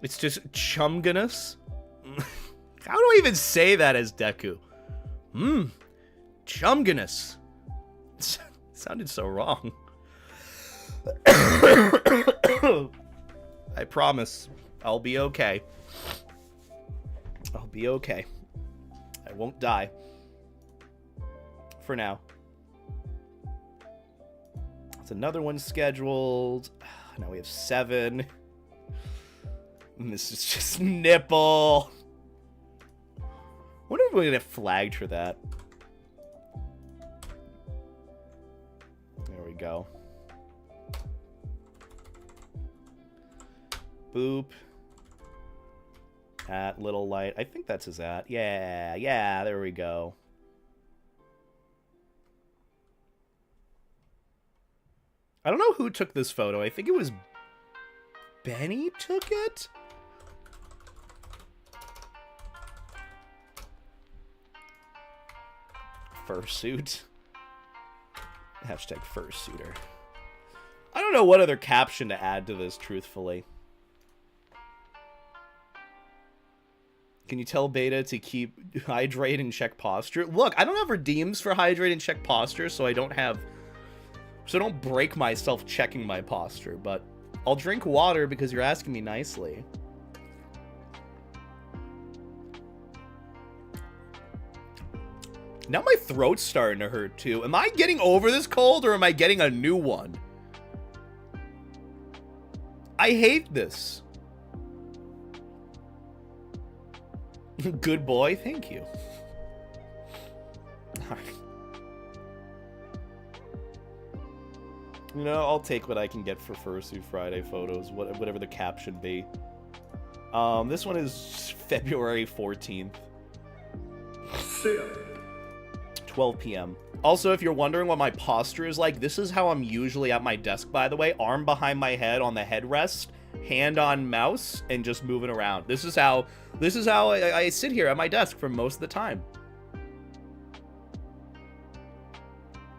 Speaker 1: It's just Chumganus. How do I even say that as Deku? Chumganus. Sounded so wrong. I promise I'll be okay. I'll be okay. I won't die. for now. That's another one scheduled. Now we have 7. And this is just nipple. Wonder if we're gonna get flagged for that. There we go. Boop. At Little Light. I think that's his at. Yeah, there we go. I don't know who took this photo. I think it was Benny took it? Fursuit. Hashtag fursuiter. I don't know what other caption to add to this, truthfully. Can you tell Beta to keep hydrate and check posture? Look, I don't have redeems for hydrate and check posture, so I don't break myself checking my posture, but I'll drink water because you're asking me nicely. Now my throat's starting to hurt too. Am I getting over this cold or am I getting a new one? I hate this. Good boy, thank you. You know, I'll take what I can get for Fursuit Friday photos, whatever the caption be. This one is February 14th. 12 p.m. Also, if you're wondering what my posture is like, this is how I'm usually at my desk, by the way. Arm behind my head on the headrest, hand on mouse, and just moving around. This is how I sit here at my desk for most of the time.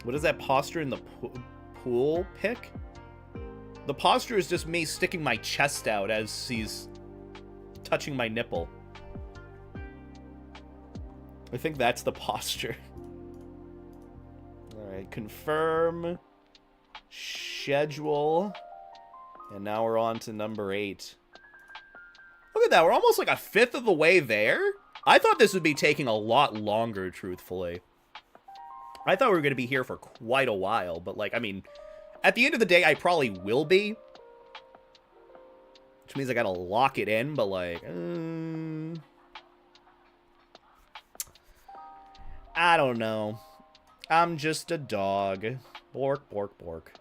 Speaker 1: What is that posture in the pool pic? The posture is just me sticking my chest out as he's touching my nipple. I think that's the posture. Alright, confirm. Schedule. And now we're on to number 8. Look at that, we're almost like a fifth of the way there. I thought this would be taking a lot longer, truthfully. I thought we were going to be here for quite a while, but like, I mean, at the end of the day, I probably will be. Which means I gotta lock it in, but like, I don't know. I'm just a dog. Bork, bork, bork.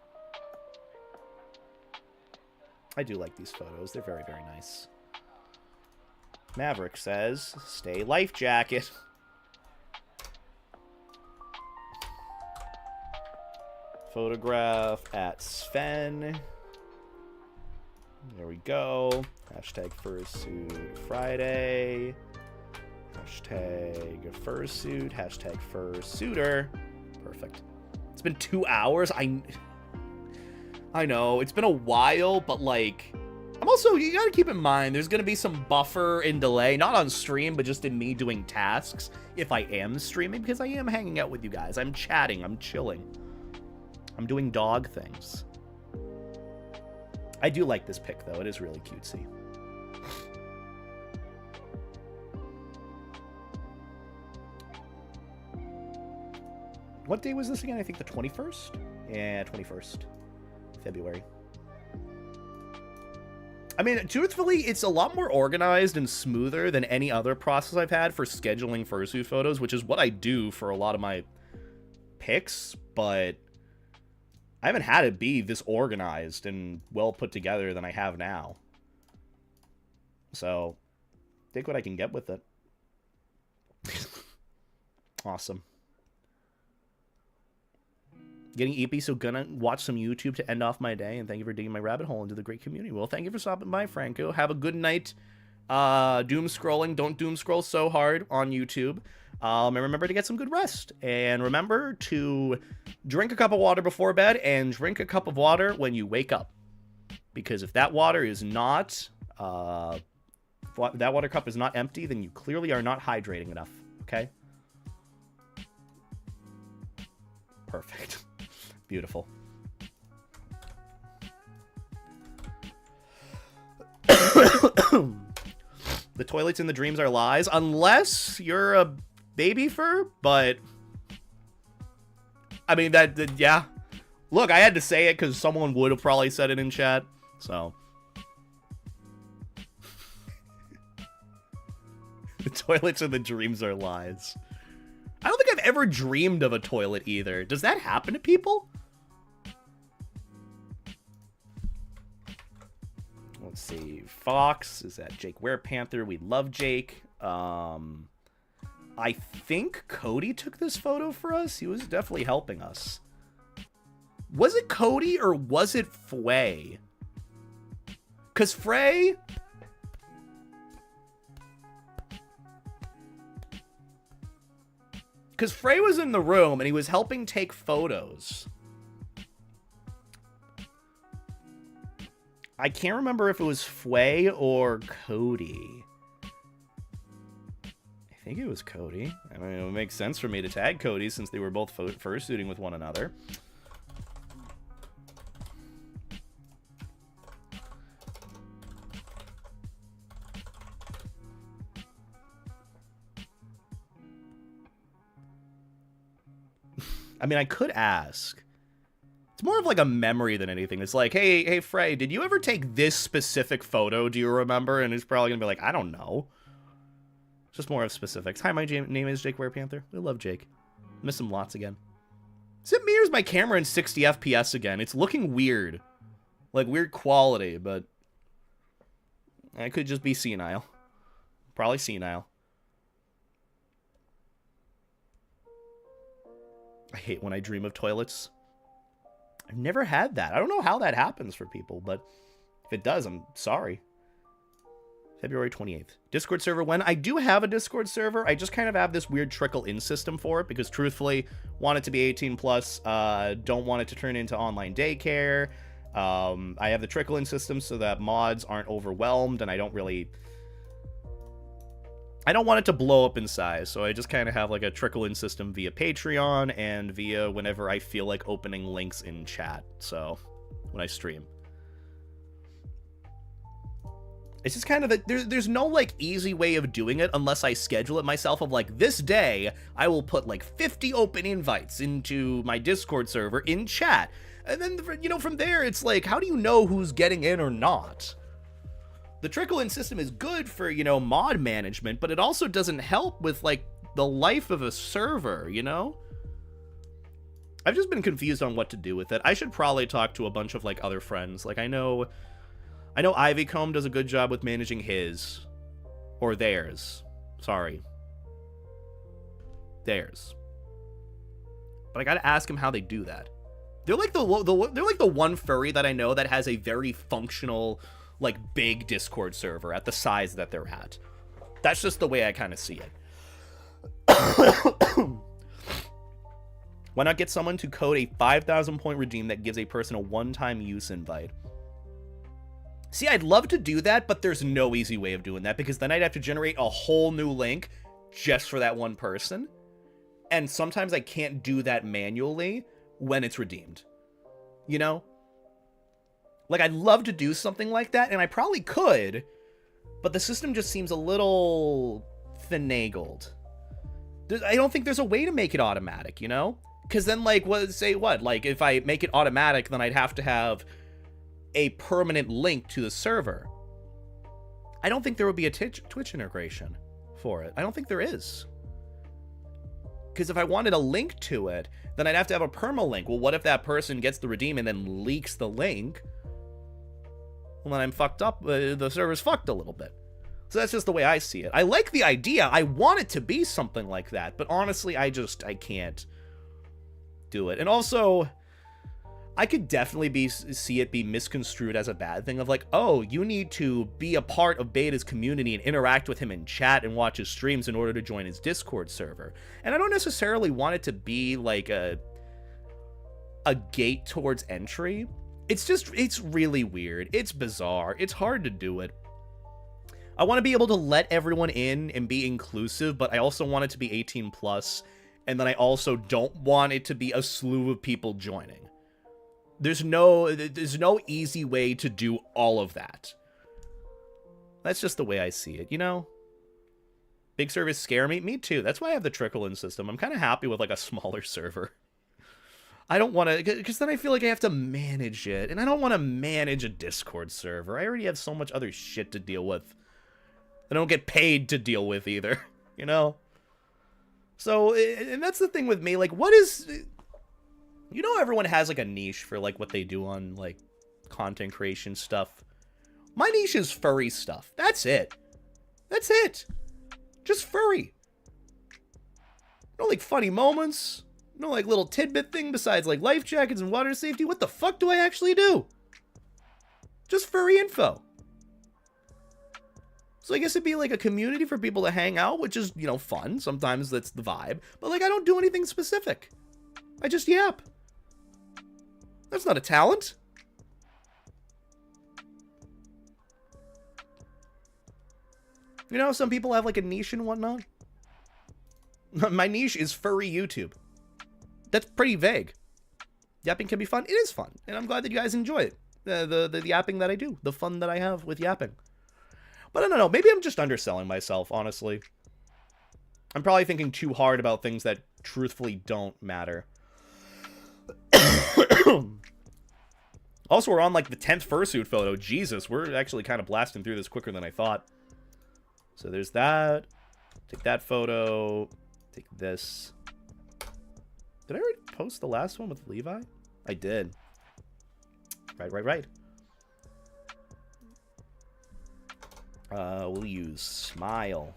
Speaker 1: I do like these photos. They're very, very nice. Maverick says, stay life jacket. Photograph at Sven. There we go. Hashtag Fursuit Friday. Hashtag Fursuit. Hashtag Fursuiter. Perfect. It's been 2 hours. I know. It's been a while, but like... I'm also... You gotta keep in mind, there's gonna be some buffer and delay. Not on stream, but just in me doing tasks. If I am streaming, because I am hanging out with you guys. I'm chatting. I'm chilling. I'm doing dog things. I do like this pic, though. It is really cutesy. What day was this again? I think the 21st? Yeah, 21st. February. I mean, truthfully, it's a lot more organized and smoother than any other process I've had for scheduling fursuit photos, which is what I do for a lot of my pics, but I haven't had it be this organized and well put together than I have now. So, take what I can get with it. Awesome. Getting EP, so gonna watch some YouTube to end off my day, and thank you for digging my rabbit hole into the great community. Well, thank you for stopping by, Franco. Have a good night. Doom scrolling. Don't doom scroll so hard on YouTube. And remember to get some good rest. And remember to drink a cup of water before bed and drink a cup of water when you wake up. Because if that water is not, that water cup is not empty, then you clearly are not hydrating enough. Okay? Perfect. Beautiful. The toilets in the dreams are lies, unless you're a baby fur, but I mean, yeah. Look, I had to say it because someone would have probably said it in chat, so. The toilets and the dreams are lies. I don't think I've ever dreamed of a toilet either. Does that happen to people? Let's see. Fox is at Jake Werepanther. We love Jake. I think Cody took this photo for us. He was definitely helping us. Was it Cody or was it Fway? Because Frey... Because Frey was in the room and he was helping take photos. I can't remember if it was Fway or Cody. I think it was Cody. I mean, it would make sense for me to tag Cody since they were both fursuiting with one another. I mean, I could ask. It's more of like a memory than anything. It's like, hey, Frey, did you ever take this specific photo? Do you remember? And he's probably going to be like, I don't know. It's just more of specifics. Hi, my name is Jake Werepanther. We love Jake. Miss him lots again. Is it me or is my camera in 60 FPS again? It's looking weird. Like, weird quality, but... I could just be senile. Probably senile. I hate when I dream of toilets. I've never had that. I don't know how that happens for people, but if it does, I'm sorry. February 28th. Discord server when? I do have a Discord server. I just kind of have this weird trickle-in system for it because, truthfully, want it to be 18+, don't want it to turn into online daycare. I have the trickle-in system so that mods aren't overwhelmed, and I don't want it to blow up in size, so I just kind of have like a trickle-in system via Patreon and via whenever I feel like opening links in chat, so when I stream. It's just kind of there's no like easy way of doing it unless I schedule it myself of like, this day I will put like 50 open invites into my Discord server in chat. And then, you know, from there it's like, how do you know who's getting in or not? The trickle-in system is good for, you know, mod management, but it also doesn't help with, like, the life of a server, you know? I've just been confused on what to do with it. I should probably talk to a bunch of, like, other friends. Like, I know Ivycomb does a good job with managing his. Or theirs. Sorry. Theirs. But I gotta ask him how they do that. They're like the one furry that I know that has a very functional... like, big Discord server at the size that they're at. That's just the way I kind of see it. Why not get someone to code a 5,000 point redeem that gives a person a one-time use invite? See, I'd love to do that, but there's no easy way of doing that, because then I'd have to generate a whole new link just for that one person. And sometimes I can't do that manually when it's redeemed. You know? Like, I'd love to do something like that, and I probably could, but the system just seems a little finagled. I don't think there's a way to make it automatic, you know? Because then, like, like, if I make it automatic, then I'd have to have a permanent link to the server. I don't think there would be a Twitch integration for it. I don't think there is. Because if I wanted a link to it, then I'd have to have a permalink. Well, what if that person gets the redeem and then leaks the link? Well, then I'm fucked up. The server's fucked a little bit. So that's just the way I see it. I like the idea. I want it to be something like that. But honestly, I can't do it. And also, I could definitely see it be misconstrued as a bad thing of like, oh, you need to be a part of Beta's community and interact with him in chat and watch his streams in order to join his Discord server. And I don't necessarily want it to be like a gate towards entry. It's really weird. It's bizarre. It's hard to do it. I want to be able to let everyone in and be inclusive, but I also want it to be 18+, and then I also don't want it to be a slew of people joining. There's no easy way to do all of that. That's just the way I see it, you know? Big servers scare me. Me too. That's why I have the trickle-in system. I'm kind of happy with, like, a smaller server. I don't want to, because then I feel like I have to manage it, and I don't want to manage a Discord server. I already have so much other shit to deal with. I don't get paid to deal with either, you know? So, and that's the thing with me, like, what is, you know, everyone has, like, a niche for, like, what they do on, like, content creation stuff. My niche is furry stuff. That's it. That's it. Just furry. No, like, funny moments. No, like, little tidbit thing besides, like, life jackets and water safety. What the fuck do I actually do? Just furry info. So I guess it'd be, like, a community for people to hang out, which is, you know, fun. Sometimes that's the vibe. But, like, I don't do anything specific. I just yap. That's not a talent. You know, some people have, like, a niche and whatnot. My niche is furry YouTube. That's pretty vague. Yapping can be fun. It is fun. And I'm glad that you guys enjoy it. The yapping that I do. The fun that I have with yapping. But I don't know. Maybe I'm just underselling myself, honestly. I'm probably thinking too hard about things that truthfully don't matter. Also, we're on, like, the 10th fursuit photo. Jesus, we're actually kind of blasting through this quicker than I thought. So there's that. Take that photo. Take this. Did I already post the last one with Levi? I did. Right. We'll use smile.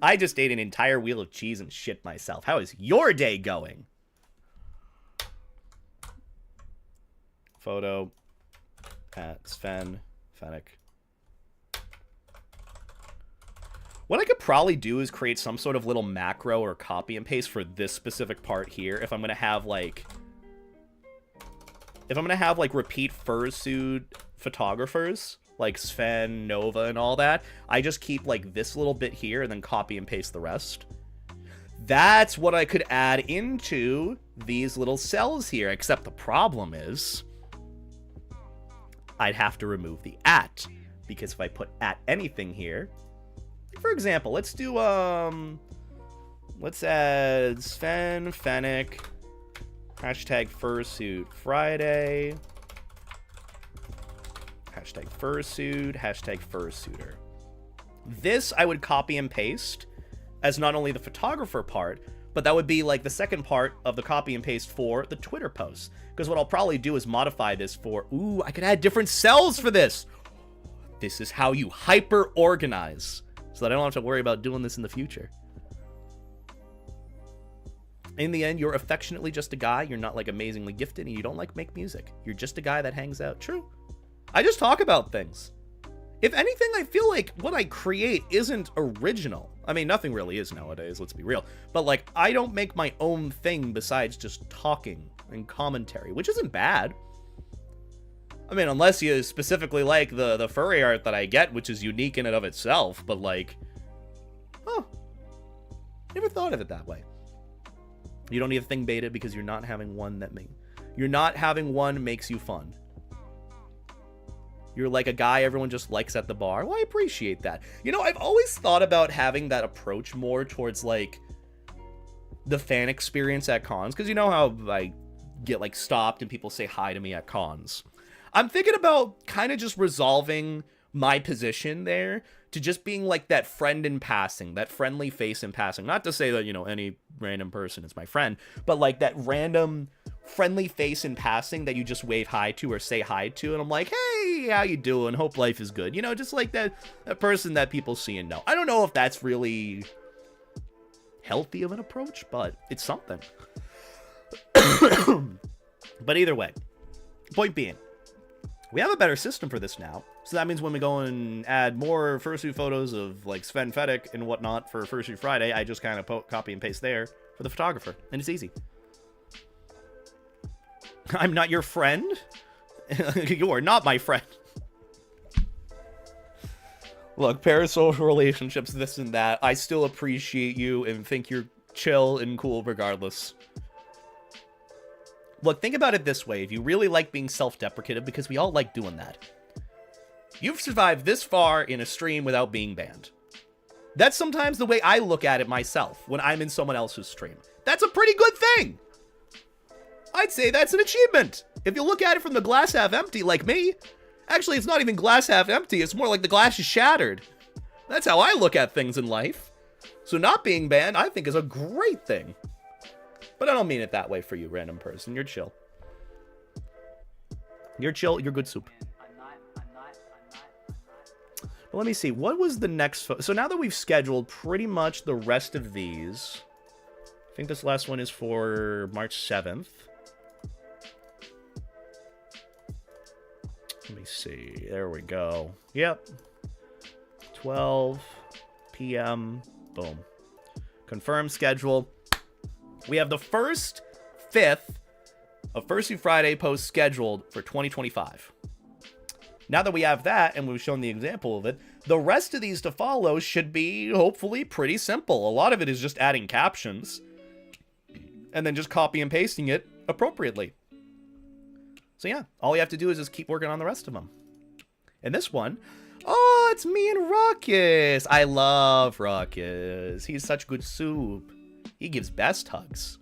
Speaker 1: I just ate an entire wheel of cheese and shit myself. How is your day going? Photo at Sven Fennec. What I could probably do is create some sort of little macro or copy and paste for this specific part here. If I'm gonna have like repeat fursuit photographers like Sven, Nova, and all that, I just keep like this little bit here and then copy and paste the rest. That's what I could add into these little cells here, except the problem is I'd have to remove the at, because if I put at anything here, for example, let's do, let's add Sven, Fennec, hashtag Fursuit Friday, hashtag Fursuit, hashtag Fursuiter. This I would copy and paste as not only the photographer part, but that would be like the second part of the copy and paste for the Twitter posts. Because what I'll probably do is modify this for, ooh, I could add different cells for this. This is how you hyper organize, so that I don't have to worry about doing this in the future. In the end, you're affectionately just a guy. You're not like amazingly gifted, and you don't like make music. You're just a guy that hangs out. True. I just talk about things. If anything, I feel like what I create isn't original. I mean, nothing really is nowadays, let's be real. But like, I don't make my own thing besides just talking and commentary, which isn't bad. I mean, unless you specifically like the furry art that I get, which is unique in and of itself, but like, huh, never thought of it that way. You don't need a thing beta because you're not having one makes you fun. You're like a guy everyone just likes at the bar. Well, I appreciate that. You know, I've always thought about having that approach more towards like the fan experience at cons, because you know how I get like stopped and people say hi to me at cons. I'm thinking about kind of just resolving my position there to just being like that friend in passing, that friendly face in passing. Not to say that, you know, any random person is my friend, but like that random friendly face in passing that you just wave hi to or say hi to, and I'm like, hey, how you doing? Hope life is good. You know, just like that person that people see and know. I don't know if that's really healthy of an approach, but it's something. But either way, point being, we have a better system for this now. So that means when we go and add more fursuit photos of like Sven Fennec and whatnot for Fursuit Friday, I just kind of copy and paste there for the photographer, and it's easy. I'm not your friend. You are not my friend. Look, parasocial relationships, this and that. I still appreciate you and think you're chill and cool regardless. Look, think about it this way. If you really like being self-deprecative, because we all like doing that, you've survived this far in a stream without being banned. That's sometimes the way I look at it myself when I'm in someone else's stream. That's a pretty good thing. I'd say that's an achievement. If you look at it from the glass half empty, like me, actually, it's not even glass half empty. It's more like the glass is shattered. That's how I look at things in life. So not being banned, I think, is a great thing. But I don't mean it that way for you, random person. You're chill. You're chill. You're good soup. Well, let me see. What was the next... So now that we've scheduled pretty much the rest of these... I think this last one is for March 7th. Let me see. There we go. Yep. 12 p.m. Boom. Confirm schedule. We have the first 5th of Fursuit Friday post scheduled for 2025. Now that we have that, and we've shown the example of it, the rest of these to follow should be, hopefully, pretty simple. A lot of it is just adding captions, and then just copy and pasting it appropriately. So yeah, all you have to do is just keep working on the rest of them. And this one, oh, it's me and Rakesh. I love Rakesh. He's such good soup. He gives best hugs.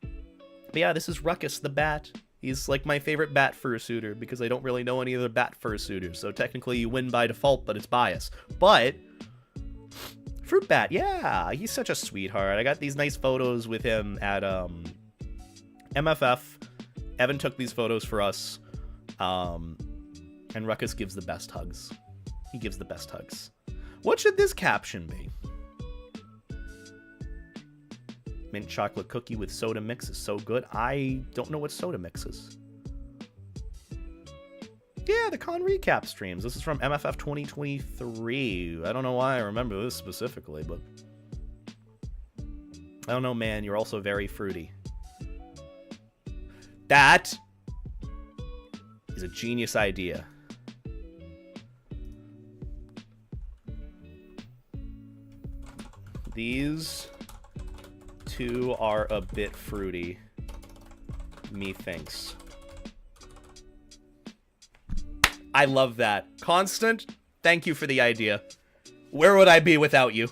Speaker 1: But yeah, this is Ruckus the bat. He's like my favorite bat fursuiter because I don't really know any other bat fursuiters. So technically you win by default, but it's bias. But Fruit Bat, yeah, he's such a sweetheart. I got these nice photos with him at MFF. Evan took these photos for us. And Ruckus gives the best hugs. He gives the best hugs. What should this caption be? Mint chocolate cookie with soda mix is so good. I don't know what soda mix is. Yeah, the con recap streams. This is from MFF 2023. I don't know why I remember this specifically, but... I don't know, man. You're also very fruity. That is a genius idea. These two are a bit fruity, methinks. I love that. Constant, thank you for the idea. Where would I be without you?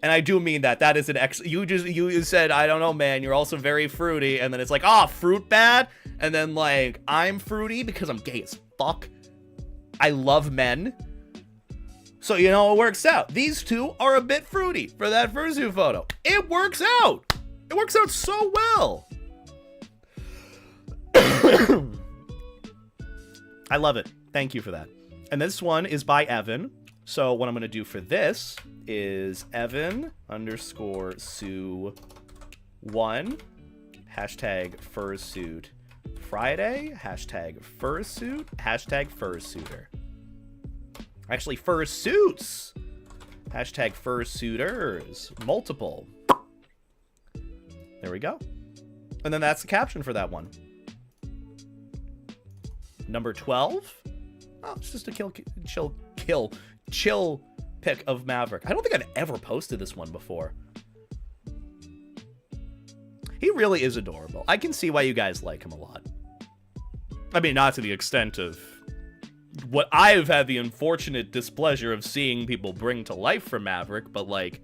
Speaker 1: And I do mean that. That is an you said, I don't know, man, you're also very fruity, and then it's like, ah, fruit bad, and then like, I'm fruity because I'm gay as fuck. I love men. So, you know, it works out. These two are a bit fruity for that fursuit photo. It works out. It works out so well. I love it. Thank you for that. And this one is by Evan. So what I'm going to do for this is Evan_Sue1 #Fursuit Friday #Fursuit #Fursuiter. Actually, fursuits! #Fursuiters. Multiple. There we go. And then that's the caption for that one. Number 12. Oh, it's just a chill pic of Maverick. I don't think I've ever posted this one before. He really is adorable. I can see why you guys like him a lot. I mean, not to the extent of what I've had the unfortunate displeasure of seeing people bring to life for Maverick, but like,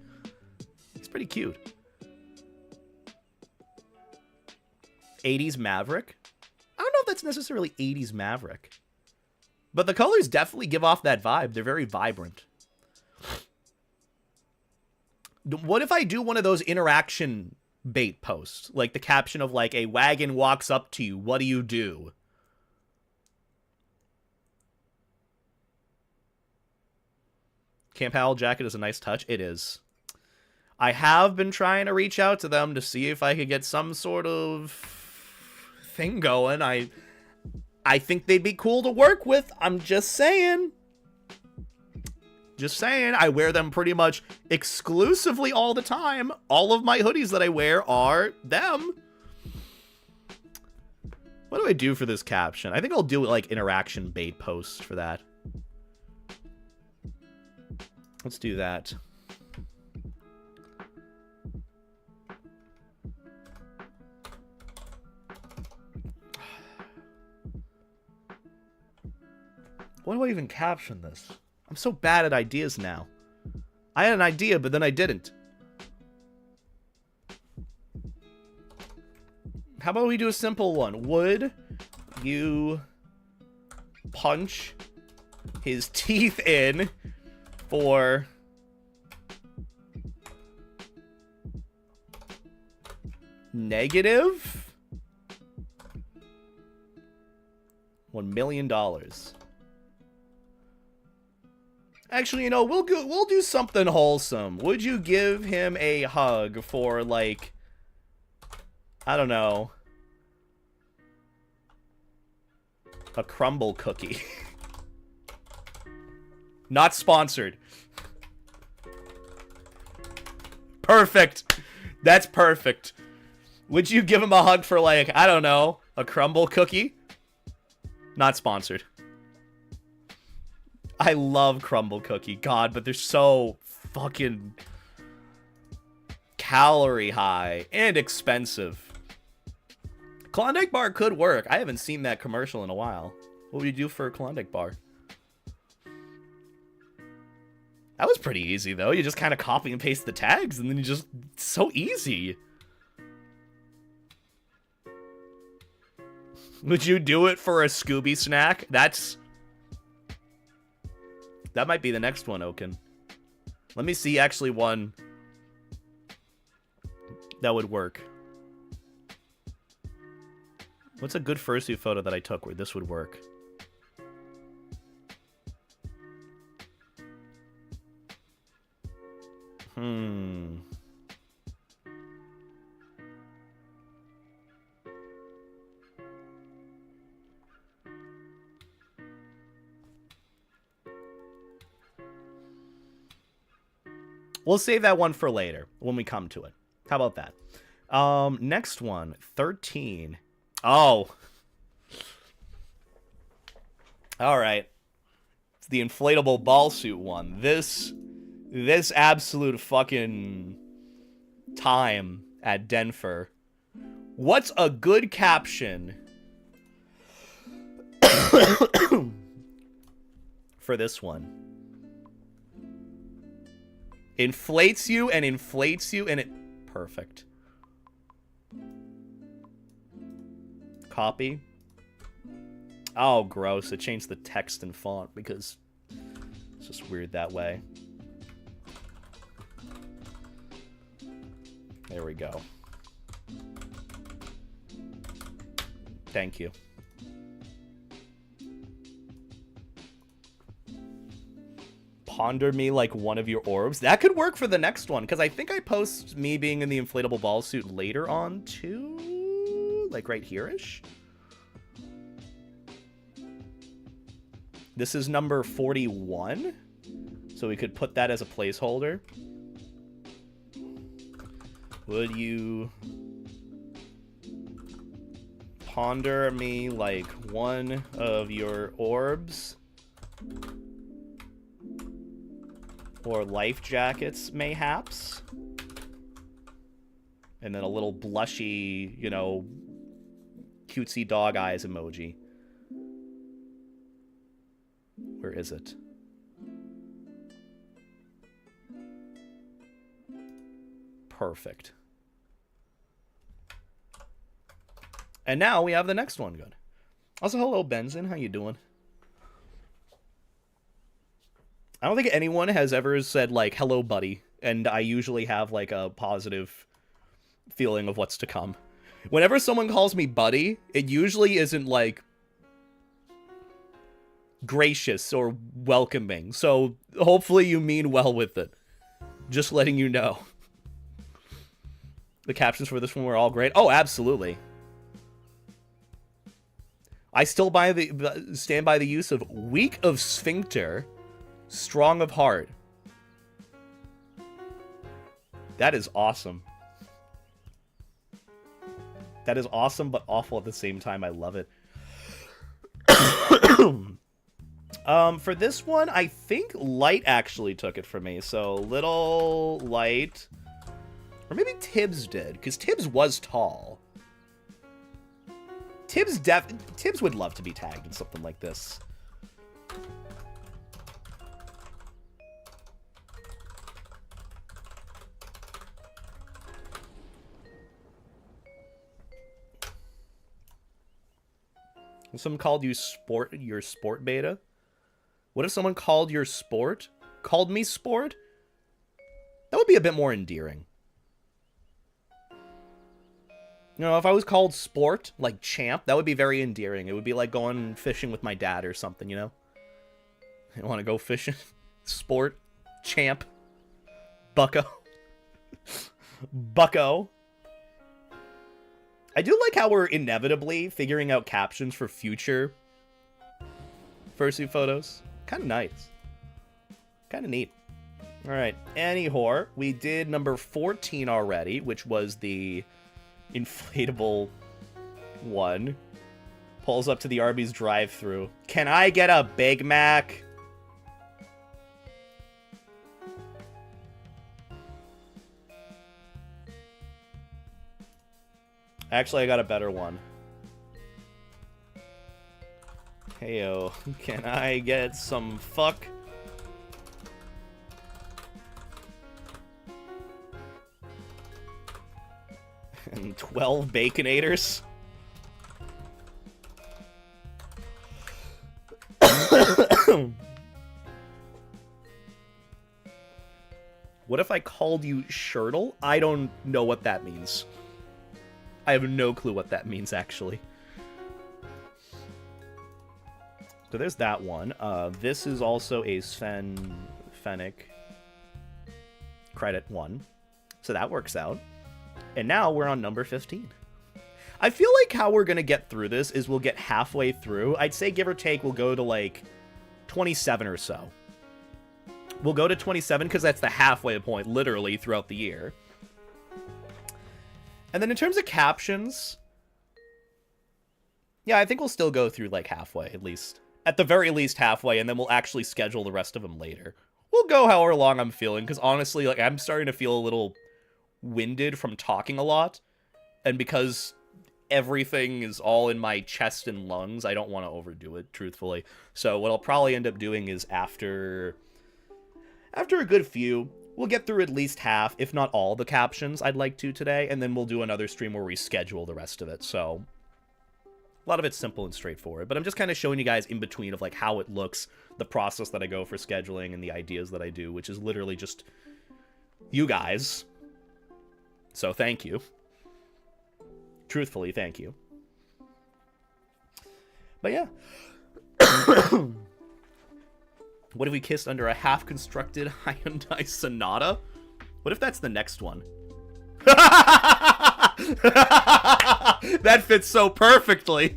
Speaker 1: he's pretty cute. 80s Maverick? I don't know if that's necessarily 80s Maverick, but the colors definitely give off that vibe. They're very vibrant. What if I do one of those interaction bait posts? Like the caption of like, a wagon walks up to you, what do you do? Camp Howell jacket is a nice touch. It is. I have been trying to reach out to them to see if I could get some sort of thing going. I think they'd be cool to work with. I'm just saying. Just saying. I wear them pretty much exclusively all the time. All of my hoodies that I wear are them. What do I do for this caption? I think I'll do like interaction bait posts for that. Let's do that. What do I even caption this? I'm so bad at ideas now. I had an idea, but then I didn't. How about we do a simple one? Would you punch his teeth in for negative $1 million? Actually, you know, we'll do something wholesome. Would you give him a hug for, like, I don't know, a crumble cookie? Not sponsored. Perfect. That's perfect. Would you give him a hug for, like, I don't know, a crumble cookie? Not sponsored. I love crumble cookie. God, but they're so fucking calorie high and expensive. Klondike bar could work. I haven't seen that commercial in a while. What would you do for a Klondike bar? That was pretty easy, though. You just kind of copy and paste the tags, and then you just... It's so easy. Would you do it for a Scooby snack? That might be the next one, Oaken. Let me see actually one that would work. What's a good fursuit photo that I took where this would work? We'll save that one for later when we come to it. How about that? Next one, 13. Oh. All right. It's the inflatable ball suit one. This absolute fucking time at Denver. What's a good caption for this one? Inflates you and it... Perfect. Copy. Oh, gross. It changed the text and font because it's just weird that way. There we go. Thank you. Ponder me like one of your orbs. That could work for the next one, because I think I post me being in the inflatable ball suit later on too. Like right here-ish. This is number 41. So we could put that as a placeholder. Would you ponder me like one of your orbs? Or life jackets, mayhaps? And then a little blushy, you know, cutesy dog eyes emoji. Where is it? Perfect. And now we have the next one good. Also, hello, Benzin. How you doing? I don't think anyone has ever said, like, hello, buddy. And I usually have, like, a positive feeling of what's to come. Whenever someone calls me buddy, it usually isn't, like, gracious or welcoming. So hopefully you mean well with it. Just letting you know. The captions for this one were all great. Oh, absolutely. I still stand by the use of weak of sphincter, strong of heart. That is awesome. That is awesome, but awful at the same time. I love it. For this one, I think Light actually took it for me. So, little Light. Or maybe Tibbs did, because Tibbs was tall. Tibbs would love to be tagged in something like this. Someone called you your sport beta? What if someone called me sport? That would be a bit more endearing. You know, if I was called sport, like champ, that would be very endearing. It would be like going fishing with my dad or something, you know? You want to go fishing? Sport, champ, bucko. Bucko. I do like how we're inevitably figuring out captions for future fursuit photos. Kind of nice. Kind of neat. Alright, anyhow, we did number 14 already, which was the inflatable one. Pulls up to the Arby's drive-thru. Can I get a Big Mac? Actually, I got a better one. Heyo, can I get some fuck? And 12 Baconators? What if I called you Shirtle? I don't know what that means. I have no clue what that means, actually. So there's that one. This is also a Fennec credit one. So that works out. And now we're on number 15. I feel like how we're going to get through this is we'll get halfway through. I'd say give or take we'll go to like 27 or so. We'll go to 27 because that's the halfway point literally throughout the year. And then in terms of captions, yeah, I think we'll still go through like halfway at least. At the very least halfway, and then we'll actually schedule the rest of them later. We'll go however long I'm feeling, because honestly, like, I'm starting to feel a little winded from talking a lot. And because everything is all in my chest and lungs, I don't want to overdo it, truthfully. So what I'll probably end up doing is after a good few, we'll get through at least half, if not all, the captions I'd like to today, and then we'll do another stream where we schedule the rest of it. So a lot of it's simple and straightforward, but I'm just kind of showing you guys in between of like how it looks, the process that I go for scheduling, and the ideas that I do, which is literally just you guys. So thank you. Truthfully, thank you. But yeah. What if we kissed under a half-constructed Hyundai Sonata? What if that's the next one? That fits so perfectly.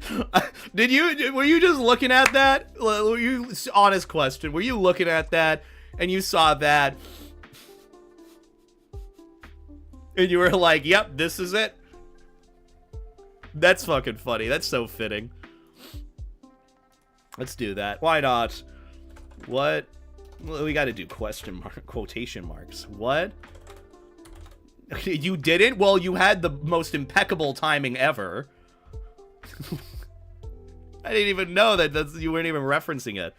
Speaker 1: Were you just looking at that? Honest question. Were you looking at that and you saw that and you were like, yep, this is it? That's fucking funny. That's so fitting. Let's do that. Why not? What? Well, we gotta do quotation marks. What? You didn't? Well, you had the most impeccable timing ever. I didn't even know that you weren't even referencing it.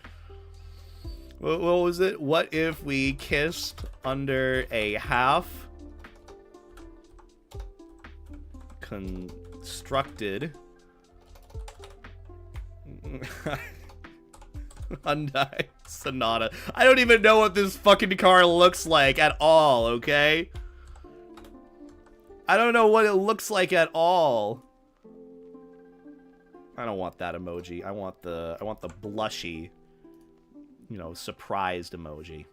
Speaker 1: What was it? What if we kissed under a half constructed Hyundai Sonata? I don't even know what this fucking car looks like at all, okay? I don't know what it looks like at all. I don't want that emoji. I want the blushy, you know, surprised emoji.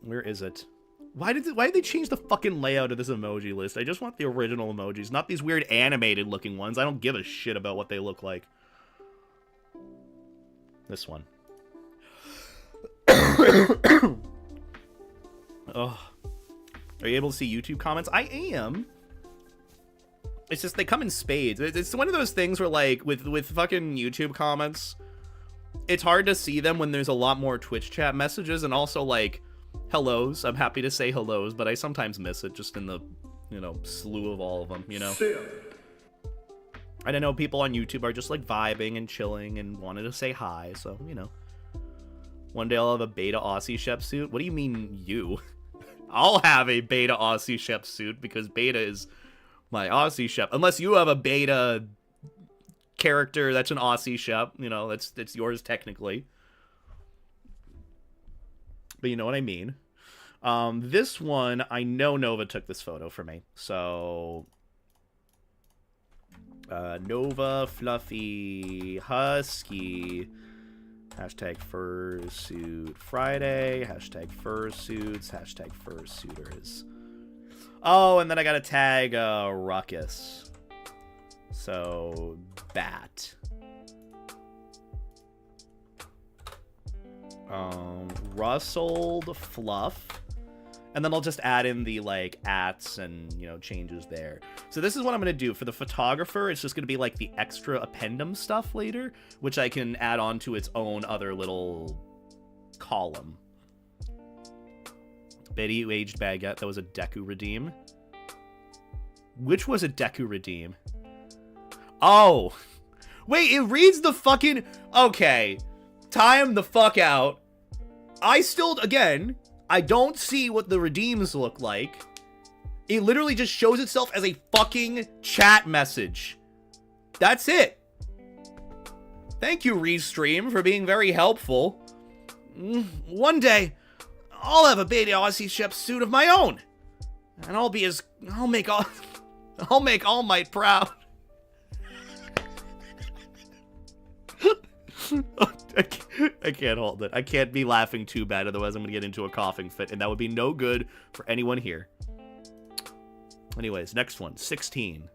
Speaker 1: Where is it? Why did they change the fucking layout of this emoji list? I just want the original emojis, not these weird animated looking ones. I don't give a shit about what they look like. This one. Oh. Are you able to see YouTube comments? I am. It's just they come in spades. It's one of those things where, like, with fucking YouTube comments, it's hard to see them when there's a lot more Twitch chat messages, and also, like, hellos. I'm happy to say hellos, but I sometimes miss it just in the, you know, slew of all of them, you know? I don't know, people on YouTube are just, like, vibing and chilling and wanted to say hi, so, you know. One day I'll have a beta Aussie Shep suit. What do you mean, you? I'll have a beta Aussie Shep suit because beta is my Aussie Shep. Unless you have a beta character that's an Aussie Shep, you know, that's yours technically. But you know what I mean. This one, I know Nova took this photo for me. So, Nova, Fluffy, Husky, hashtag Fursuit Friday, hashtag Fursuits, hashtag Fursuiters. Oh, and then I gotta tag Ruckus. So, Bat. Rustled Fluff. And then I'll just add in the, like, ats and, you know, changes there. So this is what I'm going to do. For the photographer, it's just going to be, like, the extra appendum stuff later, which I can add on to its own other little column. Betty, you aged baguette. That was a Deku redeem. Which was a Deku redeem? Oh. Wait, it reads the fucking... Okay. Time the fuck out. I still, again... I don't see what the redeems look like. It literally just shows itself as a fucking chat message. That's it. Thank you, Restream, for being very helpful. One day, I'll have a beta Aussie Shep suit of my own. And I'll make All Might proud. I can't hold it. I can't be laughing too bad, otherwise I'm going to get into a coughing fit, and that would be no good for anyone here. Anyways, next one, 16.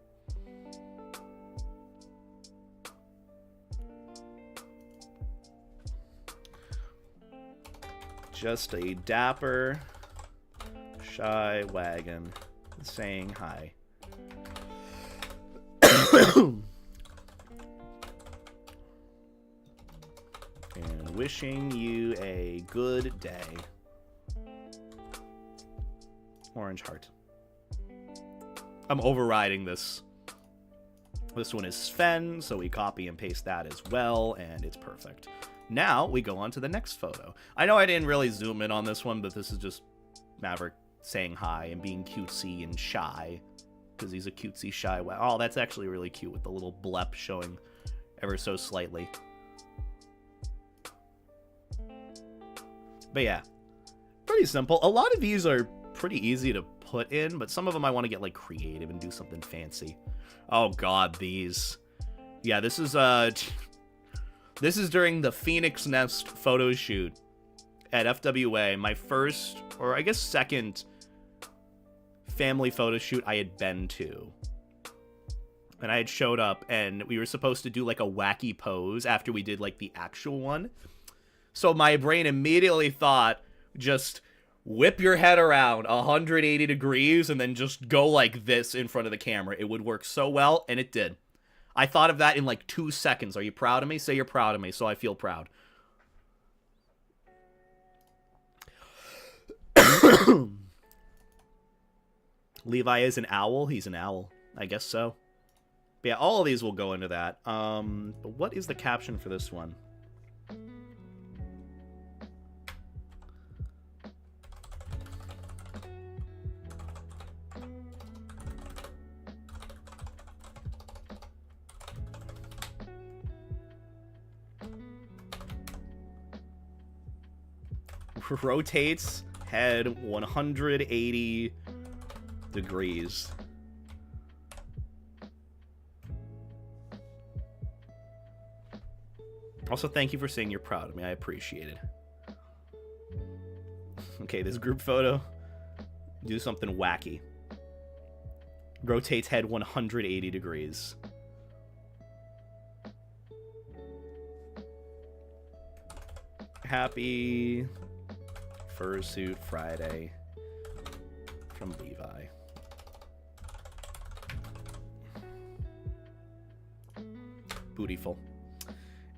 Speaker 1: Just a dapper, shy wagon saying hi. And wishing you a good day. Orange heart. I'm overriding this. This one is Sven, so we copy and paste that as well, and it's perfect. Now, we go on to the next photo. I know I didn't really zoom in on this one, but this is just Maverick saying hi and being cutesy and shy. Because he's a cutesy, shy... Oh, that's actually really cute with the little blep showing ever so slightly. But yeah, pretty simple. A lot of these are pretty easy to put in, but some of them I want to get, like, creative and do something fancy. Oh god, these. Yeah, this is during the Phoenix Nest photo shoot at FWA, my first, or I guess second, family photo shoot I had been to. And I had showed up, and we were supposed to do, like, a wacky pose after we did, like, the actual one. So my brain immediately thought, just whip your head around 180 degrees and then just go like this in front of the camera. It would work so well, and it did. I thought of that in like 2 seconds. Are you proud of me? Say you're proud of me, so I feel proud. Levi is an owl? He's an owl. I guess so. But yeah, all of these will go into that. But what is the caption for this one? Rotates head 180 degrees. Also, thank you for saying you're proud of me. I appreciate it. Okay, this group photo. Do something wacky. Rotates head 180 degrees. Happy Fursuit Friday from Levi. Bootyful.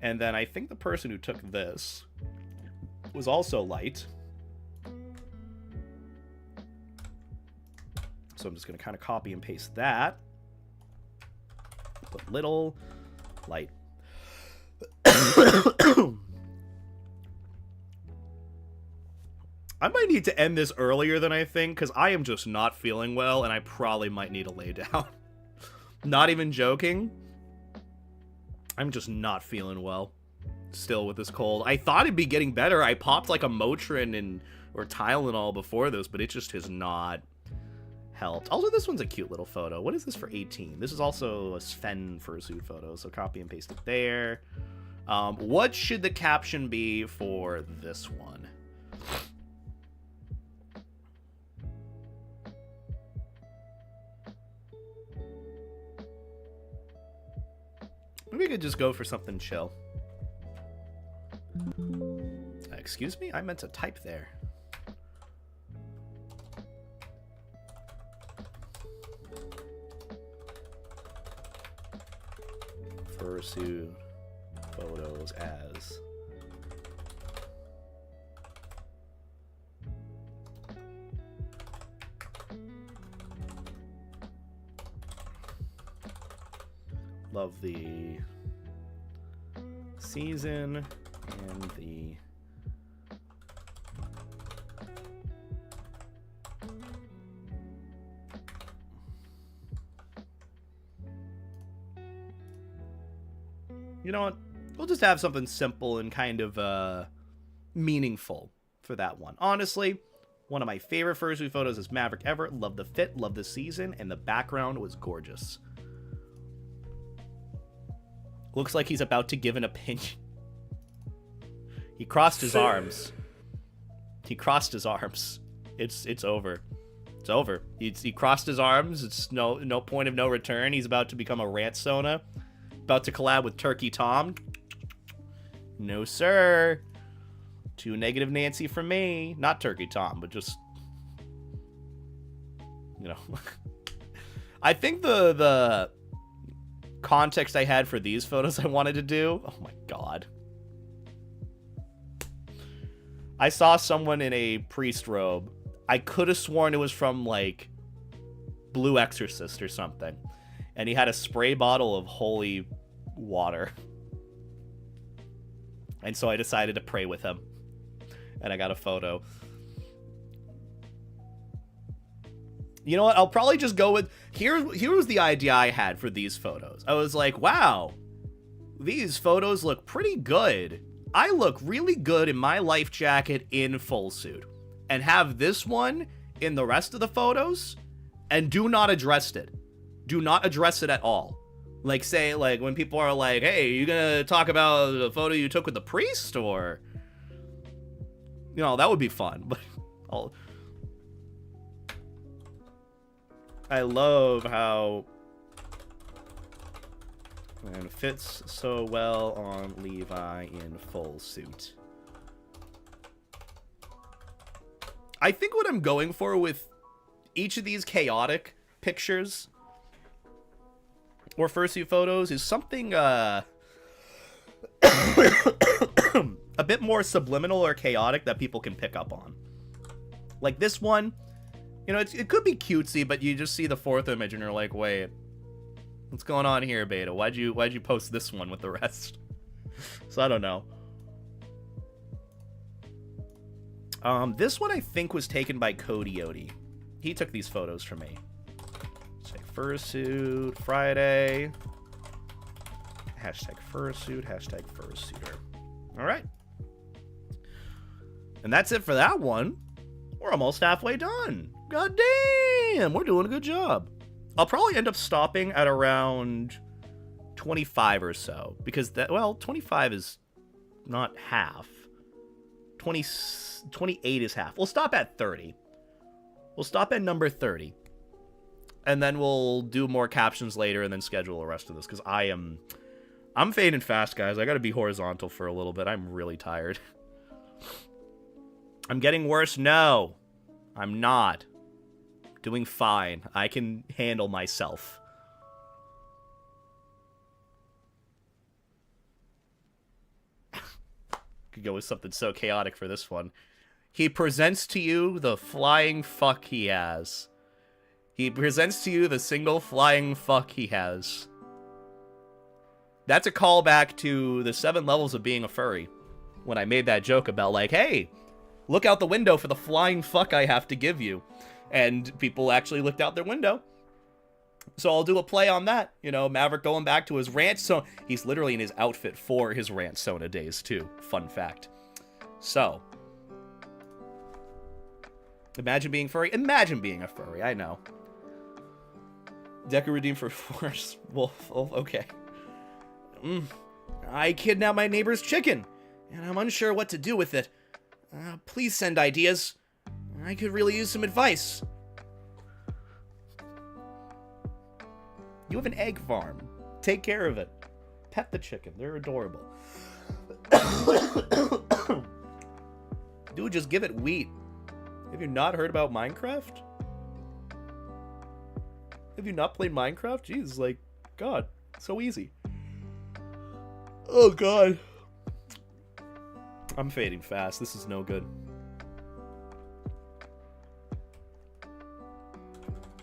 Speaker 1: And then I think the person who took this was also light. So I'm just going to kind of copy and paste that. Put little, light. I might need to end this earlier than I think, because I am just not feeling well, and I probably might need to lay down. Not even joking. I'm just not feeling well. Still with this cold. I thought it'd be getting better. I popped like a Motrin or Tylenol before this, but it just has not helped. Also, this one's a cute little photo. What is this for 18? This is also a Sven Fursuit photo, so copy and paste it there. What should the caption be for this one? Maybe we could just go for something chill. Excuse me? I meant to type there. Fursuit photos as. Love the season and the you know what? We'll just have something simple and kind of meaningful for that one. Honestly, one of my favorite fursuit photos is Maverick ever. Love the fit, love the season, and the background was gorgeous. Looks like he's about to give an opinion. He crossed his arms. He crossed his arms. It's over. It's over. He crossed his arms. It's no point of no return. He's about to become a Rantsona. About to collab with Turkey Tom. No, sir. Too negative Nancy for me. Not Turkey Tom, but just... You know. I think the context I had for these photos I wanted to do... Oh my god. I saw someone in a priest robe. I could have sworn it was from, like, Blue Exorcist or something. And he had a spray bottle of holy water. And so I decided to pray with him. And I got a photo. You know what? I'll probably just go with... Here was the idea I had for these photos. I was like, wow. These photos look pretty good. I look really good in my life jacket in full suit. And have this one in the rest of the photos. And do not address it. Do not address it at all. Like, say, like, when people are like, hey, you gonna talk about the photo you took with the priest? Or... You know, that would be fun. But I love how... And fits so well on Levi in full suit. I think what I'm going for with each of these chaotic pictures or fursuit photos is something a bit more subliminal or chaotic that people can pick up on. Like this one, you know, it could be cutesy, but you just see the fourth image and you're like, wait, what's going on here, Beta? Why'd you post this one with the rest? So I don't know. This one I think was taken by Cody Odie. He took these photos for me. Say Fursuit Friday. Hashtag Fursuit. Hashtag Fursuiter. All right. And that's it for that one. We're almost halfway done. God damn, we're doing a good job. I'll probably end up stopping at around 25 or so. Because, 25 is not half. 28 is half. We'll stop at 30. We'll stop at number 30. And then we'll do more captions later and then schedule the rest of this. Because I'm fading fast, guys. I gotta be horizontal for a little bit. I'm really tired. I'm getting worse? No. I'm not. Doing fine. I can handle myself. Could go with something so chaotic for this one. He presents to you the flying fuck he has. He presents to you the single flying fuck he has. That's a callback to the 7 levels of being a furry. When I made that joke about, like, hey, look out the window for the flying fuck I have to give you. And people actually looked out their window. So I'll do a play on that. You know, Maverick going back to his ranch. So he's literally in his outfit for his ranch Sona days, too. Fun fact. So, imagine being furry. Imagine being a furry. I know. Decker redeemed for force. Wolf. Okay. I kidnapped my neighbor's chicken, and I'm unsure what to do with it. Please send ideas. I could really use some advice. You have an egg farm. Take care of it. Pet the chicken. They're adorable. Dude, just give it wheat. Have you not heard about Minecraft? Have you not played Minecraft? Jeez, like, God, so easy. Oh, God. I'm fading fast. This is no good.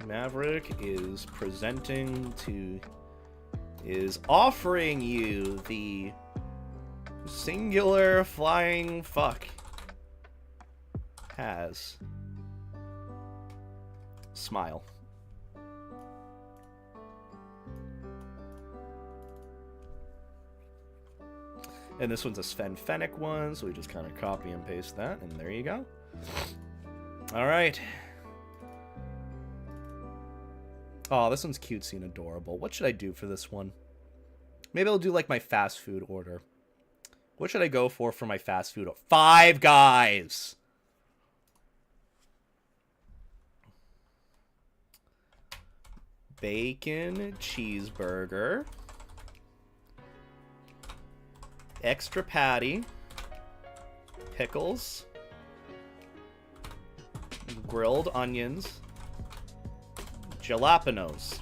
Speaker 1: Maverick is offering you the singular flying fuck. Has. Smile. And this one's a Sven Fennec one, so we just kind of copy and paste that, and there you go. Alright. Oh, this one's cutesy and adorable. What should I do for this one? Maybe I'll do, like, my fast food order. What should I go for my fast food order? Five Guys! Bacon cheeseburger. Extra patty. Pickles. Grilled onions. Jalapenos.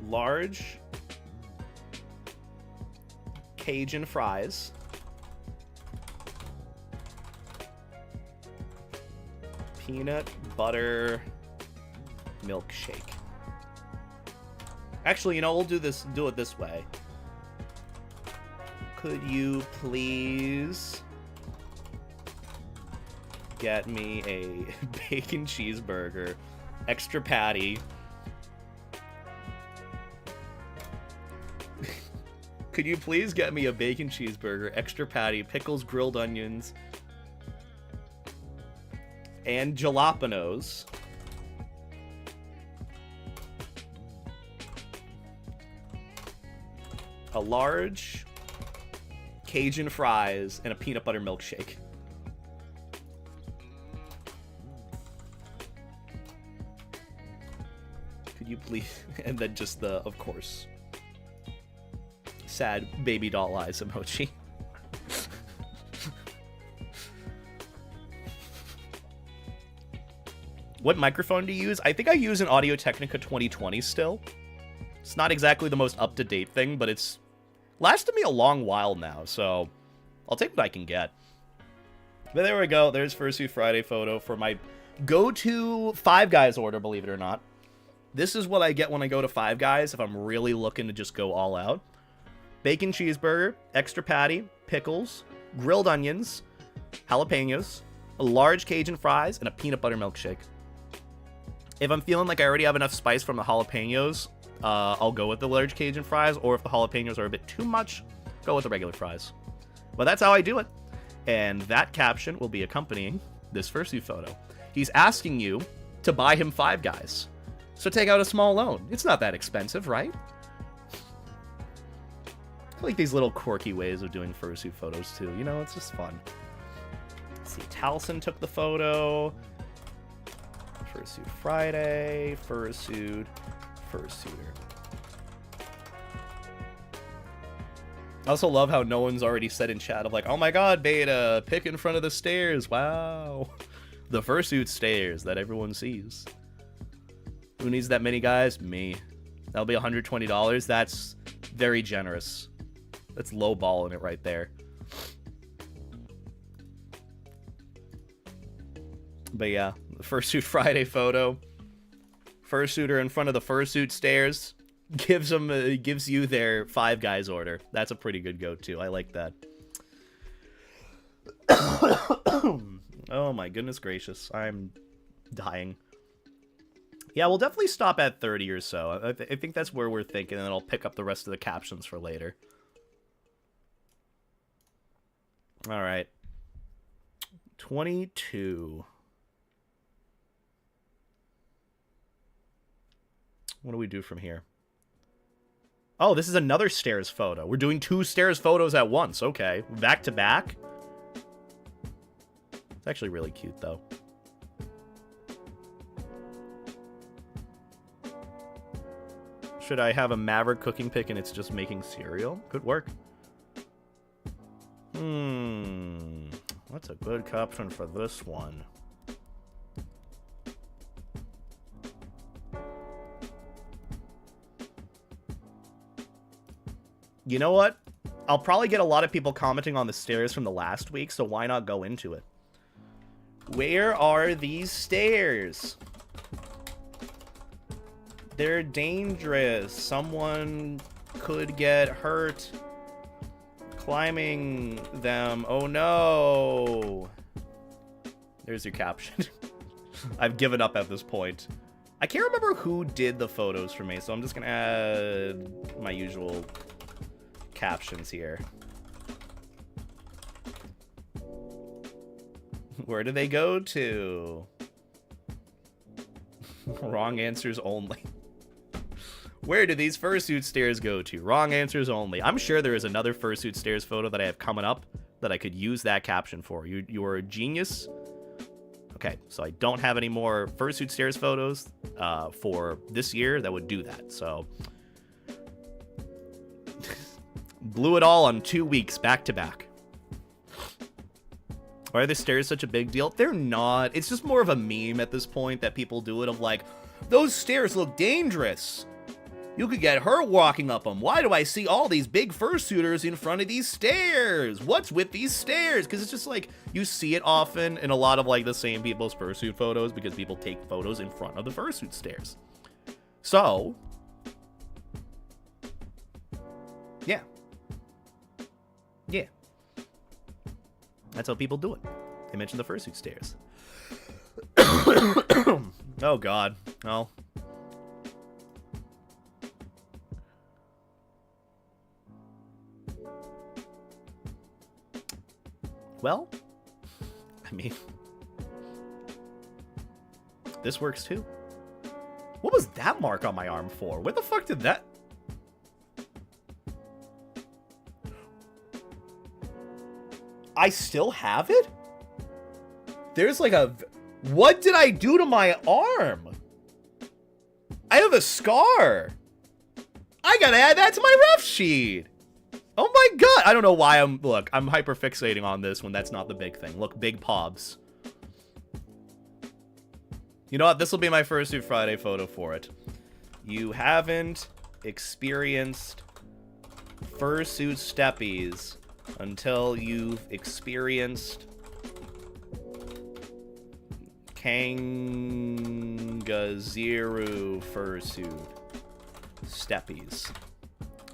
Speaker 1: Large Cajun fries. Peanut butter milkshake. Actually, you know, we'll do it this way. Could you please get me a bacon cheeseburger, extra patty. Could you please get me a bacon cheeseburger, extra patty, pickles, grilled onions, and jalapenos? A large Cajun fries and a peanut butter milkshake. Could you please? And then just the, of course, sad baby doll eyes emoji. What microphone do you use? I think I use an Audio-Technica 2020 still. It's not exactly the most up-to-date thing, but it's lasted me a long while now, so I'll take what I can get. But there we go. There's Fursuit Friday photo for my go-to Five Guys order, believe it or not. This is what I get when I go to Five Guys if I'm really looking to just go all out. Bacon cheeseburger, extra patty, pickles, grilled onions, jalapenos, a large Cajun fries, and a peanut butter milkshake. If I'm feeling like I already have enough spice from the jalapenos, I'll go with the large Cajun fries, or if the jalapenos are a bit too much, go with the regular fries. But that's how I do it. And that caption will be accompanying this Fursuit photo. He's asking you to buy him Five Guys. So take out a small loan. It's not that expensive, right? I like these little quirky ways of doing Fursuit photos too. You know, it's just fun. Let's see, Talson took the photo. Fursuit Friday, Fursuit, Fursuiter. I also love how no one's already said in chat of like, oh my god, Beta, pick in front of the stairs. Wow. The Fursuit stairs that everyone sees. Who needs that many, guys? Me. That'll be $120. That's very generous. That's low balling it right there. But yeah, the Fursuit Friday photo. Fursuiter in front of the Fursuit stairs. gives you their Five Guys order. That's a pretty good go-to. I like that. Oh my goodness gracious. I'm dying. Yeah, we'll definitely stop at 30 or so. I think that's where we're thinking, and then I'll pick up the rest of the captions for later. All right. 22. What do we do from here? Oh, this is another stairs photo. We're doing 2 stairs photos at once. Okay. Back to back. It's actually really cute, though. Should I have a Maverick cooking pic and it's just making cereal? Good work. What's a good caption for this one? You know what? I'll probably get a lot of people commenting on the stairs from the last week, so why not go into it? Where are these stairs? They're dangerous. Someone could get hurt climbing them. Oh no. There's your caption. I've given up at this point. I can't remember who did the photos for me, so I'm just gonna add my usual captions here. Where do they go to? Wrong answers only. Where do these fursuit stairs go to? Wrong answers only. I'm sure there is another fursuit stairs photo that I have coming up that I could use that caption for. You are a genius. Okay, so I don't have any more fursuit stairs photos for this year that would do that. So blew it all on 2 weeks back to back. Why are the stairs such a big deal? They're not. It's just more of a meme at this point that people do it of like, those stairs look dangerous. You could get hurt walking up them. Why do I see all these big fursuiters in front of these stairs? What's with these stairs? Because it's just like, you see it often in a lot of like the same people's fursuit photos because people take photos in front of the fursuit stairs. So, yeah. Yeah. That's how people do it. They mention the fursuit stairs. Oh god. Oh. Well, I mean, this works too. What was that mark on my arm for? What the fuck did that... I still have it? There's like a... What did I do to my arm? I have a scar. I gotta add that to my ref sheet. Oh my god. I don't know why I'm... Look, I'm hyper fixating on this when that's not the big thing. Look, big pobs. You know what? This will be my Fursuit Friday photo for it. You haven't experienced fursuit steppies until you've experienced Kangaziru fursuit steppies.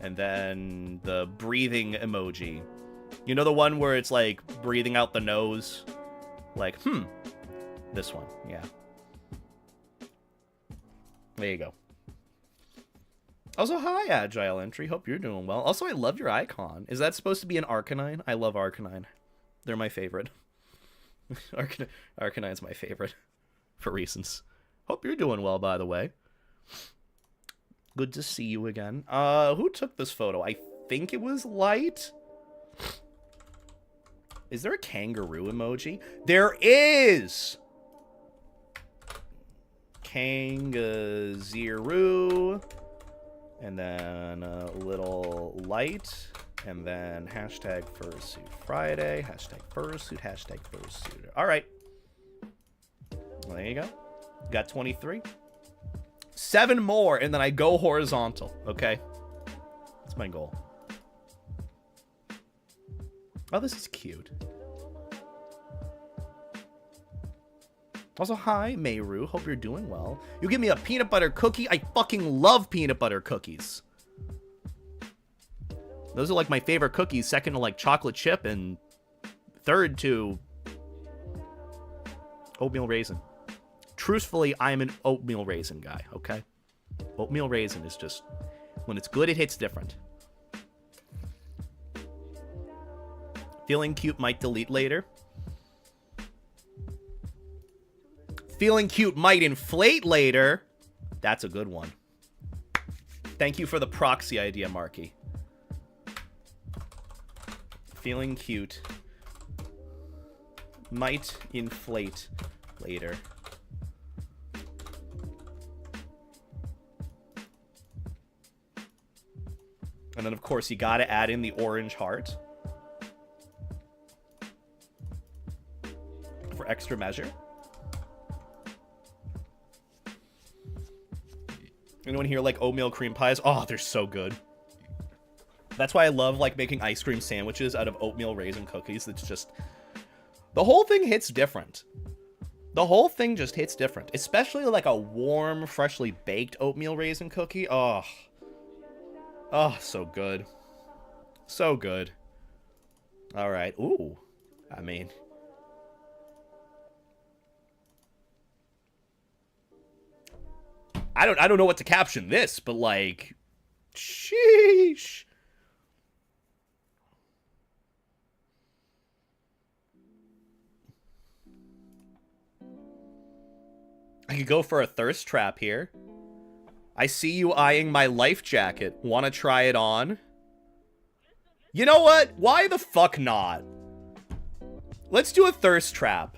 Speaker 1: And then the breathing emoji. You know the one where it's like breathing out the nose? Like, this one, yeah. There you go. Also, hi, Agile Entry. Hope you're doing well. Also, I love your icon. Is that supposed to be an Arcanine? I love Arcanine. They're my favorite. Arcanine's my favorite. For reasons. Hope you're doing well, by the way. Good to see you again. Who took this photo? I think it was Light. Is there a kangaroo emoji? There is! Kangaziru. And then a little light. And then hashtag Fursuit Friday. Hashtag Fursuit. Hashtag Fursuit. Alright. Well, there you go. Got 23. 7 more, and then I go horizontal. Okay? That's my goal. Oh, this is cute. Also, hi, Mayru. Hope you're doing well. You give me a peanut butter cookie? I fucking love peanut butter cookies. Those are like my favorite cookies, second to like chocolate chip and third to oatmeal raisin. Truthfully, I'm an oatmeal raisin guy, okay? Oatmeal raisin is just, when it's good, it hits different. Feeling cute might delete later. Feeling cute might inflate later. That's a good one. Thank you for the proxy idea, Marky. Feeling cute might inflate later. And then, of course, you gotta add in the orange heart for extra measure. Anyone here like oatmeal cream pies? Oh, they're so good. That's why I love like making ice cream sandwiches out of oatmeal raisin cookies. It's just, the whole thing hits different. The whole thing just hits different. Especially like a warm, freshly baked oatmeal raisin cookie. Oh. Oh, so good. So good. All right. Ooh. I mean, I don't know what to caption this, but like, sheesh. I could go for a thirst trap here. I see you eyeing my life jacket. Want to try it on? You know what? Why the fuck not? Let's do a thirst trap.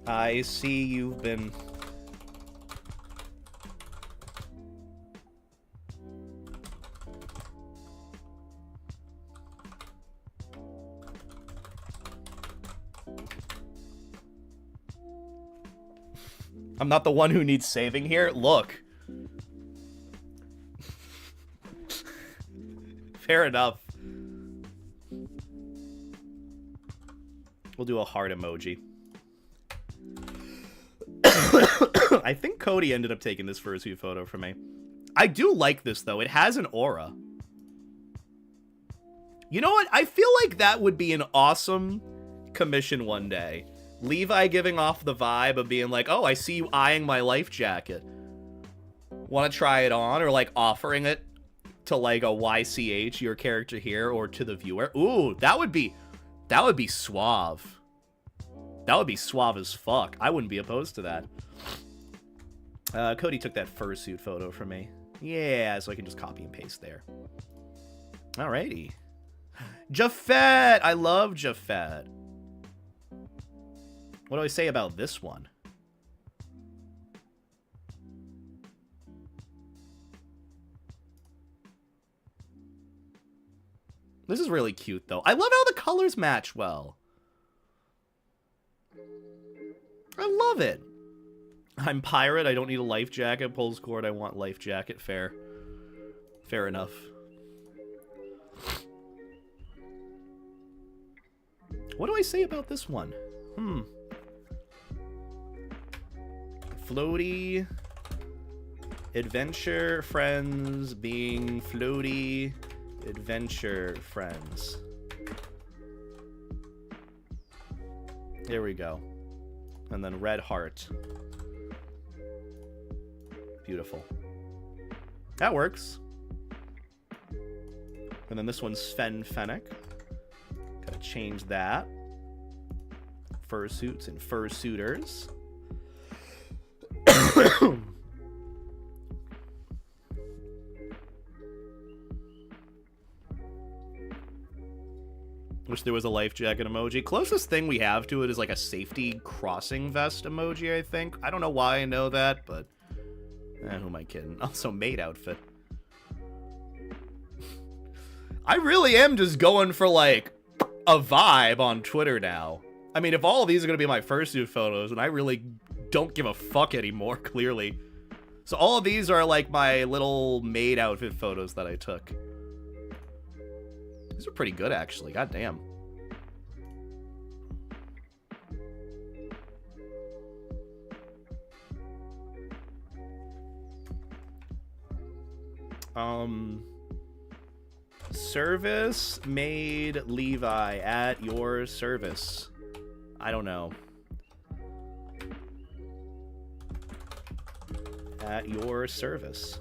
Speaker 1: I see you've been... I'm not the one who needs saving here. Look. Fair enough. We'll do a heart emoji. I think Cody ended up taking this fursuit photo for me. I do like this, though. It has an aura. You know what? I feel like that would be an awesome commission one day. Levi giving off the vibe of being like, oh, I see you eyeing my life jacket. Want to try it on? Or, like, offering it to, like, a YCH, your character here, or to the viewer. Ooh, that would be suave. That would be suave as fuck. I wouldn't be opposed to that. Cody took that fursuit photo from me. Yeah, so I can just copy and paste there. Alrighty. JFET! I love JFET. What do I say about this one? This is really cute, though. I love how the colors match well. I love it. I'm pirate. I don't need a life jacket. Pulls cord. I want life jacket. Fair. Fair enough. What do I say about this one? Floaty. Adventure friends being floaty. Adventure friends. There we go. And then red heart. Beautiful. That works. And then this one's Sven Fennec. Gotta change that. Fursuits and fursuiters. Wish there was a life jacket emoji. Closest thing we have to it is like a safety crossing vest emoji, I think. I don't know why I know that, but... who am I kidding? Also, maid outfit. I really am just going for, like, a vibe on Twitter now. I mean, if all of these are going to be my fursuit photos, and I really don't give a fuck anymore, clearly. So all of these are, like, my little maid outfit photos that I took. These are pretty good, actually. God damn. Service made Levi at your service. I don't know. At your service.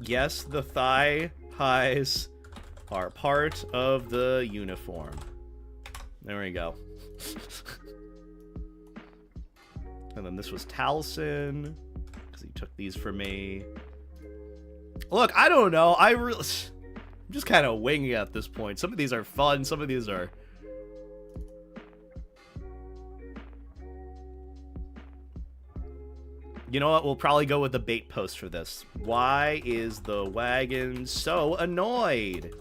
Speaker 1: Yes, the thigh highs are part of the uniform. There we go. And then this was Taliesin, because he took these for me. Look, I don't know. I'm just kind of winging at this point. Some of these are fun. Some of these are... You know what? We'll probably go with the bait post for this. Why is the wagon so annoyed?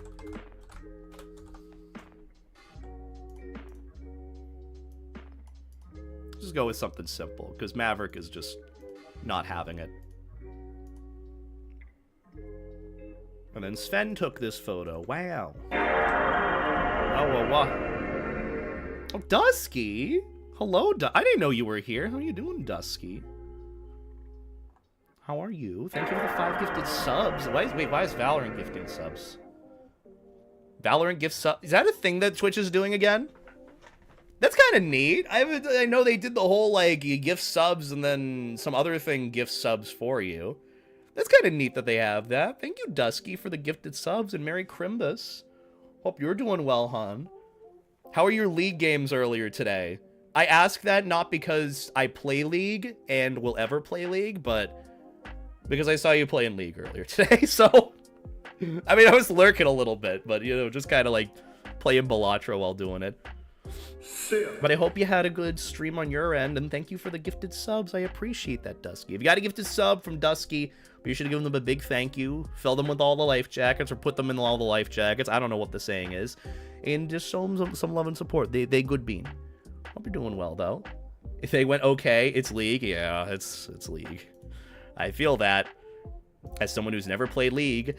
Speaker 1: Just go with something simple, because Maverick is just not having it. And then Sven took this photo. Wow. Oh, Dusky? Hello, I didn't know you were here. How are you doing, Dusky? How are you? Thank you for the 5 gifted subs. Why is Valorant gifting subs? Valorant gift subs? Is that a thing that Twitch is doing again? That's kind of neat. I know they did the whole, like, you gift subs and then some other thing gift subs for you. That's kind of neat that they have that. Thank you, Dusky, for the gifted subs, and Merry Crimbus. Hope you're doing well, hon. How are your League games earlier today? I ask that not because I play League and will ever play League, but because I saw you play in League earlier today, so... I mean, I was lurking a little bit, but, you know, just kind of, like, playing Balatro while doing it. But I hope you had a good stream on your end, and thank you for the gifted subs. I appreciate that, Dusky. If you got a gifted sub from Dusky, you should give them a big thank you. Fill them with all the life jackets, or put them in all the life jackets. I don't know what the saying is. And just show them some love and support. They good bean. Hope you're doing well, though. If they went okay, it's League. Yeah, it's League. I feel that. As someone who's never played League.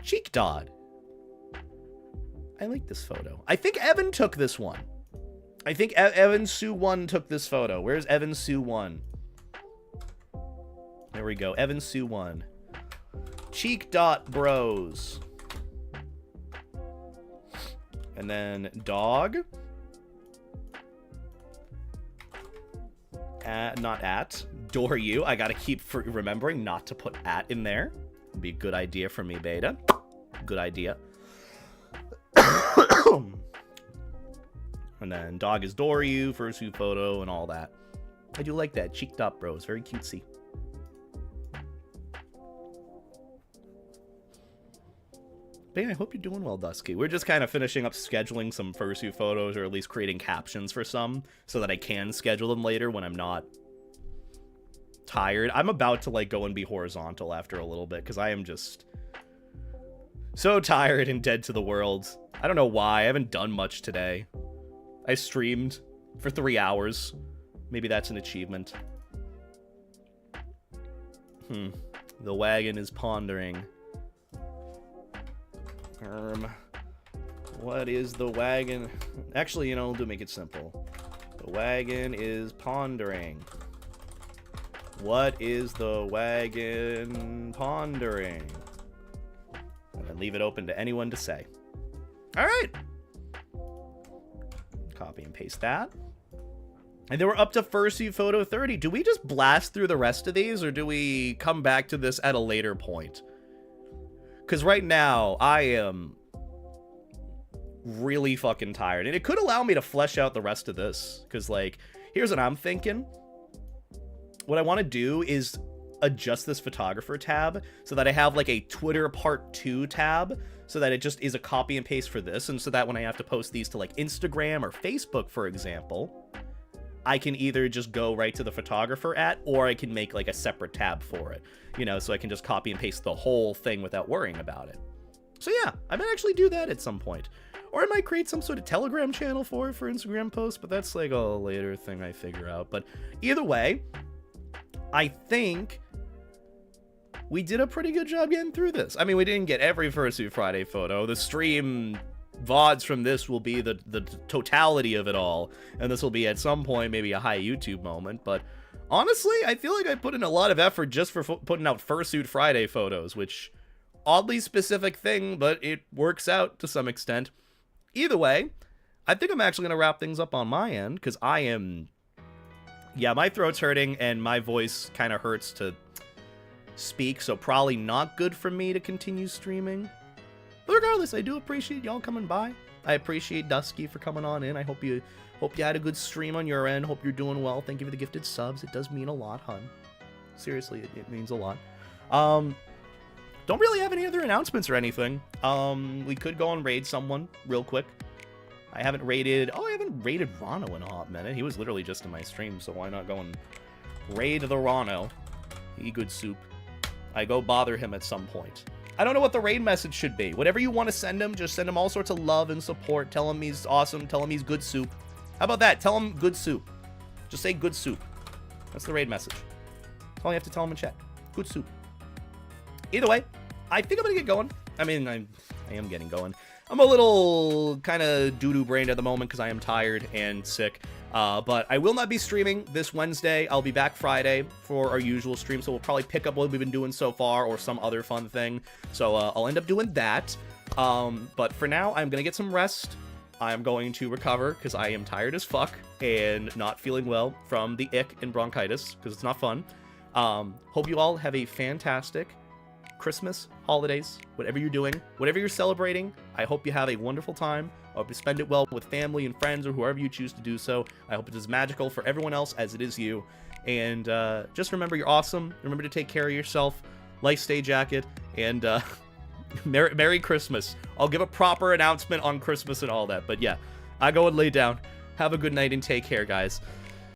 Speaker 1: Cheek Dodd. I like this photo. I think Evan took this one. I think Evan Sue 1 took this photo. Where's Evan Sue 1? There we go. Evan Sue 1. Cheek dot bros. And then dog. Not at. Door you. I gotta keep remembering not to put at in there. Would be a good idea for me, Beta. Good idea. And then dog is Doryu, Fursuit photo, and all that. I do like that. Cheeked up, bros. Very cutesy. Bane, I hope you're doing well, Dusky. We're just kind of finishing up scheduling some Fursuit photos, or at least creating captions for some, so that I can schedule them later when I'm not tired. I'm about to, like, go and be horizontal after a little bit, because I am just so tired and dead to the world. I don't know why. I haven't done much today. I streamed for 3 hours. Maybe that's an achievement. The wagon is pondering. What is the wagon? Actually, you know, to make it simple. The wagon is pondering. What is the wagon pondering? And then leave it open to anyone to say. All right. Copy and paste that. And then we're up to Fursuit Photo 30. Do we just blast through the rest of these, or do we come back to this at a later point? Because right now, I am really fucking tired. And it could allow me to flesh out the rest of this. Because, like, here's what I'm thinking. What I want to do is adjust this photographer tab so that I have, like, a Twitter part 2 tab. So that it just is a copy and paste for this. And so that when I have to post these to, like, Instagram or Facebook, for example, I can either just go right to the photographer or I can make, like, a separate tab for it. You know, so I can just copy and paste the whole thing without worrying about it. So yeah, I might actually do that at some point. Or I might create some sort of Telegram channel for Instagram posts, but that's, like, a later thing I figure out. But either way, I think we did a pretty good job getting through this. I mean, we didn't get every Fursuit Friday photo. The stream VODs from this will be the totality of it all, and this will be at some point maybe a high YouTube moment, but honestly, I feel like I put in a lot of effort just for putting out Fursuit Friday photos, which, oddly specific thing, but it works out to some extent. Either way, I think I'm actually going to wrap things up on my end, because I am... Yeah, my throat's hurting, and my voice kind of hurts to speak, so probably not good for me to continue streaming. But regardless, I do appreciate y'all coming by. I appreciate Dusky for coming on in. I hope you had a good stream on your end. Hope you're doing well. Thank you for the gifted subs. It does mean a lot, hun. Seriously, it means a lot. Don't really have any other announcements or anything. We could go and raid someone real quick. I haven't raided Rano in a hot minute. He was literally just in my stream, so why not go and raid the Rano? He good soup. I go bother him at some point. I don't know what the raid message should be. Whatever you want to send him, just send him all sorts of love and support. Tell him he's awesome. Tell him he's good soup. How about that? Tell him good soup. Just say good soup. That's the raid message. That's all you have to tell him in chat. Good soup. Either way, I think I'm going to get going. I mean, I am getting going. I'm a little kind of doo-doo brained at the moment because I am tired and sick. But I will not be streaming this Wednesday. I'll be back Friday for our usual stream, so we'll probably pick up what we've been doing so far or some other fun thing. So I'll end up doing that. But for now, I'm going to get some rest. I'm going to recover because I am tired as fuck and not feeling well from the ick and bronchitis because it's not fun. Hope you all have a fantastic Christmas, holidays, whatever you're doing, whatever you're celebrating. I hope you have a wonderful time. I hope you spend it well with family and friends or whoever you choose to do so. I hope it is magical for everyone else as it is you. And just remember, you're awesome. Remember to take care of yourself. Life stay jacket. And Merry Christmas. I'll give a proper announcement on Christmas and all that. But yeah, I go and lay down. Have a good night and take care, guys.